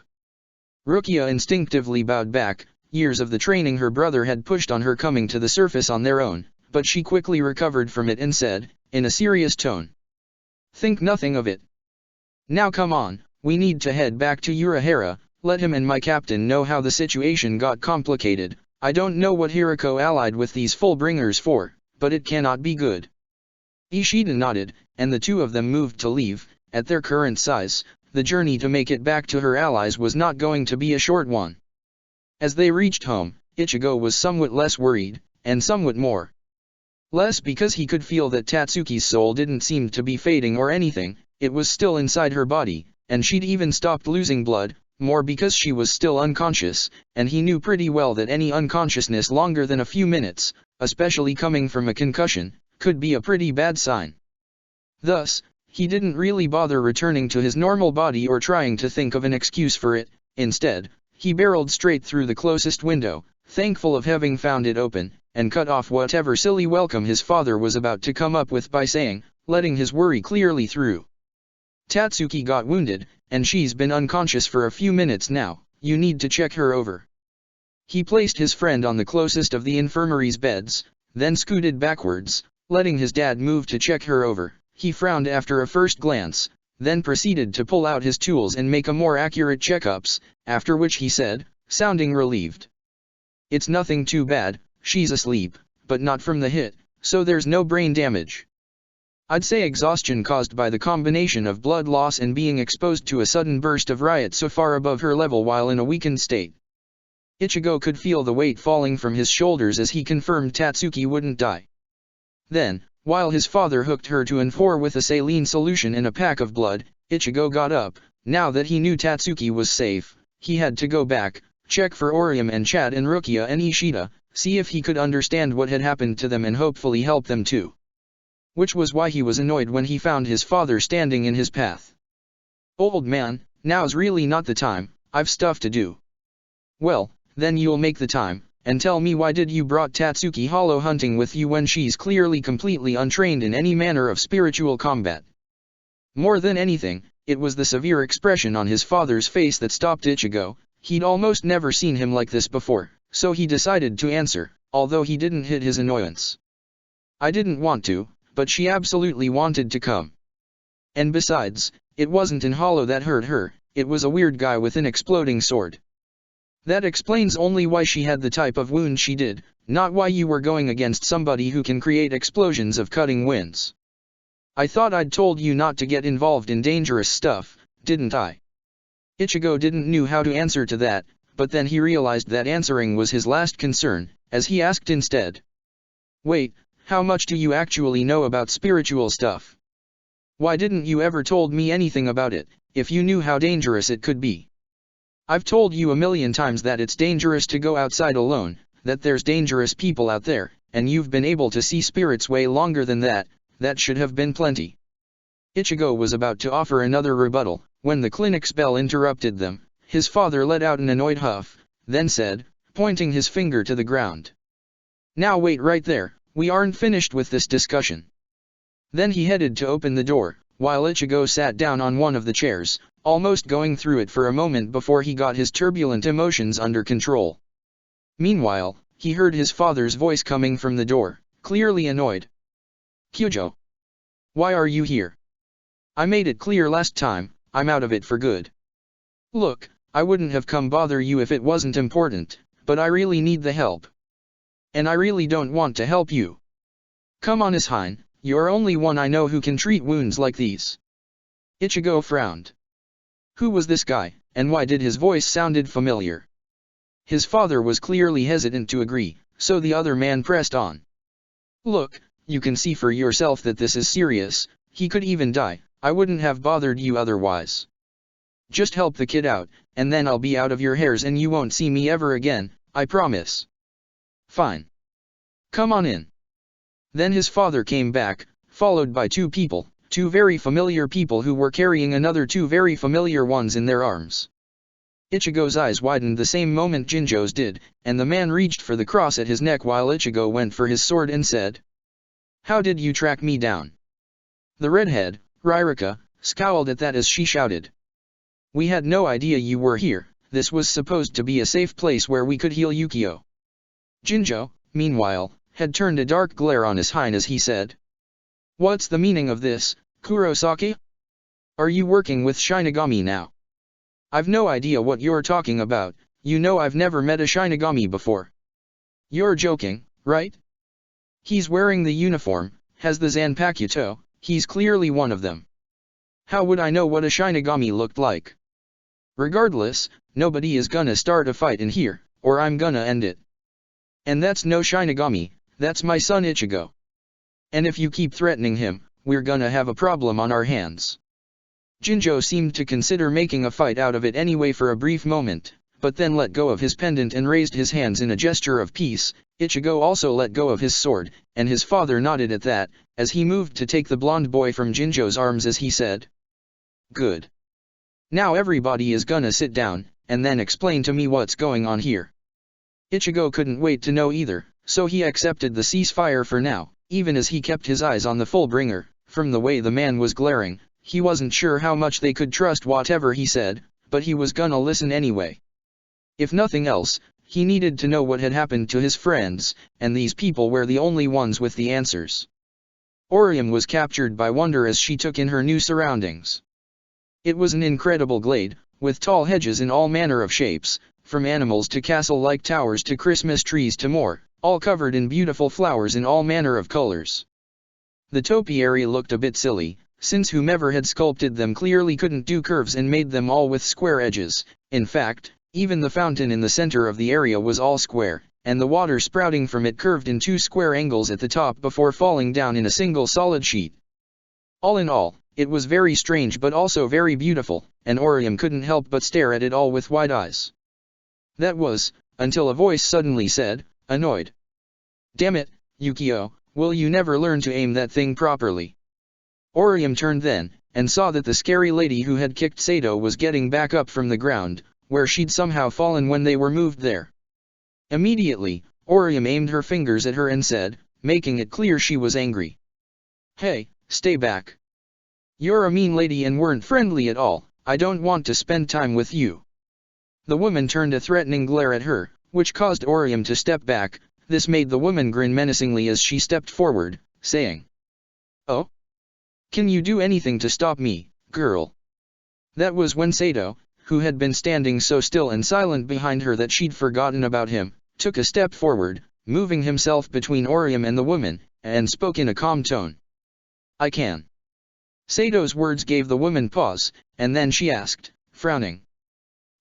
Rukia instinctively bowed back. Years of the training her brother had pushed on her coming to the surface on their own, but she quickly recovered from it and said, in a serious tone, "Think nothing of it. Now come on, we need to head back to Urahara. Let him and my captain know how the situation got complicated. I don't know what Hirako allied with these Fullbringers for, but it cannot be good." Ishida nodded, and the two of them moved to leave. At their current size, the journey to make it back to her allies was not going to be a short one. As they reached home, Ichigo was somewhat less worried, and somewhat more Less because he could feel that Tatsuki's soul didn't seem to be fading or anything, it was still inside her body, and she'd even stopped losing blood, more because she was still unconscious, and he knew pretty well that any unconsciousness longer than a few minutes, especially coming from a concussion, could be a pretty bad sign. Thus, he didn't really bother returning to his normal body or trying to think of an excuse for it. Instead, he barreled straight through the closest window, thankful of having found it open, and cut off whatever silly welcome his father was about to come up with by saying, letting his worry clearly through. Tatsuki got wounded, and she's been unconscious for a few minutes now, you need to check her over. He placed his friend on the closest of the infirmary's beds, then scooted backwards, letting his dad move to check her over. He frowned after a first glance, then proceeded to pull out his tools and make a more accurate checkups, after which he said, sounding relieved. It's nothing too bad, she's asleep, but not from the hit, so there's no brain damage. I'd say exhaustion caused by the combination of blood loss and being exposed to a sudden burst of riot so far above her level while in a weakened state. Ichigo could feel the weight falling from his shoulders as he confirmed Tatsuki wouldn't die. Then, while his father hooked her to N4 with a saline solution and a pack of blood, Ichigo got up. Now that he knew Tatsuki was safe, he had to go back, check for Orium and Chad and Rukia and Ishida, see if he could understand what had happened to them and hopefully help them too. Which was why he was annoyed when he found his father standing in his path. Old man, now's really not the time, I've stuff to do. Well, then you'll make the time, and tell me why did you brought Tatsuki hollow hunting with you when she's clearly completely untrained in any manner of spiritual combat? More than anything, it was the severe expression on his father's face that stopped Ichigo. He'd almost never seen him like this before, so he decided to answer, although he didn't hide his annoyance. I didn't want to, but she absolutely wanted to come. And besides, it wasn't in hollow that hurt her, it was a weird guy with an exploding sword. That explains only why she had the type of wound she did, not why you were going against somebody who can create explosions of cutting winds. I thought I'd told you not to get involved in dangerous stuff, didn't I? Ichigo didn't know how to answer to that, but then he realized that answering was his last concern, as he asked instead. Wait, how much do you actually know about spiritual stuff? Why didn't you ever told me anything about it, if you knew how dangerous it could be? I've told you a million times that it's dangerous to go outside alone, that there's dangerous people out there, and you've been able to see spirits way longer than that, that should have been plenty. Ichigo was about to offer another rebuttal, when the clinic's bell interrupted them. His father let out an annoyed huff, then said, pointing his finger to the ground. Now wait right there, we aren't finished with this discussion. Then he headed to open the door, while Ichigo sat down on one of the chairs, almost going through it for a moment before he got his turbulent emotions under control. Meanwhile, he heard his father's voice coming from the door, clearly annoyed. Kyujo. Why are you here? I made it clear last time, I'm out of it for good. Look, I wouldn't have come bother you if it wasn't important, but I really need the help. And I really don't want to help you. Come on Ishine, you're only one I know who can treat wounds like these. Ichigo frowned. Who was this guy, and why did his voice sounded familiar? His father was clearly hesitant to agree, so the other man pressed on. Look, you can see for yourself that this is serious, he could even die, I wouldn't have bothered you otherwise. Just help the kid out, and then I'll be out of your hairs and you won't see me ever again, I promise. Fine. Come on in. Then his father came back, followed by two people. Two very familiar people who were carrying another two very familiar ones in their arms. Ichigo's eyes widened the same moment Jinjo's did, and the man reached for the cross at his neck while Ichigo went for his sword and said, How did you track me down? The redhead, Ririka, scowled at that as she shouted. We had no idea you were here, this was supposed to be a safe place where we could heal Yukio. Jinjo, meanwhile, had turned a dark glare on Ishine as he said, What's the meaning of this, Kurosaki? Are you working with Shinigami now? I've no idea what you're talking about, you know I've never met a Shinigami before. You're joking, right? He's wearing the uniform, has the Zanpakuto, he's clearly one of them. How would I know what a Shinigami looked like? Regardless, nobody is gonna start a fight in here, or I'm gonna end it. And that's no Shinigami, that's my son Ichigo. And if you keep threatening him, we're gonna have a problem on our hands. Jinzhou seemed to consider making a fight out of it anyway for a brief moment, but then let go of his pendant and raised his hands in a gesture of peace. Ichigo also let go of his sword, and his father nodded at that, as he moved to take the blonde boy from Jinzhou's arms as he said, "Good. Now everybody is gonna sit down, and then explain to me what's going on here." Ichigo couldn't wait to know either, so he accepted the ceasefire for now, even as he kept his eyes on the Fullbringer. From the way the man was glaring, he wasn't sure how much they could trust whatever he said, but he was gonna listen anyway. If nothing else, he needed to know what had happened to his friends, and these people were the only ones with the answers. Orium was captured by wonder as she took in her new surroundings. It was an incredible glade, with tall hedges in all manner of shapes, from animals to castle-like towers to Christmas trees to more, all covered in beautiful flowers in all manner of colors. The topiary looked a bit silly, since whomever had sculpted them clearly couldn't do curves and made them all with square edges. In fact, even the fountain in the center of the area was all square, and the water sprouting from it curved in 2 square angles at the top before falling down in a single solid sheet. All in all, it was very strange but also very beautiful, and Orium couldn't help but stare at it all with wide eyes. That was, until a voice suddenly said, annoyed, "Damn it, Yukio, will you never learn to aim that thing properly?" Orium turned then, and saw that the scary lady who had kicked Sato was getting back up from the ground, where she'd somehow fallen when they were moved there. Immediately, Orium aimed her fingers at her and said, making it clear she was angry, "Hey, stay back. You're a mean lady and weren't friendly at all. I don't want to spend time with you." The woman turned a threatening glare at her, which caused Orium to step back. This made the woman grin menacingly as she stepped forward, saying, "Oh? Can you do anything to stop me, girl?" That was when Sato, who had been standing so still and silent behind her that she'd forgotten about him, took a step forward, moving himself between Orium and the woman, and spoke in a calm tone. "I can." Sato's words gave the woman pause, and then she asked, frowning,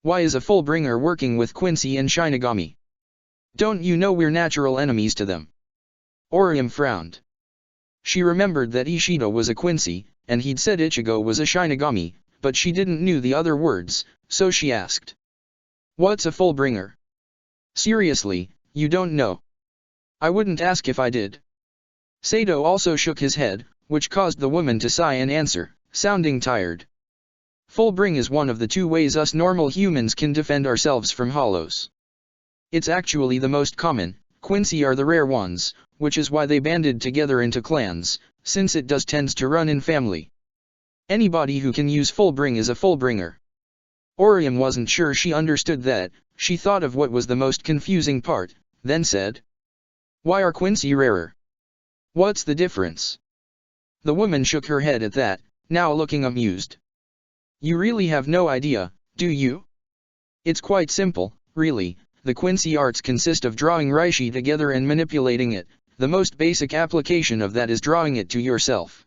"Why is a Fullbringer working with Quincy and Shinigami? Don't you know we're natural enemies to them?" Orium frowned. She remembered that Ishida was a Quincy, and he'd said Ichigo was a Shinigami, but she didn't know the other words, so she asked, "What's a Fullbringer? Seriously, you don't know?" "I wouldn't ask if I did." Sato also shook his head, which caused the woman to sigh and answer, sounding tired. "Fullbring is one of the 2 ways us normal humans can defend ourselves from hollows. It's actually the most common. Quincy are the rare ones, which is why they banded together into clans, since it does tends to run in family. Anybody who can use Fullbring is a Fullbringer." Orium wasn't sure she understood that. She thought of what was the most confusing part, then said, "Why are Quincy rarer? What's the difference?" The woman shook her head at that, now looking amused. "You really have no idea, do you? It's quite simple, really. The Quincy arts consist of drawing Reishi together and manipulating it. The most basic application of that is drawing it to yourself.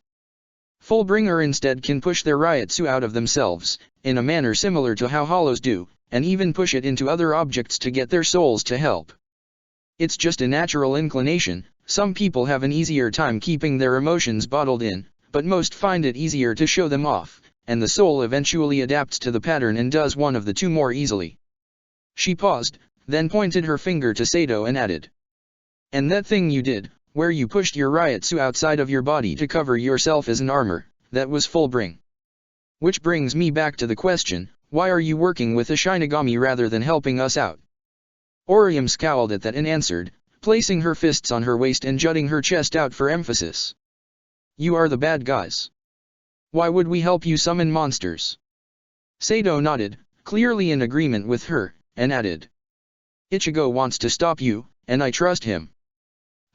Fullbringer instead can push their Ryutsu out of themselves, in a manner similar to how hollows do, and even push it into other objects to get their souls to help. It's just a natural inclination. Some people have an easier time keeping their emotions bottled in, but most find it easier to show them off, and the soul eventually adapts to the pattern and does one of the 2 more easily." She paused, then pointed her finger to Sato and added, "And that thing you did, where you pushed your Ryutsu outside of your body to cover yourself as an armor, that was Fullbring. Which brings me back to the question, why are you working with a Shinigami rather than helping us out?" Orium scowled at that and answered, placing her fists on her waist and jutting her chest out for emphasis, "You are the bad guys. Why would we help you summon monsters?" Sato nodded, clearly in agreement with her, and added, "Ichigo wants to stop you, and I trust him."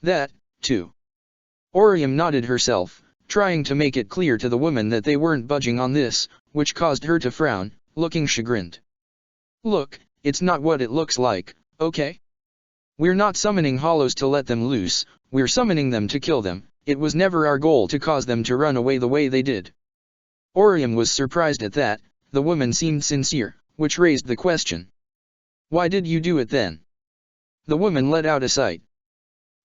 "That, too." Orium nodded herself, trying to make it clear to the woman that they weren't budging on this, which caused her to frown, looking chagrined. "Look, it's not what it looks like, okay? We're not summoning hollows to let them loose, we're summoning them to kill them. It was never our goal to cause them to run away the way they did." Orium was surprised at that. The woman seemed sincere, which raised the question, "Why did you do it then?" The woman let out a sigh.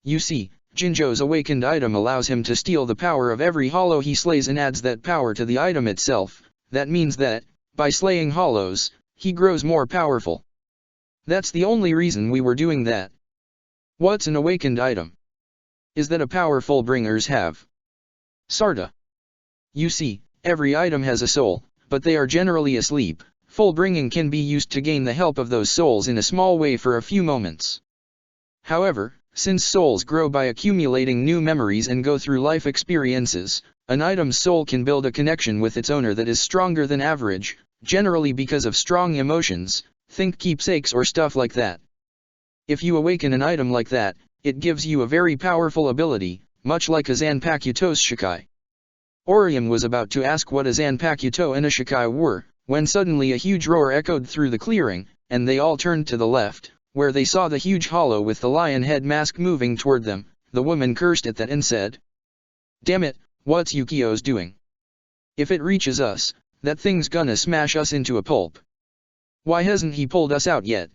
"You see, Jinjo's awakened item allows him to steal the power of every hollow he slays and adds that power to the item itself. That means that, by slaying hollows, he grows more powerful. That's the only reason we were doing that. What's an awakened item? Is that a power full bringers have? Sarda. You see, every item has a soul, but they are generally asleep. Full bringing can be used to gain the help of those souls in a small way for a few moments. However, since souls grow by accumulating new memories and go through life experiences, an item's soul can build a connection with its owner that is stronger than average, generally because of strong emotions, think keepsakes or stuff like that. If you awaken an item like that, it gives you a very powerful ability, much like a Zanpakuto's Shikai. Orium was about to ask what a Zanpakuto and a Shikai were, when suddenly a huge roar echoed through the clearing, and they all turned to the left, where they saw the huge hollow with the lion head mask moving toward them. The woman cursed at that and said, "Damn it, what's Yukio's doing? If it reaches us, that thing's gonna smash us into a pulp. Why hasn't he pulled us out yet?"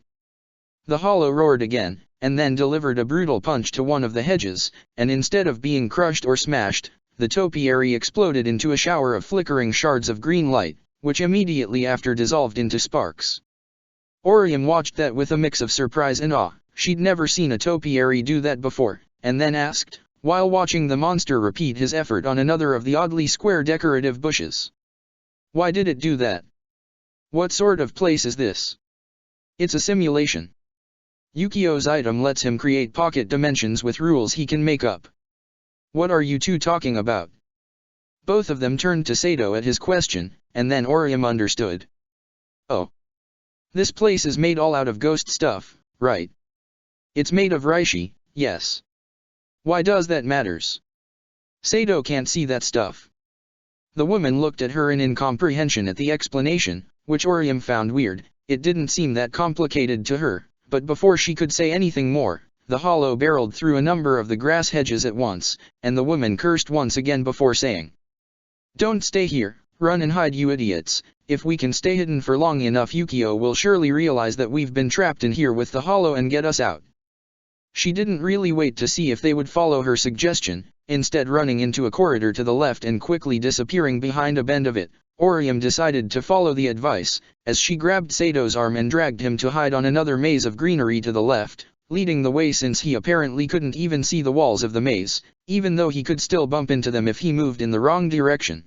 The hollow roared again, and then delivered a brutal punch to one of the hedges, and instead of being crushed or smashed, the topiary exploded into a shower of flickering shards of green light, which immediately after dissolved into sparks. Orium watched that with a mix of surprise and awe. She'd never seen a topiary do that before, and then asked, while watching the monster repeat his effort on another of the oddly square decorative bushes. "Why did it do that? What sort of place is this?" "It's a simulation. Yukio's item lets him create pocket dimensions with rules he can make up." "What are you two talking about?" Both of them turned to Sato at his question, and then Orium understood. "Oh. This place is made all out of ghost stuff, right?" "It's made of reishi, yes." "Why does that matters?" "Sato can't see that stuff." The woman looked at her in incomprehension at the explanation, which Orium found weird. It didn't seem that complicated to her, but before she could say anything more, the hollow barreled through a number of the grass hedges at once, and the woman cursed once again before saying, "Don't stay here, run and hide, you idiots. If we can stay hidden for long enough, Yukio will surely realize that we've been trapped in here with the hollow and get us out." She didn't really wait to see if they would follow her suggestion, instead running into a corridor to the left and quickly disappearing behind a bend of it. Orium decided to follow the advice, as she grabbed Sato's arm and dragged him to hide on another maze of greenery to the left, leading the way since he apparently couldn't even see the walls of the maze, even though he could still bump into them if he moved in the wrong direction.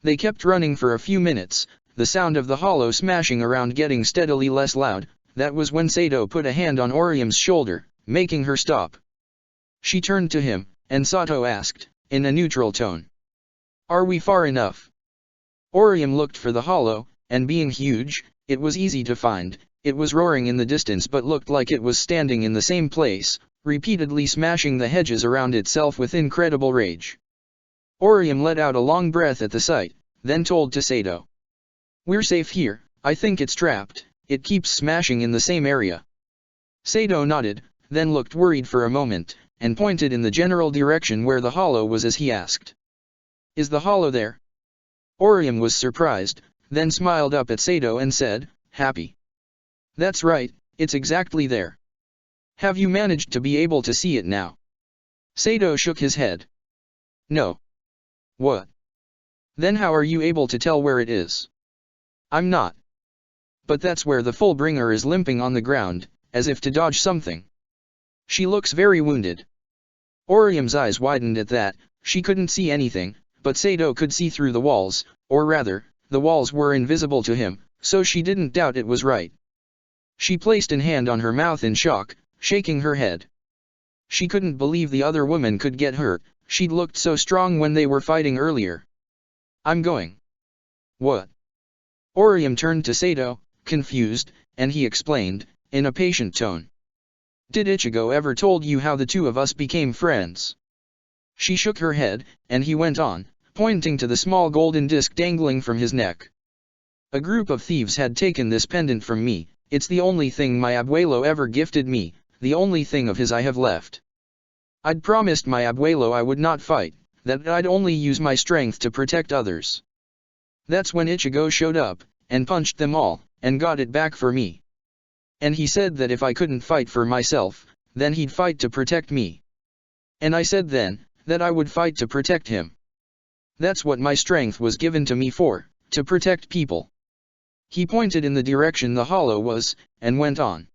They kept running for a few minutes, the sound of the hollow smashing around getting steadily less loud. That was when Sato put a hand on Orium's shoulder, making her stop. She turned to him, and Sato asked, in a neutral tone, "Are we far enough?" Orium looked for the hollow, and being huge, it was easy to find. It was roaring in the distance but looked like it was standing in the same place, repeatedly smashing the hedges around itself with incredible rage. Orium let out a long breath at the sight, then told to Sato, "We're safe here, I think it's trapped, it keeps smashing in the same area." Sato nodded, then looked worried for a moment, and pointed in the general direction where the hollow was as he asked, "Is the hollow there?" Orium was surprised, then smiled up at Sato and said, "Happy." "That's right, it's exactly there." "Have you managed to be able to see it now?" Sato shook his head. "No." "What? Then how are you able to tell where it is?" "I'm not." "But that's where the Fullbringer is limping on the ground, as if to dodge something. She looks very wounded." Orium's eyes widened at that. She couldn't see anything, but Sato could see through the walls, or rather, the walls were invisible to him, so she didn't doubt it was right. She placed a hand on her mouth in shock, shaking her head. She couldn't believe the other woman could get hurt. She'd looked so strong when they were fighting earlier. "I'm going." "What?" Orium turned to Sato, confused, and he explained, in a patient tone. "Did Ichigo ever told you how the two of us became friends?" She shook her head, and he went on, pointing to the small golden disc dangling from his neck. "A group of thieves had taken this pendant from me. It's the only thing my abuelo ever gifted me, the only thing of his I have left. I'd promised my abuelo I would not fight, that I'd only use my strength to protect others. That's when Ichigo showed up, and punched them all, and got it back for me. And he said that if I couldn't fight for myself, then he'd fight to protect me. And I said then, that I would fight to protect him. That's what my strength was given to me for, to protect people. He pointed in the direction the hollow was, and went on.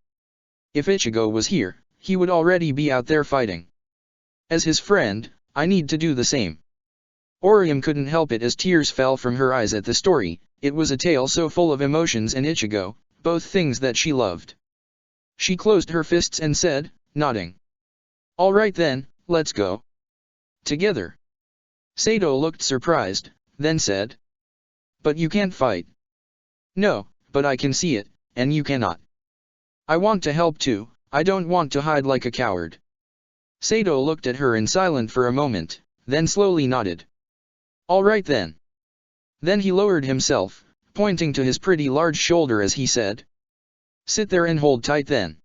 If Ichigo was here, he would already be out there fighting. As his friend, I need to do the same. Orium couldn't help it as tears fell from her eyes at the story. It was a tale so full of emotions and Ichigo, both things that she loved. She closed her fists and said, nodding. All right then, let's go. Together. Sato looked surprised, then said. But you can't fight. No, but I can see it, and you cannot. I want to help too, I don't want to hide like a coward. Sato looked at her in silence for a moment, then slowly nodded. All right then. Then he lowered himself, pointing to his pretty large shoulder as he said. Sit there and hold tight then.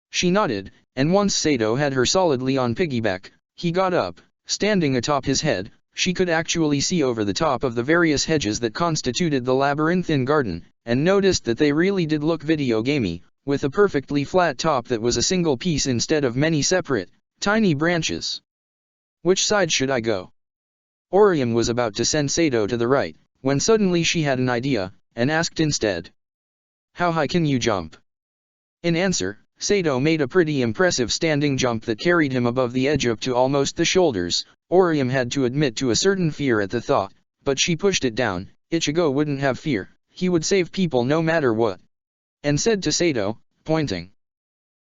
She nodded, and once Sato had her solidly on piggyback, he got up, standing atop his head. She could actually see over the top of the various hedges that constituted the labyrinthine garden, and noticed that they really did look video gamey, with a perfectly flat top that was a single piece instead of many separate, tiny branches. Which side should I go? Orium was about to send Sato to the right, when suddenly she had an idea, and asked instead. How high can you jump? In answer, Sato made a pretty impressive standing jump that carried him above the edge up to almost the shoulders. Orium had to admit to a certain fear at the thought, but she pushed it down. Ichigo wouldn't have fear, he would save people no matter what. And said to Sato, pointing.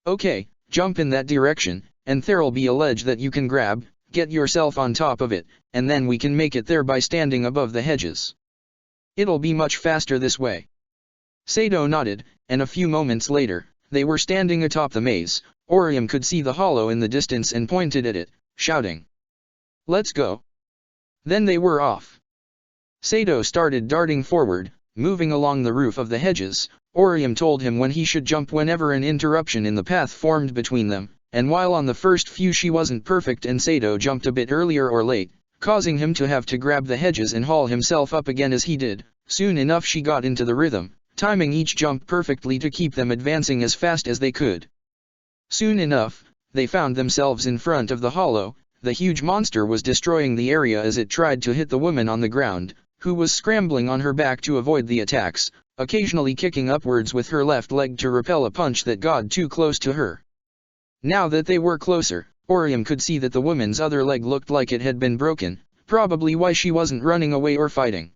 Okay, jump in that direction, and there'll be a ledge that you can grab, get yourself on top of it, and then we can make it there by standing above the hedges. It'll be much faster this way. Sato nodded, and a few moments later, they were standing atop the maze. Orium could see the hollow in the distance and pointed at it, shouting. Let's go. Then they were off. Sato started darting forward, moving along the roof of the hedges. Orium told him when he should jump whenever an interruption in the path formed between them, and while on the first few she wasn't perfect and Sato jumped a bit earlier or late, causing him to have to grab the hedges and haul himself up again as he did, soon enough she got into the rhythm, timing each jump perfectly to keep them advancing as fast as they could. Soon enough, they found themselves in front of the hollow. The huge monster was destroying the area as it tried to hit the woman on the ground, who was scrambling on her back to avoid the attacks, occasionally kicking upwards with her left leg to repel a punch that got too close to her. Now that they were closer, Orium could see that the woman's other leg looked like it had been broken, probably why she wasn't running away or fighting.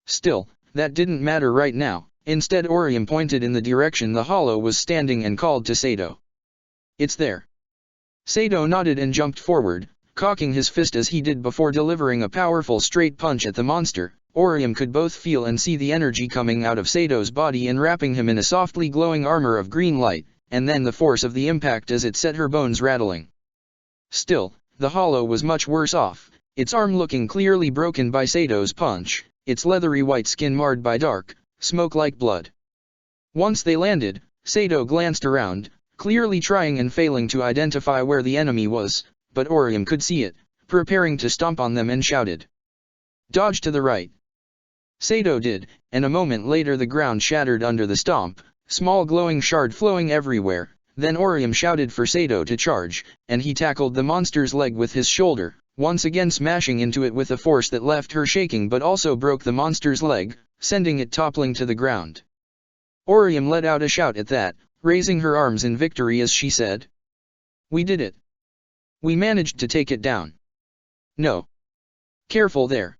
Still, that didn't matter right now. Instead Orium pointed in the direction the hollow was standing and called to Sato. It's there. Sato nodded and jumped forward, cocking his fist as he did before delivering a powerful straight punch at the monster. Orium could both feel and see the energy coming out of Sato's body and wrapping him in a softly glowing armor of green light, and then the force of the impact as it set her bones rattling. Still, the hollow was much worse off, its arm looking clearly broken by Sato's punch, its leathery white skin marred by dark, smoke-like blood. Once they landed, Sato glanced around, clearly trying and failing to identify where the enemy was, but Orium could see it, preparing to stomp on them and shouted. Dodge to the right. Sato did, and a moment later the ground shattered under the stomp, small glowing shard flowing everywhere. Then Orium shouted for Sato to charge, and he tackled the monster's leg with his shoulder, once again smashing into it with a force that left her shaking but also broke the monster's leg, sending it toppling to the ground. Orium let out a shout at that, raising her arms in victory as she said. We did it. We managed to take it down. No. Careful there.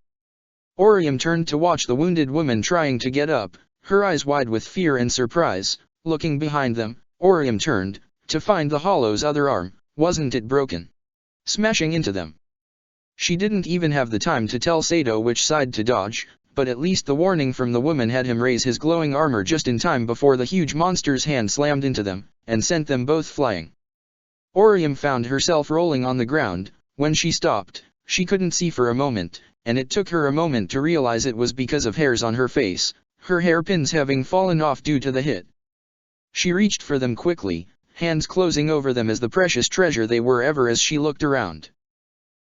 Orium turned to watch the wounded woman trying to get up, her eyes wide with fear and surprise. Looking behind them, Orium turned, to find the hollow's other arm. Wasn't it broken? Smashing into them. She didn't even have the time to tell Sato which side to dodge, but at least the warning from the woman had him raise his glowing armor just in time before the huge monster's hand slammed into them, and sent them both flying. Orium found herself rolling on the ground. When she stopped, she couldn't see for a moment, and it took her a moment to realize it was because of hairs on her face, her hairpins having fallen off due to the hit. She reached for them quickly, hands closing over them as the precious treasure they were ever as she looked around.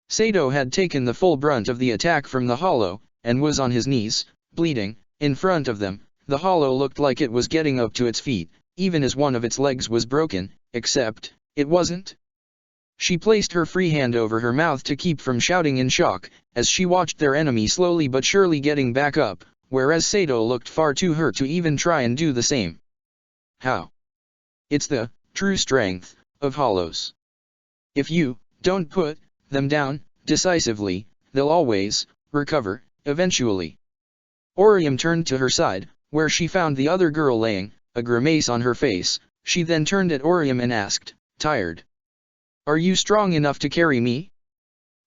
Sato had taken the full brunt of the attack from the hollow, and was on his knees, bleeding. In front of them, the hollow looked like it was getting up to its feet, even as one of its legs was broken, except, it wasn't. She placed her free hand over her mouth to keep from shouting in shock, as she watched their enemy slowly but surely getting back up, whereas Sato looked far too hurt to even try and do the same. How? It's the true strength of hollows. If you don't put them down decisively, they'll always recover, eventually. Orium turned to her side, where she found the other girl laying, a grimace on her face. She then turned at Orium and asked, "Tired? Are you strong enough to carry me?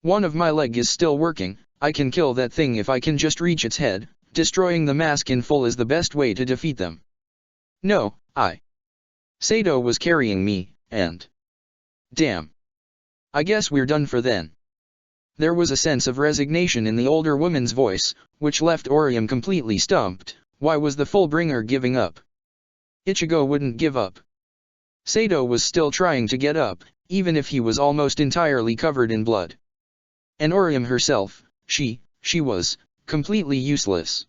One of my leg is still working. I can kill that thing if I can just reach its head. Destroying the mask in full is the best way to defeat them." "No, Sato was carrying me, and... damn. I guess we're done for then." There was a sense of resignation in the older woman's voice, which left Orium completely stumped. Why was the Fullbringer giving up? Ichigo wouldn't give up. Sato was still trying to get up, even if he was almost entirely covered in blood. And Orium herself, she was completely useless.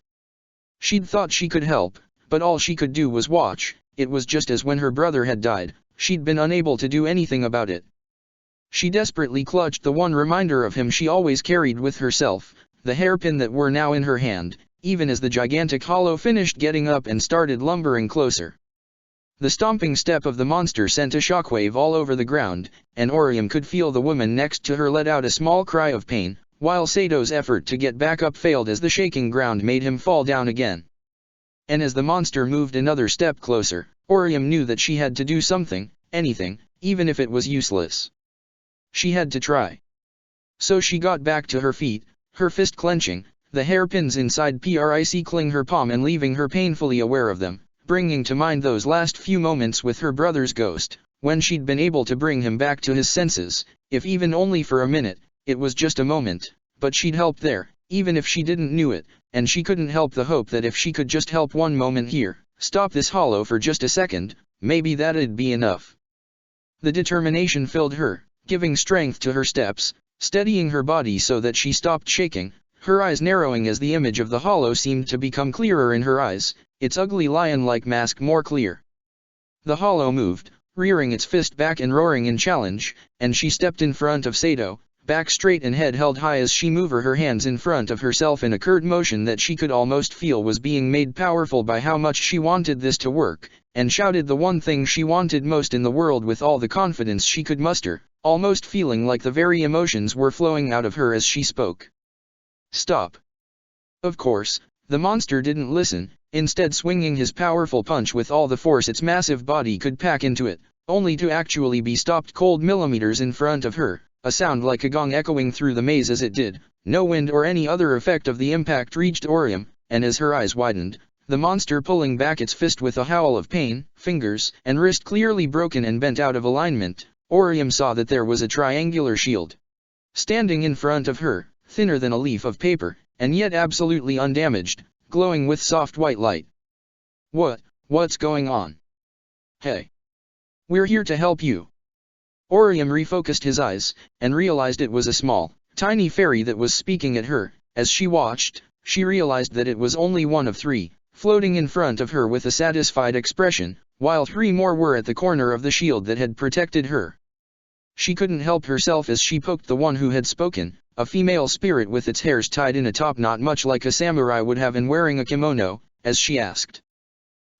She'd thought she could help, but all she could do was watch. It was just as when her brother had died, she'd been unable to do anything about it. She desperately clutched the one reminder of him she always carried with herself, the hairpin that were now in her hand, even as the gigantic hollow finished getting up and started lumbering closer. The stomping step of the monster sent a shockwave all over the ground, and Orium could feel the woman next to her let out a small cry of pain, while Sato's effort to get back up failed as the shaking ground made him fall down again. And as the monster moved another step closer, Orium knew that she had to do something, anything, even if it was useless. She had to try. So she got back to her feet, her fist clenching, the hairpins inside pricling her palm and leaving her painfully aware of them, bringing to mind those last few moments with her brother's ghost, when she'd been able to bring him back to his senses, if even only for a minute. It was just a moment, but she'd helped there, even if she didn't knew it, and she couldn't help the hope that if she could just help one moment here, stop this hollow for just a second, maybe that'd be enough. The determination filled her, giving strength to her steps, steadying her body so that she stopped shaking, her eyes narrowing as the image of the hollow seemed to become clearer in her eyes, its ugly lion-like mask more clear. The hollow moved, rearing its fist back and roaring in challenge, and she stepped in front of Sato, back straight and head held high as she moved her hands in front of herself in a curt motion that she could almost feel was being made powerful by how much she wanted this to work, and shouted the one thing she wanted most in the world with all the confidence she could muster, almost feeling like the very emotions were flowing out of her as she spoke. "Stop." Of course, the monster didn't listen, instead swinging his powerful punch with all the force its massive body could pack into it, only to actually be stopped cold millimeters in front of her, a sound like a gong echoing through the maze as it did. No wind or any other effect of the impact reached Orium, and as her eyes widened, the monster pulling back its fist with a howl of pain, fingers and wrist clearly broken and bent out of alignment, Orium saw that there was a triangular shield standing in front of her, thinner than a leaf of paper, and yet absolutely undamaged, glowing with soft white light. What's going on? Hey. We're here to help you." Orium refocused his eyes, and realized it was a small, tiny fairy that was speaking at her. As she watched, she realized that it was only one of three, floating in front of her with a satisfied expression, while three more were at the corner of the shield that had protected her. She couldn't help herself as she poked the one who had spoken, a female spirit with its hairs tied in a top knot much like a samurai would have and wearing a kimono, as she asked,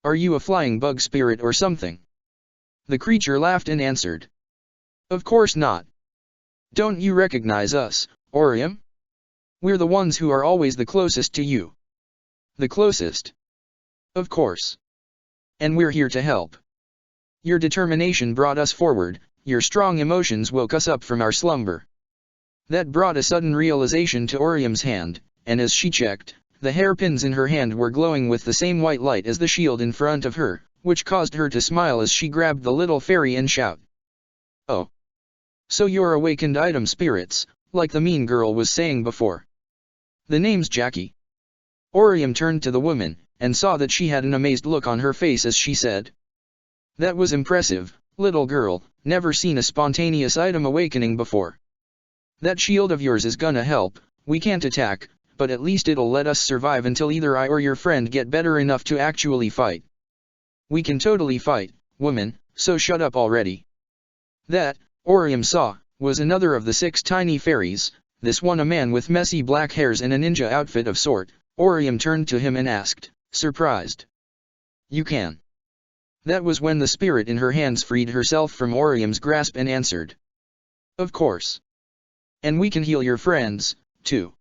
"Are you a flying bug spirit or something?" The creature laughed and answered, "Of course not. Don't you recognize us, Orium? We're the ones who are always the closest to you." "The closest?" "Of course. And we're here to help. Your determination brought us forward, your strong emotions woke us up from our slumber." That brought a sudden realization to Orium's hand, and as she checked, the hairpins in her hand were glowing with the same white light as the shield in front of her, which caused her to smile as she grabbed the little fairy and shout, "Oh. So you're awakened item spirits, like the mean girl was saying before. The name's Jackie." Orium turned to the woman, and saw that she had an amazed look on her face as she said, "That was impressive, little girl, never seen a spontaneous item awakening before. That shield of yours is gonna help. We can't attack, but at least it'll let us survive until either I or your friend get better enough to actually fight." "We can totally fight, woman, so shut up already." That, Orium saw, was another of the 6 tiny fairies, this one a man with messy black hairs and a ninja outfit of sort. Orium turned to him and asked, surprised. You can. That was when the spirit in her hands freed herself from Orium's grasp and answered. Of course. And we can heal your friends, too.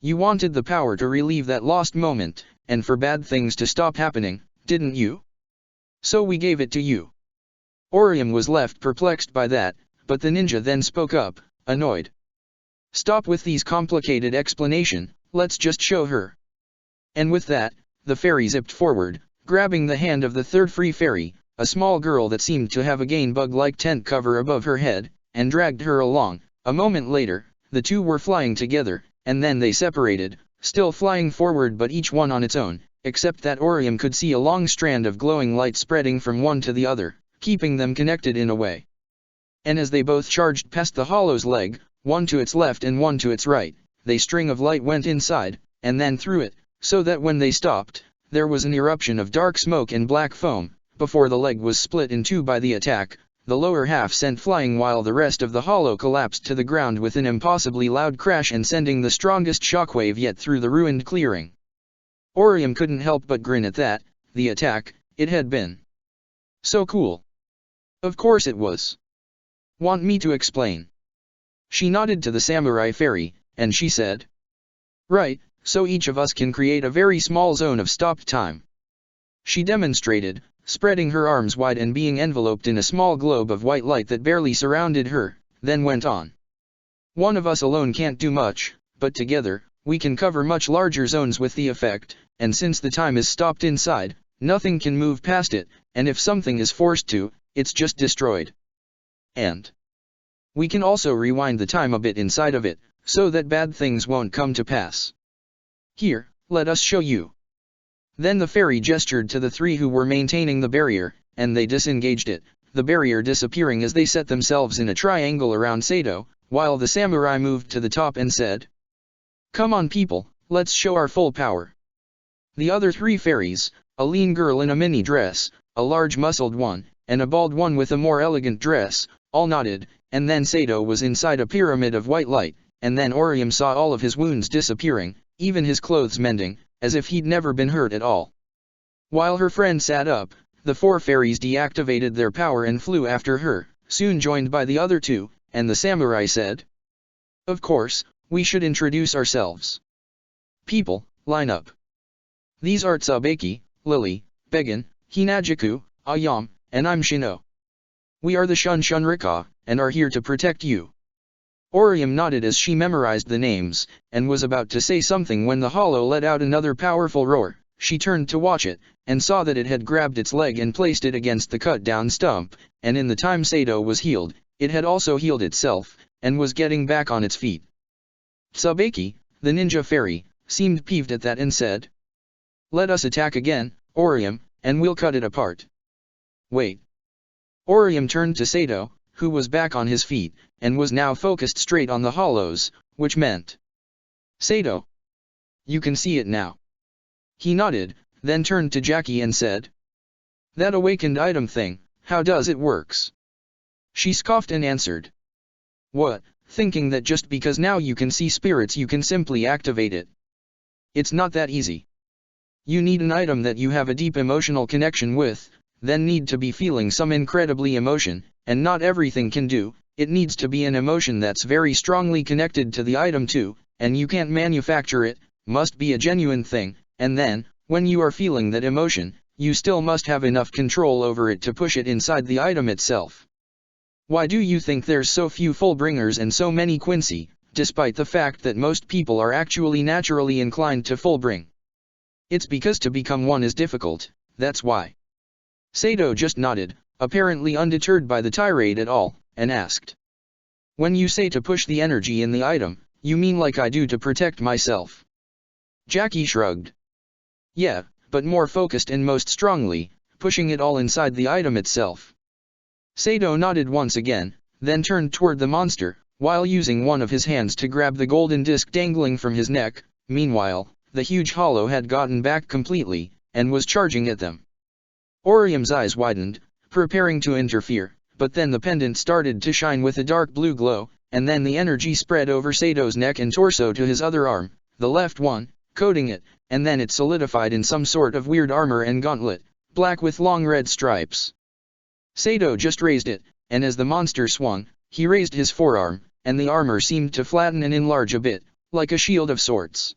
You wanted the power to relieve that lost moment, and for bad things to stop happening, didn't you? So we gave it to you. Orium was left perplexed by that, but the ninja then spoke up, annoyed. Stop with these complicated explanation, let's just show her. And with that, the fairy zipped forward, grabbing the hand of the third free fairy, a small girl that seemed to have a game bug-like tent cover above her head, and dragged her along. A moment later, the two were flying together, and then they separated, still flying forward but each one on its own, except that Orium could see a long strand of glowing light spreading from one to the other, keeping them connected in a way. And as they both charged past the hollow's leg, one to its left and one to its right, the string of light went inside, and then through it, so that when they stopped, there was an eruption of dark smoke and black foam. Before the leg was split in two by the attack, the lower half sent flying while the rest of the hollow collapsed to the ground with an impossibly loud crash and sending the strongest shockwave yet through the ruined clearing. Orium couldn't help but grin at that. The attack, it had been so cool. Of course it was. Want me to explain? She nodded to the samurai fairy, and she said. Right, so each of us can create a very small zone of stopped time. She demonstrated, spreading her arms wide and being enveloped in a small globe of white light that barely surrounded her, then went on. One of us alone can't do much, but together, we can cover much larger zones with the effect, and since the time is stopped inside, nothing can move past it, and if something is forced to, it's just destroyed. And we can also rewind the time a bit inside of it, so that bad things won't come to pass. Here, let us show you. Then the fairy gestured to the three who were maintaining the barrier, and they disengaged it, the barrier disappearing as they set themselves in a triangle around Sato, while the samurai moved to the top and said, Come on people, let's show our full power. The other three fairies, a lean girl in a mini dress, a large muscled one, and a bald one with a more elegant dress, all nodded, and then Sato was inside a pyramid of white light, and then Orium saw all of his wounds disappearing, even his clothes mending, as if he'd never been hurt at all. While her friend sat up, the four fairies deactivated their power and flew after her, soon joined by the other two, and the samurai said, Of course, we should introduce ourselves. People, line up. These are Tsubaki, Lily, Began, Hinajiku, Ayam, and I'm Shino. We are the Shun Shunrika, and are here to protect you. Orium nodded as she memorized the names, and was about to say something when the hollow let out another powerful roar. She turned to watch it, and saw that it had grabbed its leg and placed it against the cut-down stump, and in the time Sato was healed, it had also healed itself, and was getting back on its feet. Tsubaki, the ninja fairy, seemed peeved at that and said, Let us attack again, Orium, and we'll cut it apart. Wait. Orium turned to Sato, who was back on his feet, and was now focused straight on the hollows, which meant, Sato. You can see it now. He nodded, then turned to Jackie and said, That awakened item thing, how does it works? She scoffed and answered, What, thinking that just because now you can see spirits you can simply activate it? It's not that easy. You need an item that you have a deep emotional connection with, then need to be feeling some incredibly emotion, and not everything can do, it needs to be an emotion that's very strongly connected to the item too, and you can't manufacture it, must be a genuine thing, and then, when you are feeling that emotion, you still must have enough control over it to push it inside the item itself. Why do you think there's so few Fullbringers and so many Quincy, despite the fact that most people are actually naturally inclined to Fullbring? It's because to become one is difficult, that's why. Sato just nodded, apparently undeterred by the tirade at all, and asked. When you say to push the energy in the item, you mean like I do to protect myself? Jackie shrugged. Yeah, but more focused and most strongly, pushing it all inside the item itself. Sato nodded once again, then turned toward the monster, while using one of his hands to grab the golden disc dangling from his neck. Meanwhile, the huge hollow had gotten back completely, and was charging at them. Orium's eyes widened, preparing to interfere, but then the pendant started to shine with a dark blue glow, and then the energy spread over Sato's neck and torso to his other arm, the left one, coating it, and then it solidified in some sort of weird armor and gauntlet, black with long red stripes. Sato just raised it, and as the monster swung, he raised his forearm, and the armor seemed to flatten and enlarge a bit, like a shield of sorts.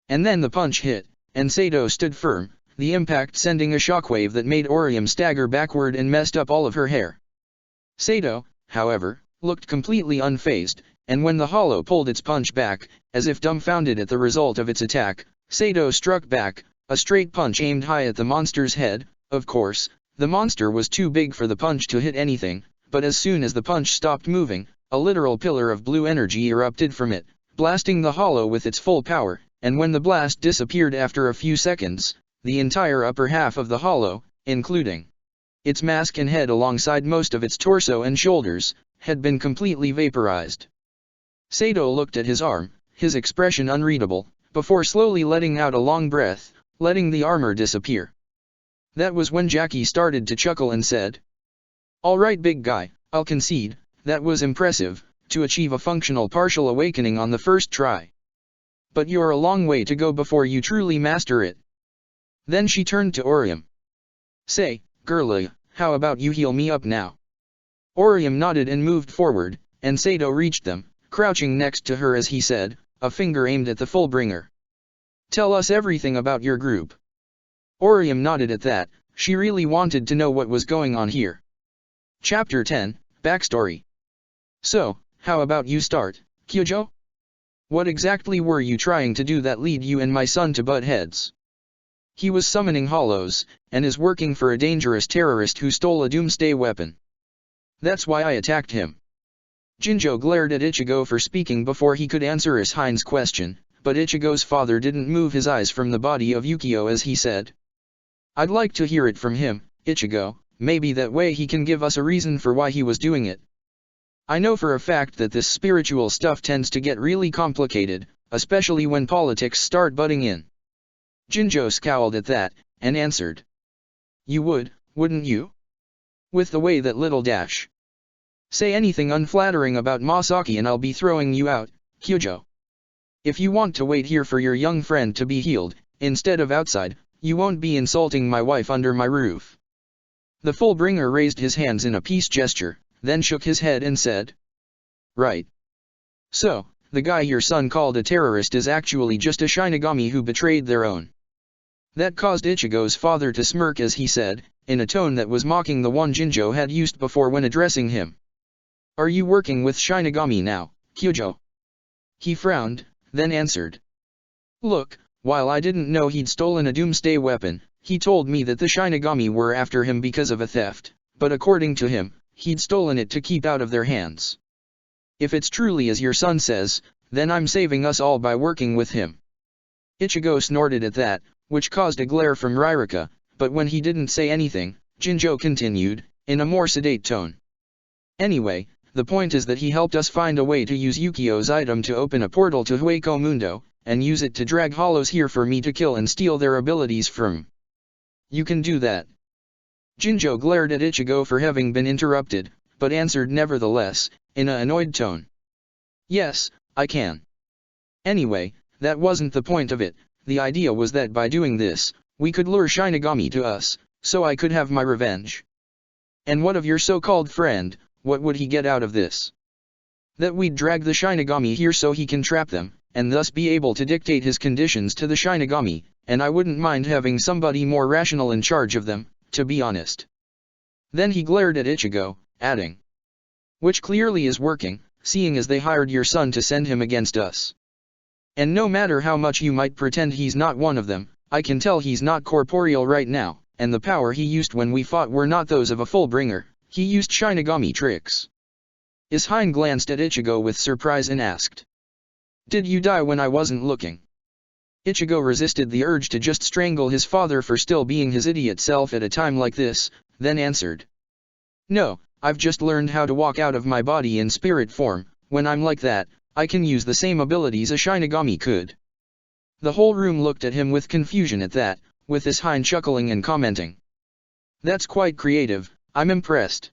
And then the punch hit, and Sato stood firm, the impact sending a shockwave that made Orium stagger backward and messed up all of her hair. Sato, however, looked completely unfazed, and when the hollow pulled its punch back, as if dumbfounded at the result of its attack, Sato struck back, a straight punch aimed high at the monster's head. Of course, the monster was too big for the punch to hit anything, but as soon as the punch stopped moving, a literal pillar of blue energy erupted from it, blasting the hollow with its full power, and when the blast disappeared after a few seconds, the entire upper half of the hollow, including its mask and head alongside most of its torso and shoulders, had been completely vaporized. Sato looked at his arm, his expression unreadable, before slowly letting out a long breath, letting the armor disappear. That was when Jackie started to chuckle and said, "All right, big guy, I'll concede, that was impressive, to achieve a functional partial awakening on the first try. But you're a long way to go before you truly master it." Then she turned to Orium. "Say, girlie, how about you heal me up now?" Orium nodded and moved forward, and Sato reached them, crouching next to her as he said, a finger aimed at the Fullbringer. "Tell us everything about your group." Orium nodded at that. She really wanted to know what was going on here. Chapter 10, Backstory. "So, how about you start, Kyojo? What exactly were you trying to do that lead you and my son to butt heads?" "He was summoning hollows, and is working for a dangerous terrorist who stole a doomsday weapon. That's why I attacked him." Jinjo glared at Ichigo for speaking before he could answer Ishine's question, but Ichigo's father didn't move his eyes from the body of Yukio as he said, "I'd like to hear it from him, Ichigo, maybe that way he can give us a reason for why he was doing it. I know for a fact that this spiritual stuff tends to get really complicated, especially when politics start butting in." Jinjo scowled at that, and answered, "You would, wouldn't you? With the way that little dash. Say anything unflattering about Masaki and I'll be throwing you out, Kyojo. If you want to wait here for your young friend to be healed, instead of outside, you won't be insulting my wife under my roof." The Fullbringer raised his hands in a peace gesture, then shook his head and said, "Right. So, the guy your son called a terrorist is actually just a Shinigami who betrayed their own." That caused Ichigo's father to smirk as he said, in a tone that was mocking the one Jinjo had used before when addressing him, "Are you working with Shinigami now, Kyojo?" He frowned, then answered, "Look, while I didn't know he'd stolen a doomsday weapon, he told me that the Shinigami were after him because of a theft, but according to him, he'd stolen it to keep out of their hands. If it's truly as your son says, then I'm saving us all by working with him." Ichigo snorted at that, which caused a glare from Ririka, but when he didn't say anything, Jinjo continued, in a more sedate tone. "Anyway, the point is that he helped us find a way to use Yukio's item to open a portal to Hueco Mundo, and use it to drag hollows here for me to kill and steal their abilities from." "You can do that?" Jinjo glared at Ichigo for having been interrupted, but answered nevertheless, in an annoyed tone. "Yes, I can. Anyway, that wasn't the point of it. The idea was that by doing this, we could lure Shinigami to us, so I could have my revenge." "And what of your so-called friend, what would he get out of this?" "That we'd drag the Shinigami here so he can trap them, and thus be able to dictate his conditions to the Shinigami, and I wouldn't mind having somebody more rational in charge of them, to be honest." Then he glared at Ichigo, adding, "Which clearly is working, seeing as they hired your son to send him against us. And no matter how much you might pretend he's not one of them, I can tell he's not corporeal right now, and the power he used when we fought were not those of a Fullbringer, he used Shinigami tricks." Ishine glanced at Ichigo with surprise and asked, "Did you die when I wasn't looking?" Ichigo resisted the urge to just strangle his father for still being his idiot self at a time like this, then answered, "No, I've just learned how to walk out of my body in spirit form. When I'm like that, I can use the same abilities a Shinigami could." The whole room looked at him with confusion at that, with Ishine chuckling and commenting, "That's quite creative, I'm impressed."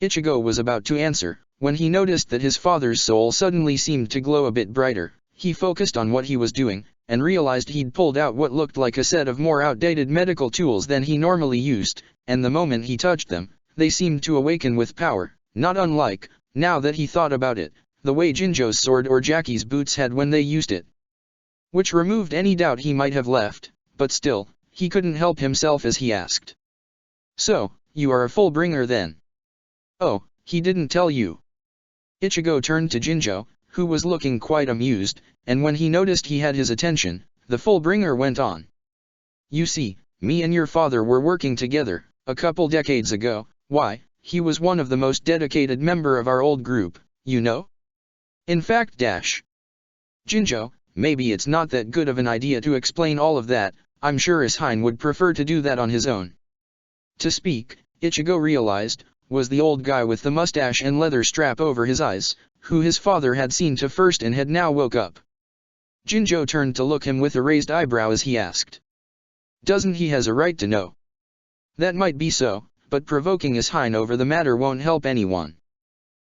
Ichigo was about to answer, when he noticed that his father's soul suddenly seemed to glow a bit brighter. He focused on what he was doing, and realized he'd pulled out what looked like a set of more outdated medical tools than he normally used, and the moment he touched them, they seemed to awaken with power, not unlike, now that he thought about it, the way Jinjo's sword or Jackie's boots had when they used it. Which removed any doubt he might have left, but still, he couldn't help himself as he asked. "So, you are a Fullbringer then?" "Oh, he didn't tell you." Ichigo turned to Jinjo, who was looking quite amused, and when he noticed he had his attention, the Fullbringer went on. "You see, me and your father were working together, a couple decades ago. Why, he was one of the most dedicated member of our old group, you know? In fact, Jinjo, maybe it's not that good of an idea to explain all of that. I'm sure Ishine would prefer to do that on his own." To speak, Ichigo realized, was the old guy with the mustache and leather strap over his eyes, who his father had seen to first and had now woke up. Jinjo turned to look him with a raised eyebrow as he asked. "Doesn't he has a right to know?" "That might be so, but provoking Ishine over the matter won't help anyone."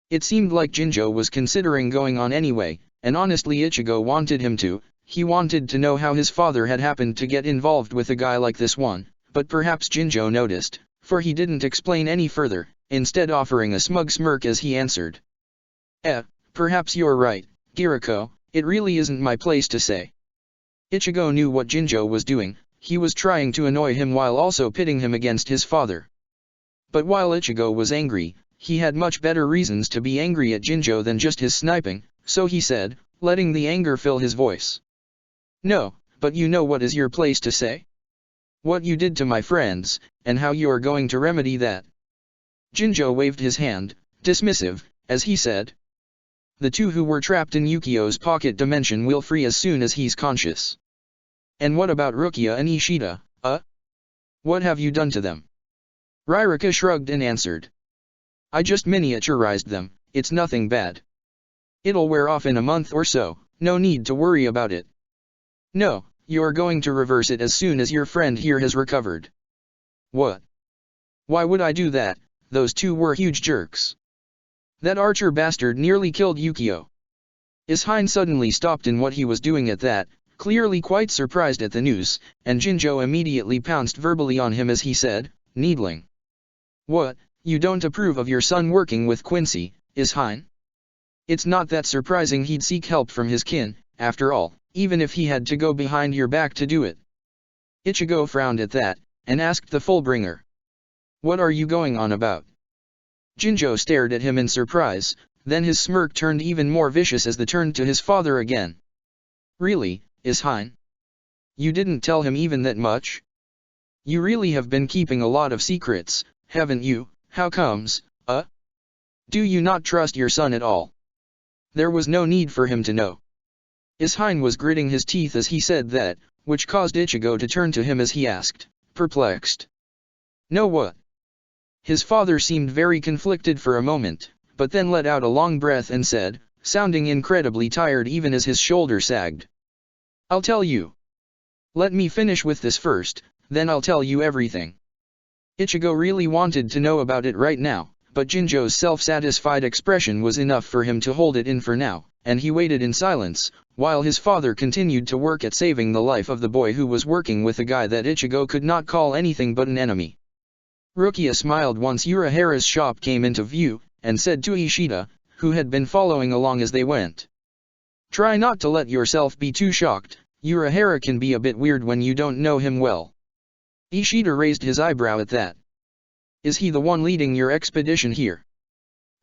It seemed like Jinjo was considering going on anyway, and honestly Ichigo wanted him to. He wanted to know how his father had happened to get involved with a guy like this one, but perhaps Jinjo noticed, for he didn't explain any further, instead offering a smug smirk as he answered. Perhaps you're right, Kiriko, it really isn't my place to say." Ichigo knew what Jinjo was doing. He was trying to annoy him while also pitting him against his father. But while Ichigo was angry, he had much better reasons to be angry at Jinjo than just his sniping, so he said, letting the anger fill his voice. "No, but you know what is your place to say? What you did to my friends, and how you are going to remedy that." Jinjo waved his hand, dismissive, as he said. "The two who were trapped in Yukio's pocket dimension will free as soon as he's conscious." "And what about Rukia and Ishida, What have you done to them?" Ririka shrugged and answered. "I just miniaturized them, it's nothing bad. It'll wear off in a month or so, no need to worry about it." "No, you're going to reverse it as soon as your friend here has recovered." "What? Why would I do that? Those two were huge jerks. That archer bastard nearly killed Yukio." Ishine suddenly stopped in what he was doing at that, clearly quite surprised at the news, and Jinjo immediately pounced verbally on him as he said, needling. "What, you don't approve of your son working with Quincy, Ishine?" It's not that surprising he'd seek help from his kin, after all, even if he had to go behind your back to do it. Ichigo frowned at that, and asked the Fullbringer. "What are you going on about?" Jinjo stared at him in surprise, then his smirk turned even more vicious as they turned to his father again. "Really, Ishine? You didn't tell him even that much? You really have been keeping a lot of secrets, haven't you? How comes, Do you not trust your son at all?" There was no need for him to know. Ishine was gritting his teeth as he said that, which caused Ichigo to turn to him as he asked, perplexed. "No what?" His father seemed very conflicted for a moment, but then let out a long breath and said, sounding incredibly tired even as his shoulder sagged. "I'll tell you. Let me finish with this first, then I'll tell you everything." Ichigo really wanted to know about it right now, but Jinjo's self-satisfied expression was enough for him to hold it in for now, and he waited in silence, while his father continued to work at saving the life of the boy who was working with a guy that Ichigo could not call anything but an enemy. Rukia smiled once Urahara's shop came into view, and said to Ishida, who had been following along as they went. "Try not to let yourself be too shocked, Urahara can be a bit weird when you don't know him well." Ishida raised his eyebrow at that. "Is he the one leading your expedition here?"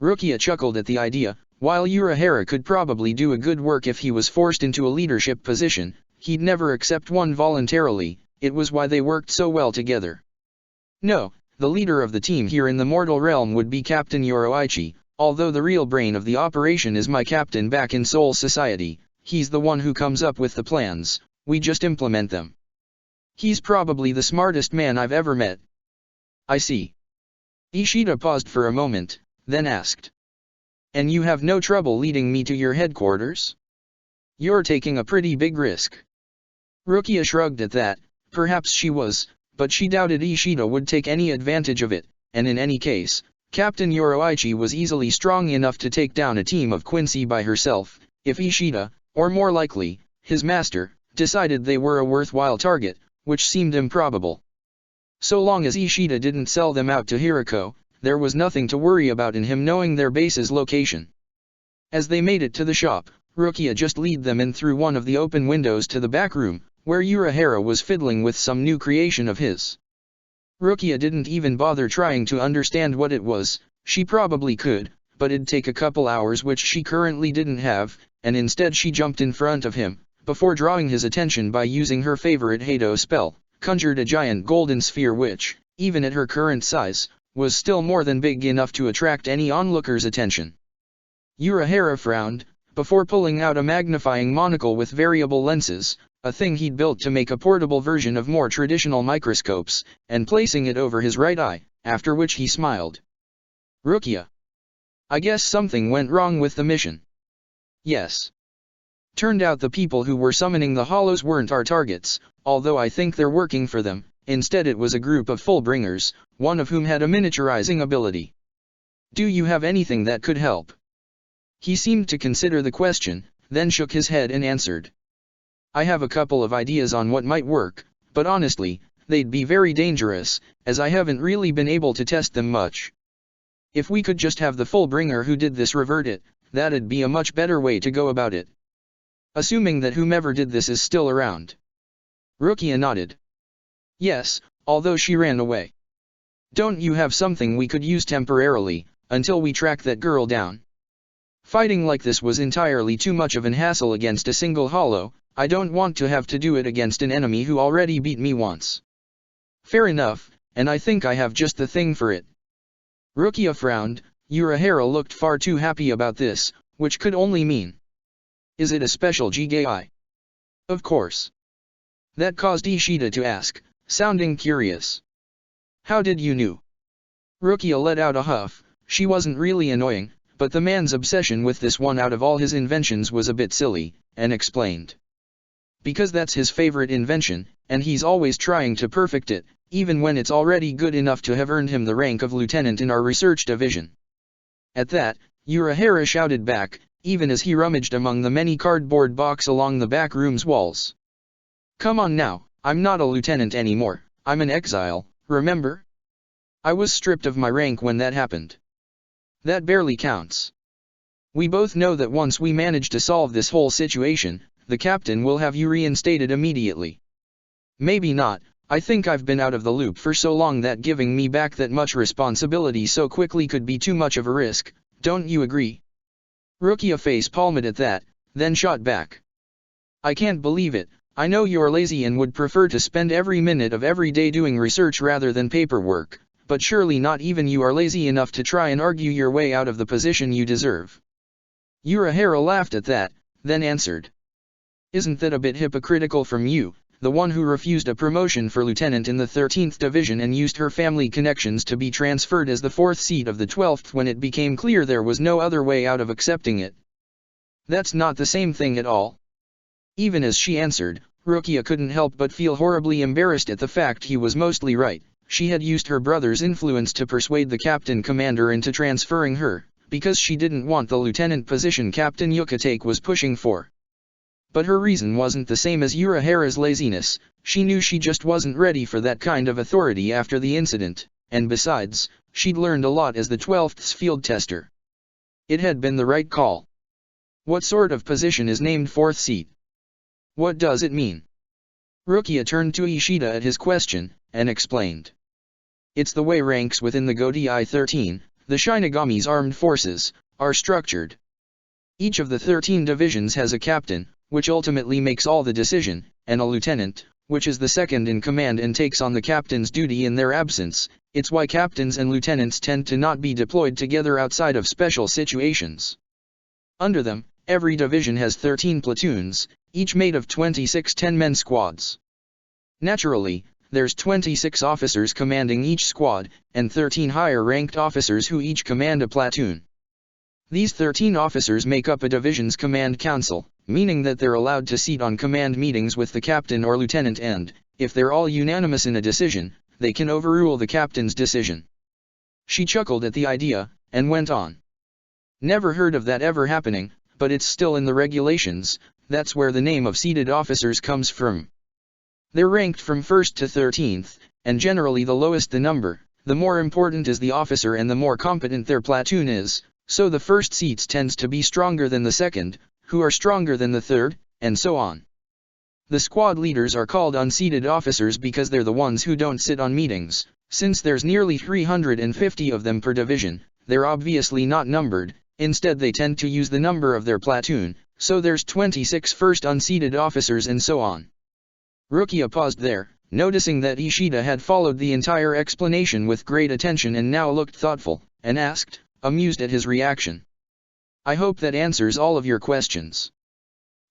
Rukia chuckled at the idea. While Urahara could probably do a good work if he was forced into a leadership position, he'd never accept one voluntarily. It was why they worked so well together. "No, the leader of the team here in the mortal realm would be Captain Yoroichi, although the real brain of the operation is my captain back in Soul Society. He's the one who comes up with the plans, we just implement them. He's probably the smartest man I've ever met." "I see." Ishida paused for a moment, then asked. "And you have no trouble leading me to your headquarters? You're taking a pretty big risk." Rukia shrugged at that. Perhaps she was, but she doubted Ishida would take any advantage of it, and in any case, Captain Yoroichi was easily strong enough to take down a team of Quincy by herself, if Ishida, or more likely, his master, decided they were a worthwhile target, which seemed improbable. So long as Ishida didn't sell them out to Hirako, there was nothing to worry about in him knowing their base's location. As they made it to the shop, Rukia just led them in through one of the open windows to the back room, where Urahara was fiddling with some new creation of his. Rukia didn't even bother trying to understand what it was. She probably could, but it'd take a couple hours, which she currently didn't have, and instead she jumped in front of him, before drawing his attention by using her favorite Hado spell, conjured a giant golden sphere which, even at her current size, was still more than big enough to attract any onlooker's attention. Urahara frowned, before pulling out a magnifying monocle with variable lenses, a thing he'd built to make a portable version of more traditional microscopes, and placing it over his right eye, after which he smiled. Rukia. I guess something went wrong with the mission. Yes. Turned out the people who were summoning the hollows weren't our targets, although I think they're working for them. Instead it was a group of Fullbringers, one of whom had a miniaturizing ability. Do you have anything that could help? He seemed to consider the question, then shook his head and answered. I have a couple of ideas on what might work, but honestly, they'd be very dangerous, as I haven't really been able to test them much. If we could just have the Fullbringer who did this revert it, that'd be a much better way to go about it. Assuming that whomever did this is still around. Rukia nodded. Yes, although she ran away. Don't you have something we could use temporarily, until we track that girl down? Fighting like this was entirely too much of an hassle against a single hollow. I don't want to have to do it against an enemy who already beat me once. Fair enough, and I think I have just the thing for it. Rukia frowned. Urahara looked far too happy about this, which could only mean. Is it a special Jigai? Of course. That caused Ishida to ask, sounding curious. How did you know? Rukia let out a huff. She wasn't really annoying, but the man's obsession with this one out of all his inventions was a bit silly, and explained. Because that's his favorite invention, and he's always trying to perfect it, even when it's already good enough to have earned him the rank of lieutenant in our research division. At that, Urahara shouted back, even as he rummaged among the many cardboard boxes along the back room's walls. Come on now, I'm not a lieutenant anymore, I'm an exile, remember? I was stripped of my rank when that happened. That barely counts. We both know that once we manage to solve this whole situation, the captain will have you reinstated immediately. Maybe not. I think I've been out of the loop for so long that giving me back that much responsibility so quickly could be too much of a risk, don't you agree? Rukia face palmed at that, then shot back. I can't believe it. I know you're lazy and would prefer to spend every minute of every day doing research rather than paperwork, but surely not even you are lazy enough to try and argue your way out of the position you deserve. Urahara laughed at that, then answered. Isn't that a bit hypocritical from you, the one who refused a promotion for lieutenant in the 13th Division and used her family connections to be transferred as the 4th seat of the 12th when it became clear there was no other way out of accepting it? That's not the same thing at all. Even as she answered, Rukia couldn't help but feel horribly embarrassed at the fact he was mostly right. She had used her brother's influence to persuade the captain commander into transferring her, because she didn't want the lieutenant position Captain Yukatake was pushing for. But her reason wasn't the same as Urahara's laziness. She knew she just wasn't ready for that kind of authority after the incident, and besides, she'd learned a lot as the 12th's field tester. It had been the right call. What sort of position is named 4th seat? What does it mean? Rukia turned to Ishida at his question, and explained. It's the way ranks within the Godai 13, the Shinigami's armed forces, are structured. Each of the 13 divisions has a captain, which ultimately makes all the decision, and a lieutenant, which is the second in command and takes on the captain's duty in their absence. It's why captains and lieutenants tend to not be deployed together outside of special situations. Under them, every division has 13 platoons, each made of 26 10-man squads. Naturally, there's 26 officers commanding each squad, and 13 higher-ranked officers who each command a platoon. These 13 officers make up a division's command council, meaning that they're allowed to sit on command meetings with the captain or lieutenant and, if they're all unanimous in a decision, they can overrule the captain's decision. She chuckled at the idea, and went on. Never heard of that ever happening, but it's still in the regulations. That's where the name of seated officers comes from. They're ranked from 1st to 13th, and generally the lowest the number, the more important is the officer and the more competent their platoon is, so the first seats tends to be stronger than the second, who are stronger than the third, and so on. The squad leaders are called unseated officers because they're the ones who don't sit on meetings. Since there's nearly 350 of them per division, they're obviously not numbered, instead they tend to use the number of their platoon, so there's 26 first unseated officers and so on. Rukia paused there, noticing that Ishida had followed the entire explanation with great attention and now looked thoughtful, and asked, amused at his reaction. I hope that answers all of your questions.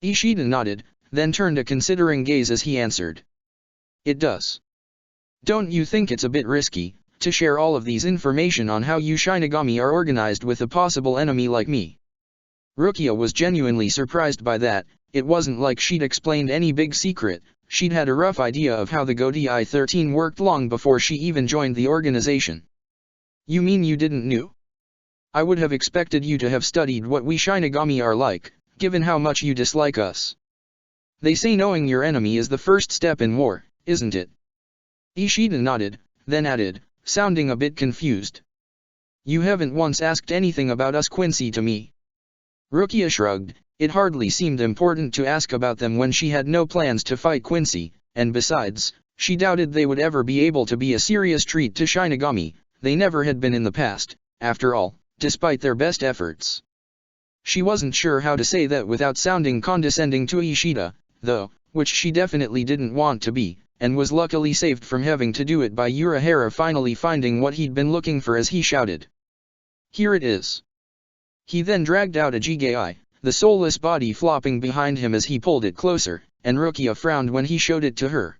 Ishida nodded, then turned a considering gaze as he answered. It does. Don't you think it's a bit risky, to share all of these information on how you Shinigami are organized with a possible enemy like me? Rukia was genuinely surprised by that. It wasn't like she'd explained any big secret. She'd had a rough idea of how the Godi 13 worked long before she even joined the organization. You mean you didn't know? I would have expected you to have studied what we Shinigami are like, given how much you dislike us. They say knowing your enemy is the first step in war, isn't it? Ishida nodded, then added, sounding a bit confused. You haven't once asked anything about us Quincy to me. Rukia shrugged. It hardly seemed important to ask about them when she had no plans to fight Quincy, and besides, she doubted they would ever be able to be a serious treat to Shinigami. They never had been in the past, after all, despite their best efforts. She wasn't sure how to say that without sounding condescending to Ishida, though, which she definitely didn't want to be, and was luckily saved from having to do it by Urahara finally finding what he'd been looking for as he shouted. Here it is. He then dragged out a Jigai, the soulless body flopping behind him as he pulled it closer, and Rukia frowned when he showed it to her.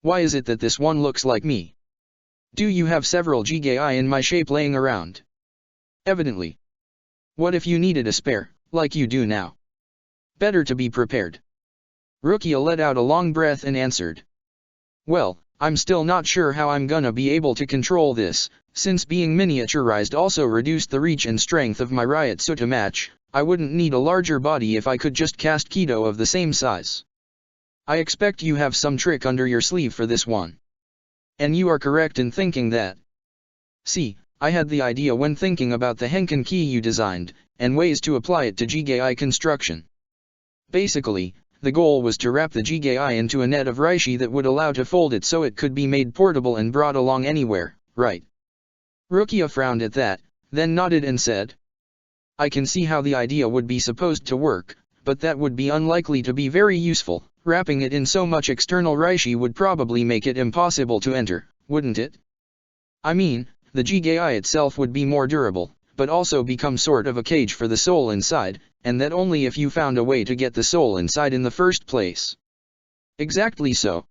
Why is it that this one looks like me? Do you have several Jigai in my shape laying around? Evidently. What if you needed a spare, like you do now? Better to be prepared. Rukia let out a long breath and answered. Well, I'm still not sure how I'm gonna be able to control this, since being miniaturized also reduced the reach and strength of my Riot Sutta match. I wouldn't need a larger body if I could just cast Kido of the same size. I expect you have some trick under your sleeve for this one. And you are correct in thinking that. See, I had the idea when thinking about the Henken key you designed, and ways to apply it to Jigai construction. Basically, the goal was to wrap the Jigai into a net of Reishi that would allow to fold it so it could be made portable and brought along anywhere, right? Rukia frowned at that, then nodded and said. I can see how the idea would be supposed to work, but that would be unlikely to be very useful. Wrapping it in so much external Reishi would probably make it impossible to enter, wouldn't it? I mean, the Jigai itself would be more durable, but also become sort of a cage for the soul inside, and that only if you found a way to get the soul inside in the first place. Exactly so.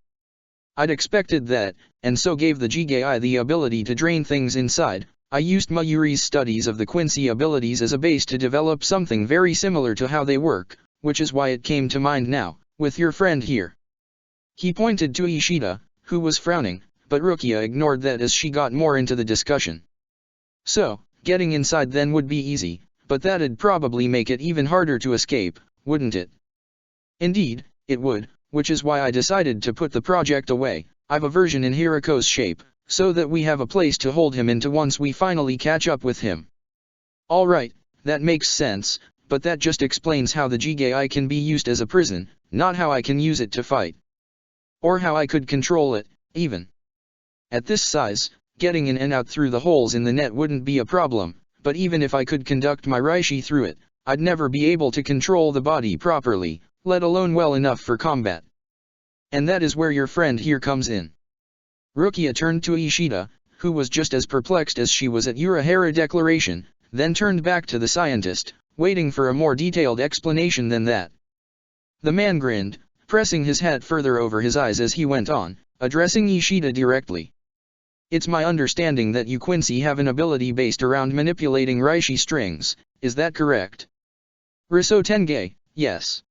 I'd expected that, and so gave the Jigai the ability to drain things inside. I used Mayuri's studies of the Quincy abilities as a base to develop something very similar to how they work, which is why it came to mind now, with your friend here. He pointed to Ishida, who was frowning, but Rukia ignored that as she got more into the discussion. So, getting inside then would be easy, but that'd probably make it even harder to escape, wouldn't it? Indeed, it would, which is why I decided to put the project away. I've a version in Hiriko's shape, so that we have a place to hold him into once we finally catch up with him. Alright, that makes sense, but that just explains how the Jigai can be used as a prison, not how I can use it to fight. Or how I could control it, even. At this size, getting in and out through the holes in the net wouldn't be a problem, but even if I could conduct my Reishi through it, I'd never be able to control the body properly, let alone well enough for combat. And that is where your friend here comes in. Rukia turned to Ishida, who was just as perplexed as she was at Urahara's declaration, then turned back to the scientist, waiting for a more detailed explanation than that. The man grinned, pressing his hat further over his eyes as he went on, addressing Ishida directly. It's my understanding that you Quincy have an ability based around manipulating Reishi strings, is that correct? Riso Tenge, yes.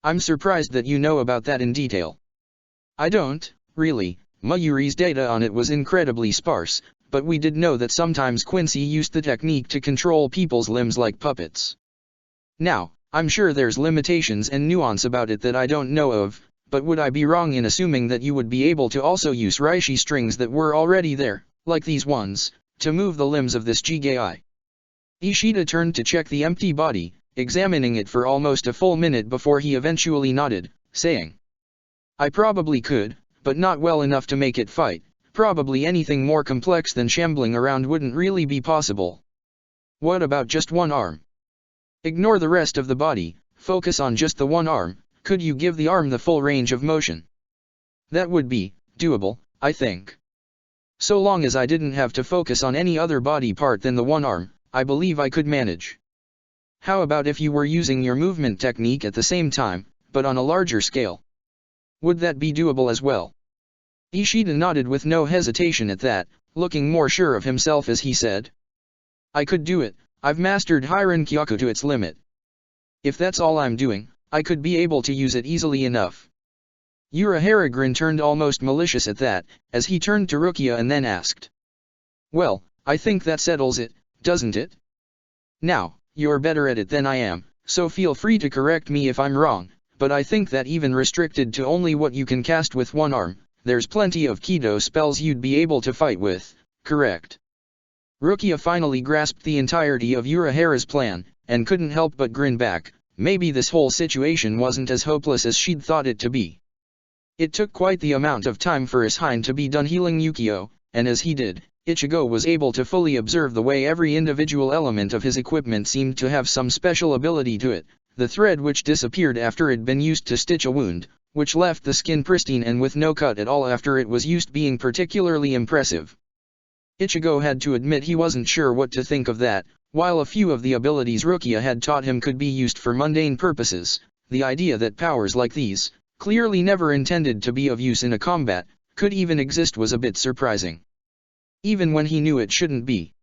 I'm surprised that you know about that in detail. I don't, really. Mayuri's data on it was incredibly sparse, but we did know that sometimes Quincy used the technique to control people's limbs like puppets. Now, I'm sure there's limitations and nuance about it that I don't know of, but would I be wrong in assuming that you would be able to also use reishi strings that were already there, like these ones, to move the limbs of this Jigai? Ishida turned to check the empty body, examining it for almost a full minute before he eventually nodded, saying, I probably could, but not well enough to make it fight. Probably anything more complex than shambling around wouldn't really be possible. What about just one arm? Ignore the rest of the body, focus on just the one arm. Could you give the arm the full range of motion? That would be doable, I think. So long as I didn't have to focus on any other body part than the one arm, I believe I could manage. How about if you were using your movement technique at the same time, but on a larger scale? Would that be doable as well? Ishida nodded with no hesitation at that, looking more sure of himself as he said, I could do it. I've mastered Hirin Kyoku to its limit. If that's all I'm doing, I could be able to use it easily enough. Urahara grin turned almost malicious at that, as he turned to Rukia and then asked. Well, I think that settles it, doesn't it? Now, you're better at it than I am, so feel free to correct me if I'm wrong, but I think that even restricted to only what you can cast with one arm, there's plenty of Kido spells you'd be able to fight with, correct? Rukia finally grasped the entirety of Urahara's plan, and couldn't help but grin back. Maybe this whole situation wasn't as hopeless as she'd thought it to be. It took quite the amount of time for Ishine to be done healing Yukio, and as he did, Ichigo was able to fully observe the way every individual element of his equipment seemed to have some special ability to it, the thread which disappeared after it'd been used to stitch a wound, which left the skin pristine and with no cut at all after it was used being particularly impressive. Ichigo had to admit he wasn't sure what to think of that. While a few of the abilities Rukia had taught him could be used for mundane purposes, the idea that powers like these, clearly never intended to be of use in a combat, could even exist was a bit surprising. Even when he knew it shouldn't be.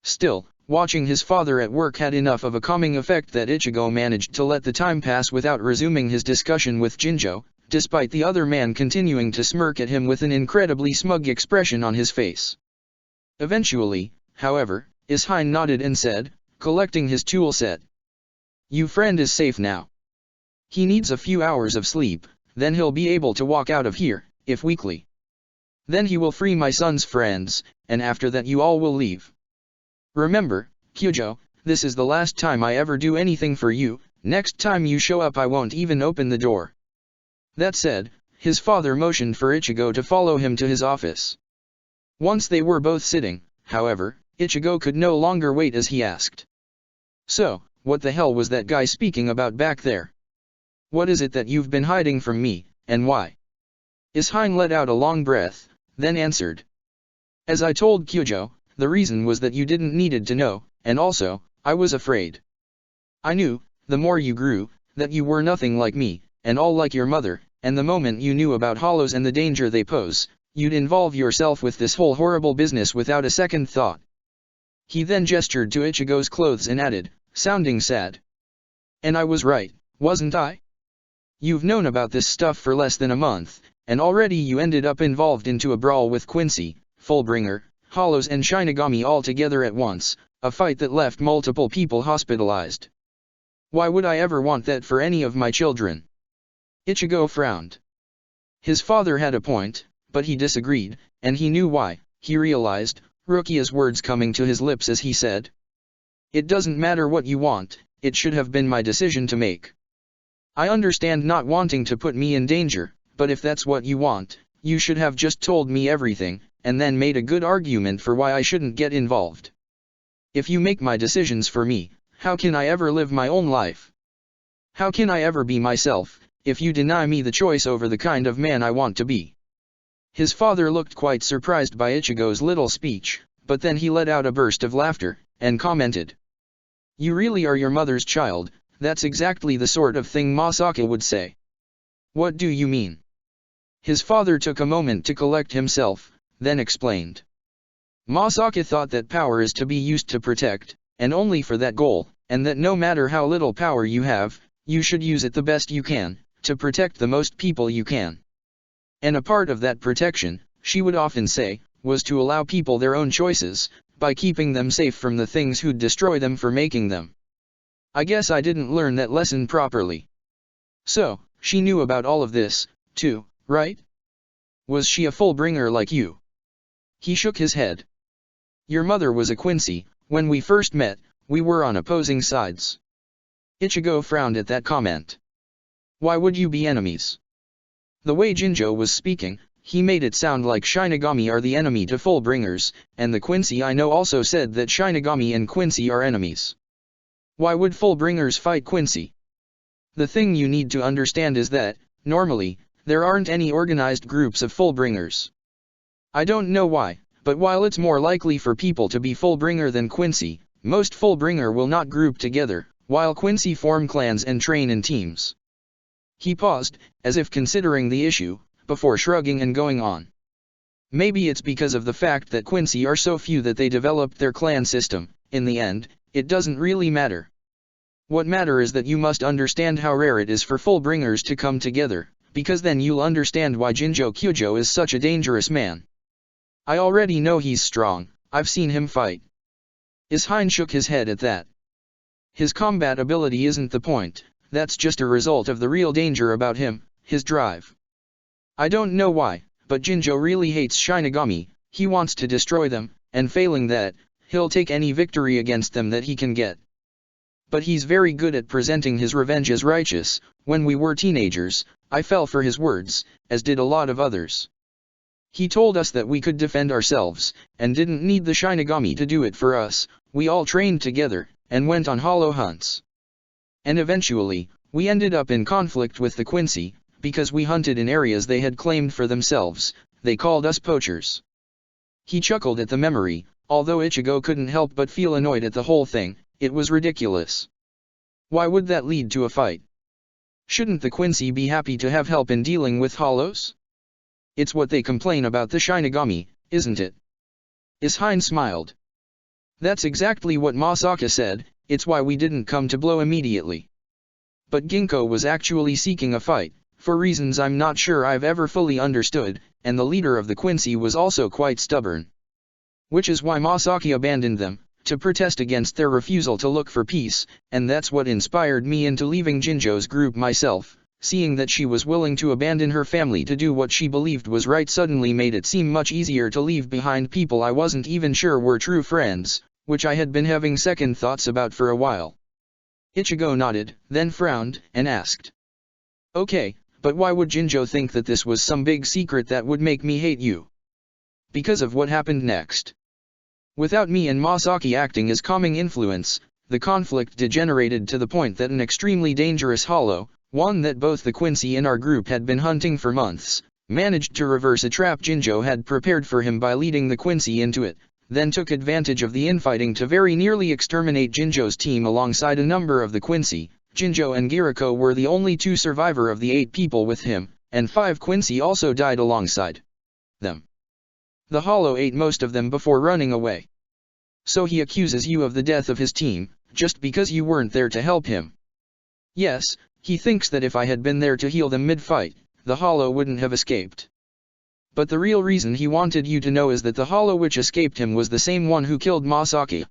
Still, watching his father at work had enough of a calming effect that Ichigo managed to let the time pass without resuming his discussion with Jinjo, despite the other man continuing to smirk at him with an incredibly smug expression on his face. Eventually, however, Ishine nodded and said, collecting his tool set. Your friend is safe now. He needs a few hours of sleep, then he'll be able to walk out of here, if weakly. Then he will free my son's friends, and after that you all will leave. Remember, Kyujo, this is the last time I ever do anything for you. Next time you show up I won't even open the door. That said, his father motioned for Ichigo to follow him to his office. Once they were both sitting, however, Ichigo could no longer wait as he asked. So, what the hell was that guy speaking about back there? What is it that you've been hiding from me, and why? Ishine let out a long breath, then answered. As I told Kyujo, the reason was that you didn't needed to know, and also, I was afraid. I knew, the more you grew, that you were nothing like me, and all like your mother, and the moment you knew about hollows and the danger they pose, you'd involve yourself with this whole horrible business without a second thought. He then gestured to Ichigo's clothes and added, sounding sad. And I was right, wasn't I? You've known about this stuff for less than a month, and already you ended up involved into a brawl with Quincy, Fullbringer, Hollows and Shinigami all together at once, a fight that left multiple people hospitalized. Why would I ever want that for any of my children? Ichigo frowned. His father had a point, but he disagreed, and he knew why. He realized, Rukia's words coming to his lips as he said. It doesn't matter what you want, it should have been my decision to make. I understand not wanting to put me in danger, but if that's what you want, you should have just told me everything, and then made a good argument for why I shouldn't get involved. If you make my decisions for me, how can I ever live my own life? How can I ever be myself, if you deny me the choice over the kind of man I want to be? His father looked quite surprised by Ichigo's little speech, but then he let out a burst of laughter, and commented. You really are your mother's child, that's exactly the sort of thing Masaka would say. What do you mean? His father took a moment to collect himself, then explained. Masaka thought that power is to be used to protect, and only for that goal, and that no matter how little power you have, you should use it the best you can, to protect the most people you can. And a part of that protection, she would often say, was to allow people their own choices, by keeping them safe from the things who'd destroy them for making them. I guess I didn't learn that lesson properly. So, she knew about all of this, too, right? Was she a full-bringer like you? He shook his head. Your mother was a Quincy. When we first met, we were on opposing sides. Ichigo frowned at that comment. Why would you be enemies? The way Jinjo was speaking, he made it sound like Shinigami are the enemy to full-bringers, and the Quincy I know also said that Shinigami and Quincy are enemies. Why would full-bringers fight Quincy? The thing you need to understand is that, normally, there aren't any organized groups of full-bringers. I don't know why, but while it's more likely for people to be full-bringer than Quincy, most full-bringer will not group together, while Quincy form clans and train in teams. He paused, as if considering the issue, before shrugging and going on. Maybe it's because of the fact that Quincy are so few that they developed their clan system. In the end, it doesn't really matter. What matters is that you must understand how rare it is for full-bringers to come together, because then you'll understand why Jinjo Kyujo is such a dangerous man. I already know he's strong, I've seen him fight. Ishine shook his head at that. His combat ability isn't the point, that's just a result of the real danger about him, his drive. I don't know why, but Jinjo really hates Shinigami, he wants to destroy them, and failing that, he'll take any victory against them that he can get. But he's very good at presenting his revenge as righteous. When we were teenagers, I fell for his words, as did a lot of others. He told us that we could defend ourselves, and didn't need the Shinigami to do it for us. We all trained together, and went on hollow hunts. And eventually, we ended up in conflict with the Quincy, because we hunted in areas they had claimed for themselves. They called us poachers. He chuckled at the memory, although Ichigo couldn't help but feel annoyed at the whole thing. It was ridiculous. Why would that lead to a fight? Shouldn't the Quincy be happy to have help in dealing with hollows? It's what they complain about the Shinigami, isn't it? Ishine smiled. That's exactly what Masaka said, it's why we didn't come to blow immediately. But Ginkgo was actually seeking a fight, for reasons I'm not sure I've ever fully understood, and the leader of the Quincy was also quite stubborn. Which is why Masaki abandoned them, to protest against their refusal to look for peace, and that's what inspired me into leaving Jinjo's group myself. Seeing that she was willing to abandon her family to do what she believed was right suddenly made it seem much easier to leave behind people I wasn't even sure were true friends, which I had been having second thoughts about for a while. Ichigo nodded, then frowned, and asked. Okay, but why would Jinjo think that this was some big secret that would make me hate you? Because of what happened next. Without me and Masaki acting as calming influence, the conflict degenerated to the point that an extremely dangerous hollow, one that both the Quincy and our group had been hunting for months, managed to reverse a trap Jinjo had prepared for him by leading the Quincy into it, then took advantage of the infighting to very nearly exterminate Jinjo's team alongside a number of the Quincy. Jinjo and Giriko were the only two survivors of the 8 people with him, and 5 Quincy also died alongside them. The hollow ate most of them before running away. So he accuses you of the death of his team, just because you weren't there to help him. Yes, he thinks that if I had been there to heal them mid-fight, the hollow wouldn't have escaped. But the real reason he wanted you to know is that the hollow which escaped him was the same one who killed Masaki.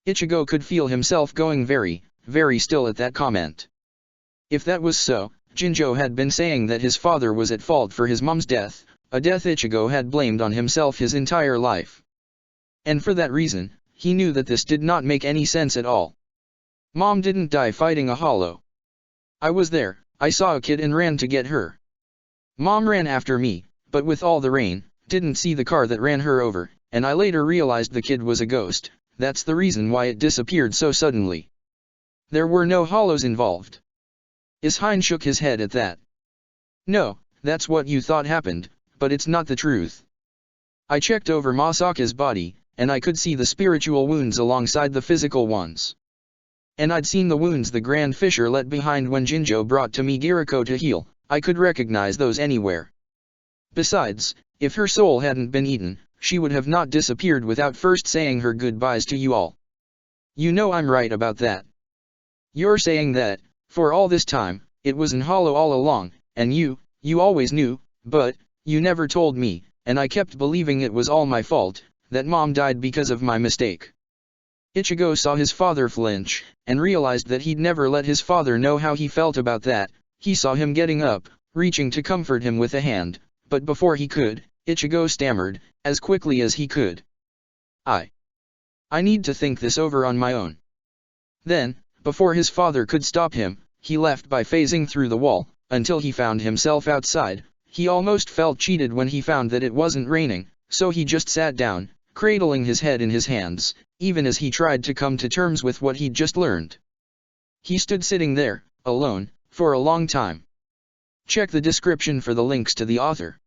Ichigo could feel himself going very, very still at that comment. If that was so, Jinjo had been saying that his father was at fault for his mom's death, a death Ichigo had blamed on himself his entire life. And for that reason, he knew that this did not make any sense at all. Mom didn't die fighting a hollow. I was there, I saw a kid and ran to get her. Mom ran after me, but with all the rain, didn't see the car that ran her over, and I later realized the kid was a ghost. That's the reason why it disappeared so suddenly. There were no hollows involved. Ishine shook his head at that. No, that's what you thought happened, but it's not the truth. I checked over Masaka's body, and I could see the spiritual wounds alongside the physical ones. And I'd seen the wounds the Grand Fisher left behind when Jinjo brought to me Giriko to heal. I could recognize those anywhere. Besides, if her soul hadn't been eaten, she would have not disappeared without first saying her goodbyes to you all. You know I'm right about that. You're saying that, for all this time, it was in hollow all along, and you always knew, but, you never told me, and I kept believing it was all my fault, that Mom died because of my mistake. Ichigo saw his father flinch, and realized that he'd never let his father know how he felt about that. He saw him getting up, reaching to comfort him with a hand, but before he could, Ichigo stammered, as quickly as he could. I need to think this over on my own. Then, before his father could stop him, he left by phasing through the wall, until he found himself outside. He almost felt cheated when he found that it wasn't raining, so he just sat down, cradling his head in his hands, even as he tried to come to terms with what he'd just learned. He stood sitting there, alone, for a long time. Check the description for the links to the author.